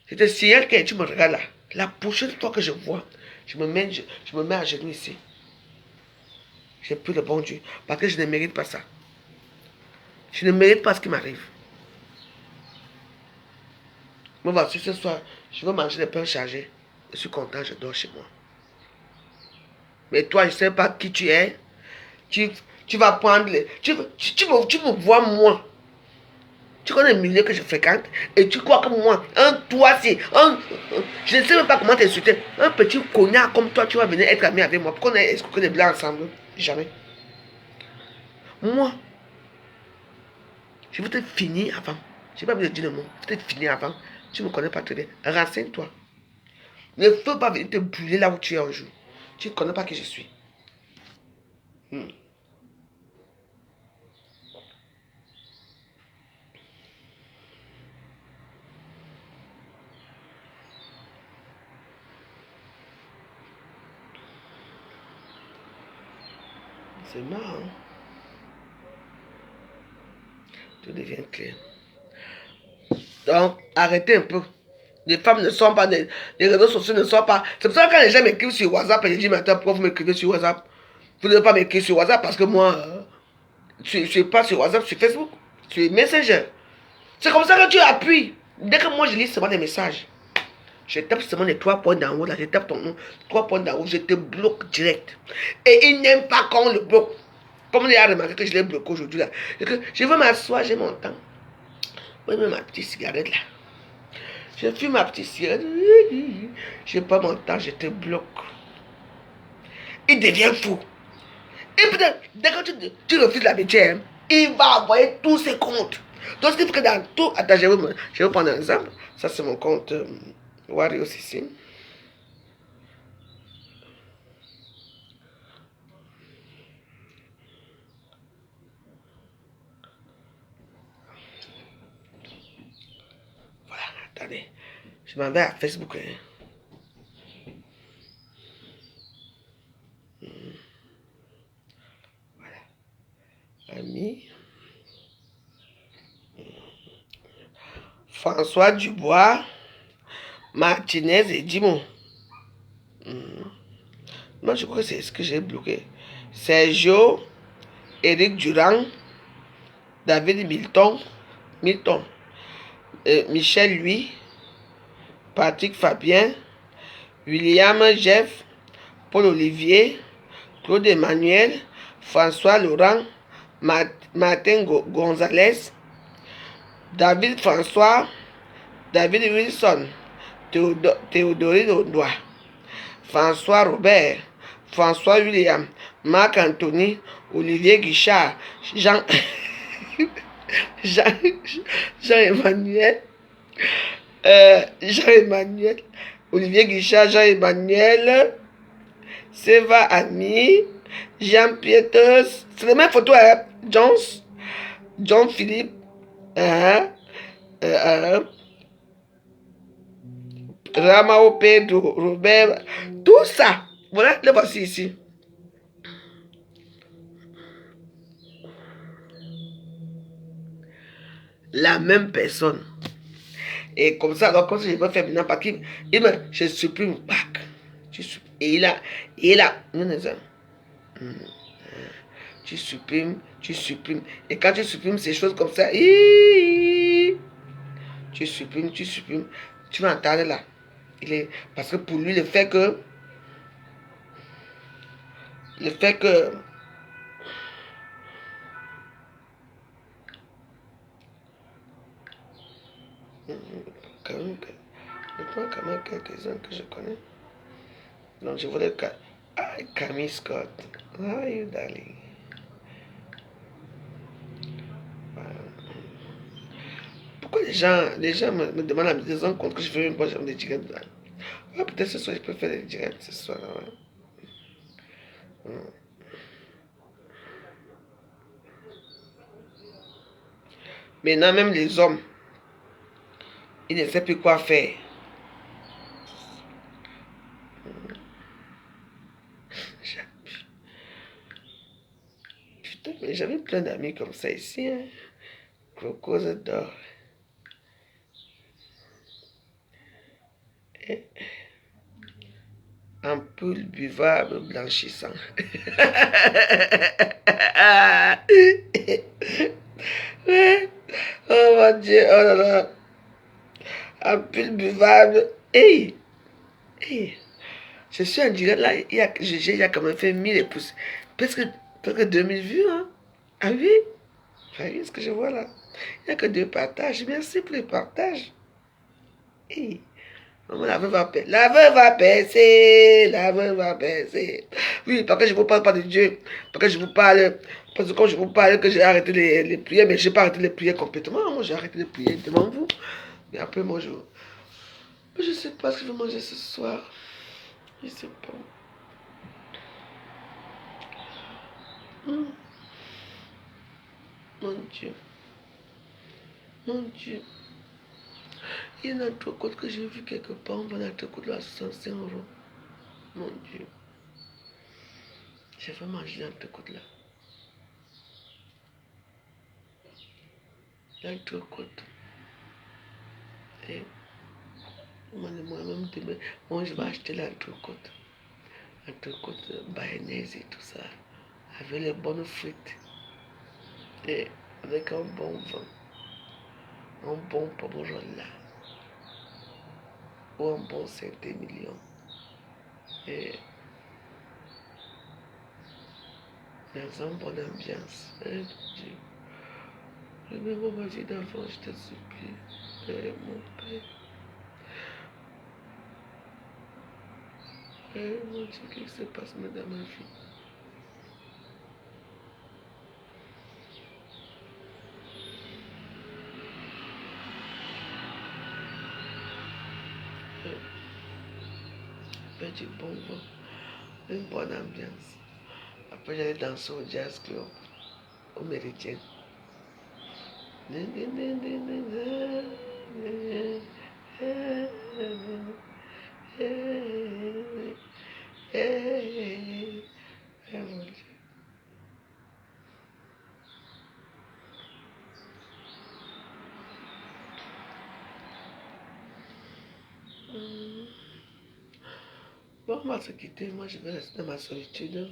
C'est un signal que tu me regardes là. La prochaine fois que je vois, je me mets à genoux ici. J'ai pris le bon Dieu. Parce que je ne mérite pas ça. Je ne mérite pas ce qui m'arrive. Moi, voici ce soir, je vais manger des pains chargés. Je suis content, je dors chez moi. Mais toi, je ne sais pas qui tu es. Tu vas prendre les... Tu me vois moi. Tu connais le milieu que je fréquente et tu crois que moi, toi c'est je ne sais même pas comment t'insulter. Un petit connard comme toi, tu vas venir être ami avec moi. Pourquoi on est escroqué des blancs ensemble? Jamais. Moi, je vais te finir avant. Je n'ai pas besoin de dire le mot. Je vais te finir avant. Tu ne me connais pas très bien. Renseigne-toi. Ne faut pas venir te brûler là où tu es un jour. Tu ne connais pas qui je suis. C'est marrant. Tout devient clair. Donc, arrêtez un peu. Les femmes ne sont pas, les réseaux sociaux ne sont pas. C'est pour ça que quand les gens m'écrivent sur WhatsApp, et je dis, mais attends, pourquoi vous m'écrivez sur WhatsApp? Vous ne devez pas m'écrire sur WhatsApp parce que moi, je ne suis pas sur WhatsApp, sur Facebook, sur Messenger. C'est comme ça que tu appuies. Dès que moi je lis seulement des messages, je tape seulement les 3 points d'en haut, là, je tape ton nom, 3 points d'en haut, je te bloque direct. Et ils n'aiment pas quand on le bloque. Comme il a remarqué que je l'ai bloqué aujourd'hui là. Je veux m'asseoir, j'ai mon temps. Moi, je mets ma petite cigarette là. Je fume ma petite cigarette. Je n'ai pas mon temps, je te bloque. Il devient fou. Et peut-être, dès que tu refuses la métier, il va envoyer tous ses comptes. Donc, ce qui fait que dans tout. Attends, je vais prendre un exemple. Ça, c'est mon compte Warriors ici. Voilà, attendez. Je m'en vais à Facebook. Voilà. Ami. François Dubois. Martinez et Dimon. Moi, je crois que c'est ce que j'ai bloqué. Sergio, Eric Durand, David Milton, Michel Louis, Patrick Fabien, William Jeff, Paul Olivier, Claude Emmanuel, François Laurent, Martin Gonzalez, David François, David Wilson, Théodore Odoa, François Robert, François William, Marc Anthony, Olivier Guichard, Jean, Jean, Jean-Emmanuel, Jean-Emmanuel, Olivier Guichard, Jean-Emmanuel, Seva Ami, Jean Pieters, c'est la même photo, hein? John Philippe, Ramao Pedro, Robert, tout ça, voilà, le voici ici. La même personne. Et comme ça, alors, comme ça, je peux faire maintenant, parce qu'il je supprime, et il a, tu supprimes. Et quand tu supprimes ces choses comme ça, tu supprimes, tu vas entendre là. Parce que pour lui, le fait que je prends quand même quelques-uns que je connais. Donc je voulais Camille Scott. How are you, darling? Pourquoi les gens me demandent à me dire compte que je fais même pas des directs? Ah, peut-être ce soir je peux faire des directs ce soir. Ouais. Maintenant même les hommes, ils ne savent plus quoi faire. Putain, mais j'avais plein d'amis comme ça ici. Hein. Crocose d'or. Ampoule buvable blanchissant. Oh mon Dieu, oh là là. Ampoule buvable. Hey, hey. Je suis en direct là, il y a quand même fait 1000 et pouces. Presque 2000 vues, hein. Ah oui? Ah oui, ce que je vois là. Il n'y a que 2 partages. Merci pour les partages. Hey. La veuve va percer. La veuve va percer. La veuve va percer. Oui, parce que je ne vous parle pas de Dieu. Parce que je vous parle. Parce que quand je vous parle que j'ai arrêté les prières, mais je n'ai pas arrêté les prières complètement. Moi, j'ai arrêté les prières devant vous. Mais après, moi, je ne sais pas ce que je vais manger ce soir. Je ne sais pas. Mon Dieu. Mon Dieu. Il y a un entrecôte que j'ai vu quelque part. On va un entrecôte à 65 €. Mon Dieu. Je vais manger l'entrecôte là. L'entrecôte. Et moi-même, moi, je vais acheter l'entrecôte. L'entrecôte bayonnaise et tout ça. Avec les bonnes frites. Et avec un bon vin. Un bon pomerol là. Ou un bon Saint-Émilion. Et dans une bonne ambiance. Dieu. Remets-moi ma vie d'enfant, je te supplie. Père, mon Père. Mon Dieu, qu'est-ce qui se passe dans ma vie? Fais du bon vent, une bonne ambiance. Après, j'allais danser au jazz club, au Méridien. Mon Dieu. Bon, on va se quitter. Moi, je vais rester dans ma solitude.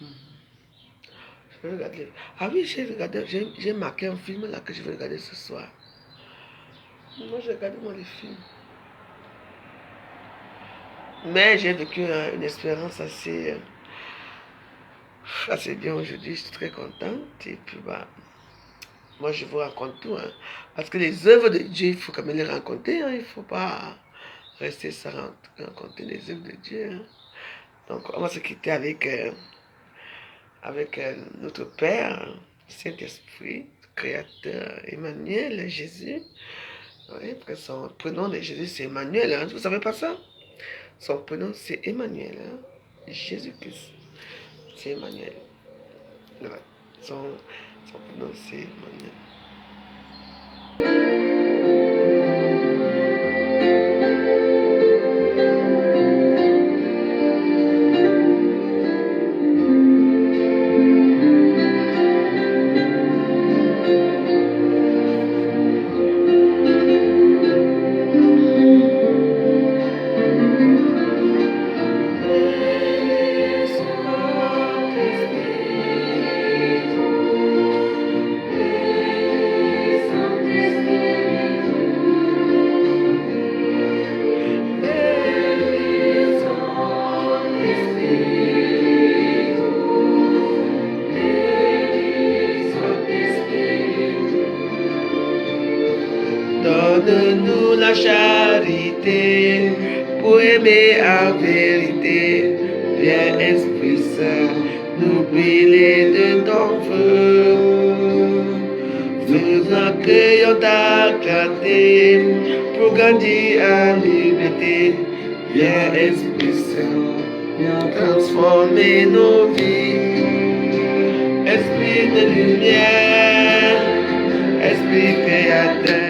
Je vais regarder. Ah oui, j'ai marqué un film là que je vais regarder ce soir. Moi, je regarde moi les films. Mais j'ai vécu une expérience assez Ah, c'est bien aujourd'hui, je suis très contente. Et puis, bah, moi, je vous raconte tout. Hein. Parce que les œuvres de Dieu, il faut quand même les raconter. Hein. Il ne faut pas rester sans raconter les œuvres de Dieu. Hein. Donc, on va se quitter avec notre Père, Saint-Esprit, Créateur, Emmanuel, Jésus. Oui, parce que son prénom de Jésus, c'est Emmanuel. Hein. Vous ne savez pas ça? Son prénom, c'est Emmanuel. Hein. Jésus-Christ, c'est Emmanuel. Voilà. Son prénom, c'est Emmanuel. Donne-nous la charité pour aimer en vérité. Viens, Esprit Saint, nous brûler de ton feu. Nous accueillons ta clarté pour grandir en liberté. Viens, Esprit Saint, viens transformer nos vies. Esprit de lumière, Esprit créateur.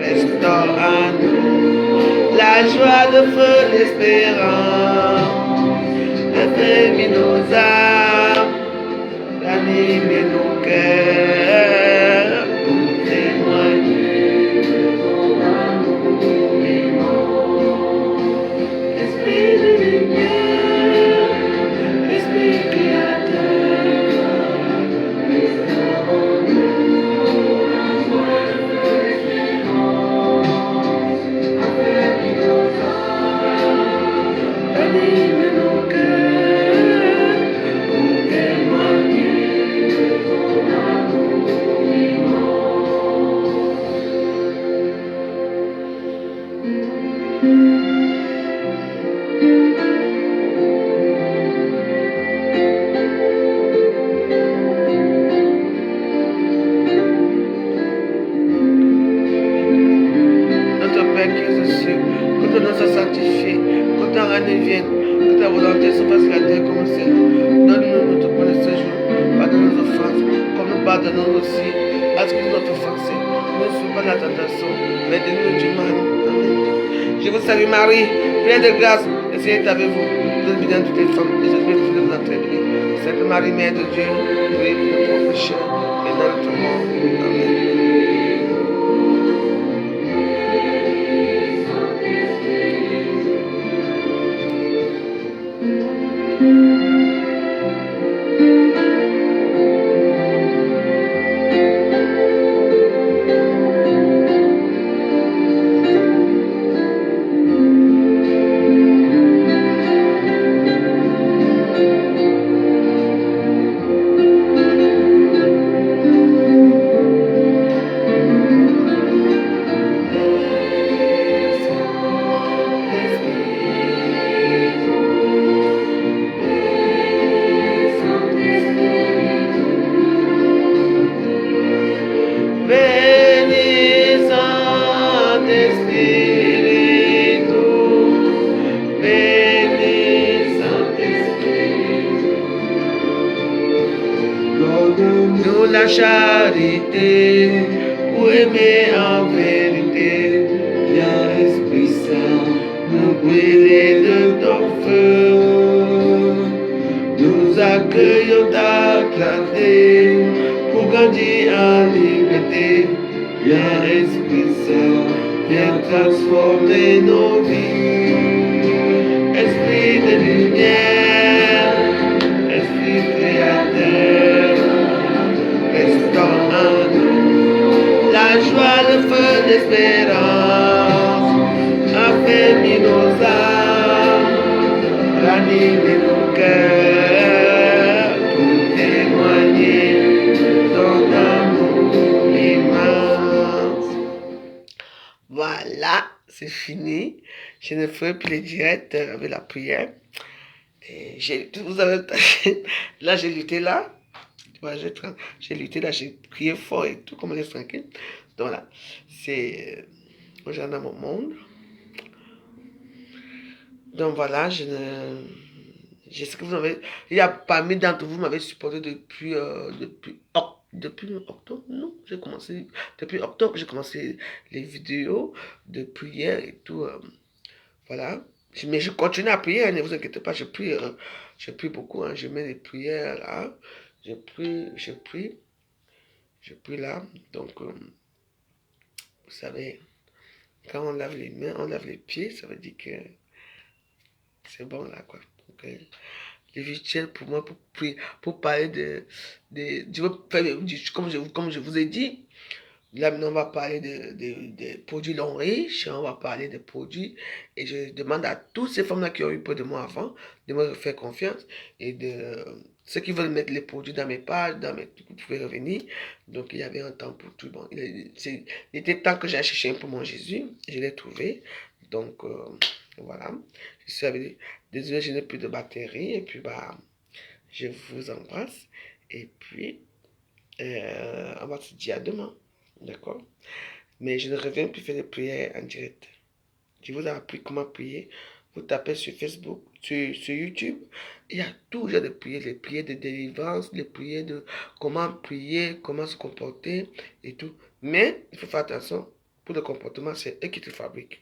Restaure en nous la joie de feu l'espérance, affermir nos âmes, ranimer nos cœurs, pour témoigner de ton amour immense. Esprit de lumière, Esprit créateur, restaure en nous la joie de feu l'espérance. Anime nos cœurs pour témoigner de ton amour immense. Notre Père qui es aux cieux, que ton nom soit sanctifié, que ton règne vienne, que ta volonté se fasse la terre comme au ciel. Donne-nous notre pain de ce jour, pardonne nos offenses, comme nous pardonnons aussi à ceux qui nous ont offensés. Ne nous suis pas dans la tentation, mais délivre-nous du mal. Amen. Je vous salue Marie, pleine de grâce, le Seigneur est avec vous. Vous êtes bénie dans toutes les femmes, et Jésus est le fruit de votre entrailles. Sainte Marie, Mère de Dieu, priez pour nos pécheurs et dans notre mort. Amen. Nous la charité pour aimer en vérité. Viens, Esprit Saint, nous brûler de ton feu. Nous accueillons ta clarté pour grandir en liberté. Viens, Esprit Saint, viens transformer nos vies. Esprit de lumière, Esprit créateur, restaure en nous la joie, le feu d'espérance, affermit nos âmes, ranime nos cœurs. Voilà, c'est fini. Je ne ferai plus les directs avec la prière. Et vous avez, là, j'ai lutté là. Voilà, j'ai lutté là, j'ai prié fort et tout, comme on est tranquille. Donc voilà, c'est aujourd'hui dans mon monde. Donc voilà, je sais que vous avez, il y a parmi d'entre vous m'avez supporté depuis octobre, non, j'ai commencé, depuis octobre, j'ai commencé les vidéos de prière et tout, voilà. Mais je continue à prier, hein, ne vous inquiétez pas, je prie beaucoup, hein, je mets des prières là, je prie là, donc, vous savez, quand on lave les mains, on lave les pieds, ça veut dire que c'est bon là, quoi. Donc, les rituels pour moi, pour parler je veux faire, comme je vous ai dit, là maintenant on va parler de produits non riches, on va parler de produits, et je demande à toutes ces femmes-là qui ont eu peur de moi avant, de me faire confiance, et de ceux qui veulent mettre les produits dans mes pages, vous pouvez revenir. Donc il y avait un temps pour tout. Bon, il était temps que j'ai cherché un pour mon Jésus, je l'ai trouvé. Donc voilà, je suis désolé, je n'ai plus de batterie, et puis bah, je vous embrasse, et puis on va se dire à demain, d'accord? Mais je ne reviens plus faire des prières en direct. Je vous ai appris comment prier. Vous tapez sur Facebook, sur YouTube. Il y a toujours des prières, les prières de délivrance, les prières de comment prier, comment se comporter et tout. Mais il faut faire attention, pour le comportement, c'est eux qui te fabriquent.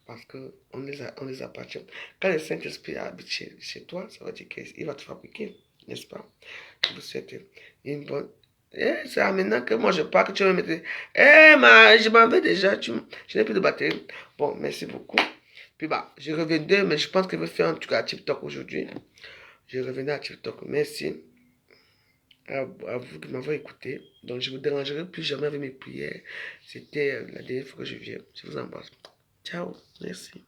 Parce on les appartient. Quand le Saint-Esprit habite chez toi, ça veut dire qu'il va te fabriquer, n'est-ce pas? Je vous souhaite une bonne. C'est maintenant que moi je pars que tu vas me mettre. Je m'en vais déjà, je n'ai plus de batterie. Bon, merci beaucoup. Puis bah, je reviendrai, mais je pense que je vais faire un truc à TikTok aujourd'hui. Je reviendrai à TikTok. Merci à vous qui m'avez écouté. Donc je ne vous dérangerai plus jamais avec mes prières. C'était la dernière fois que je viens. Je vous embrasse. Ciao, merci.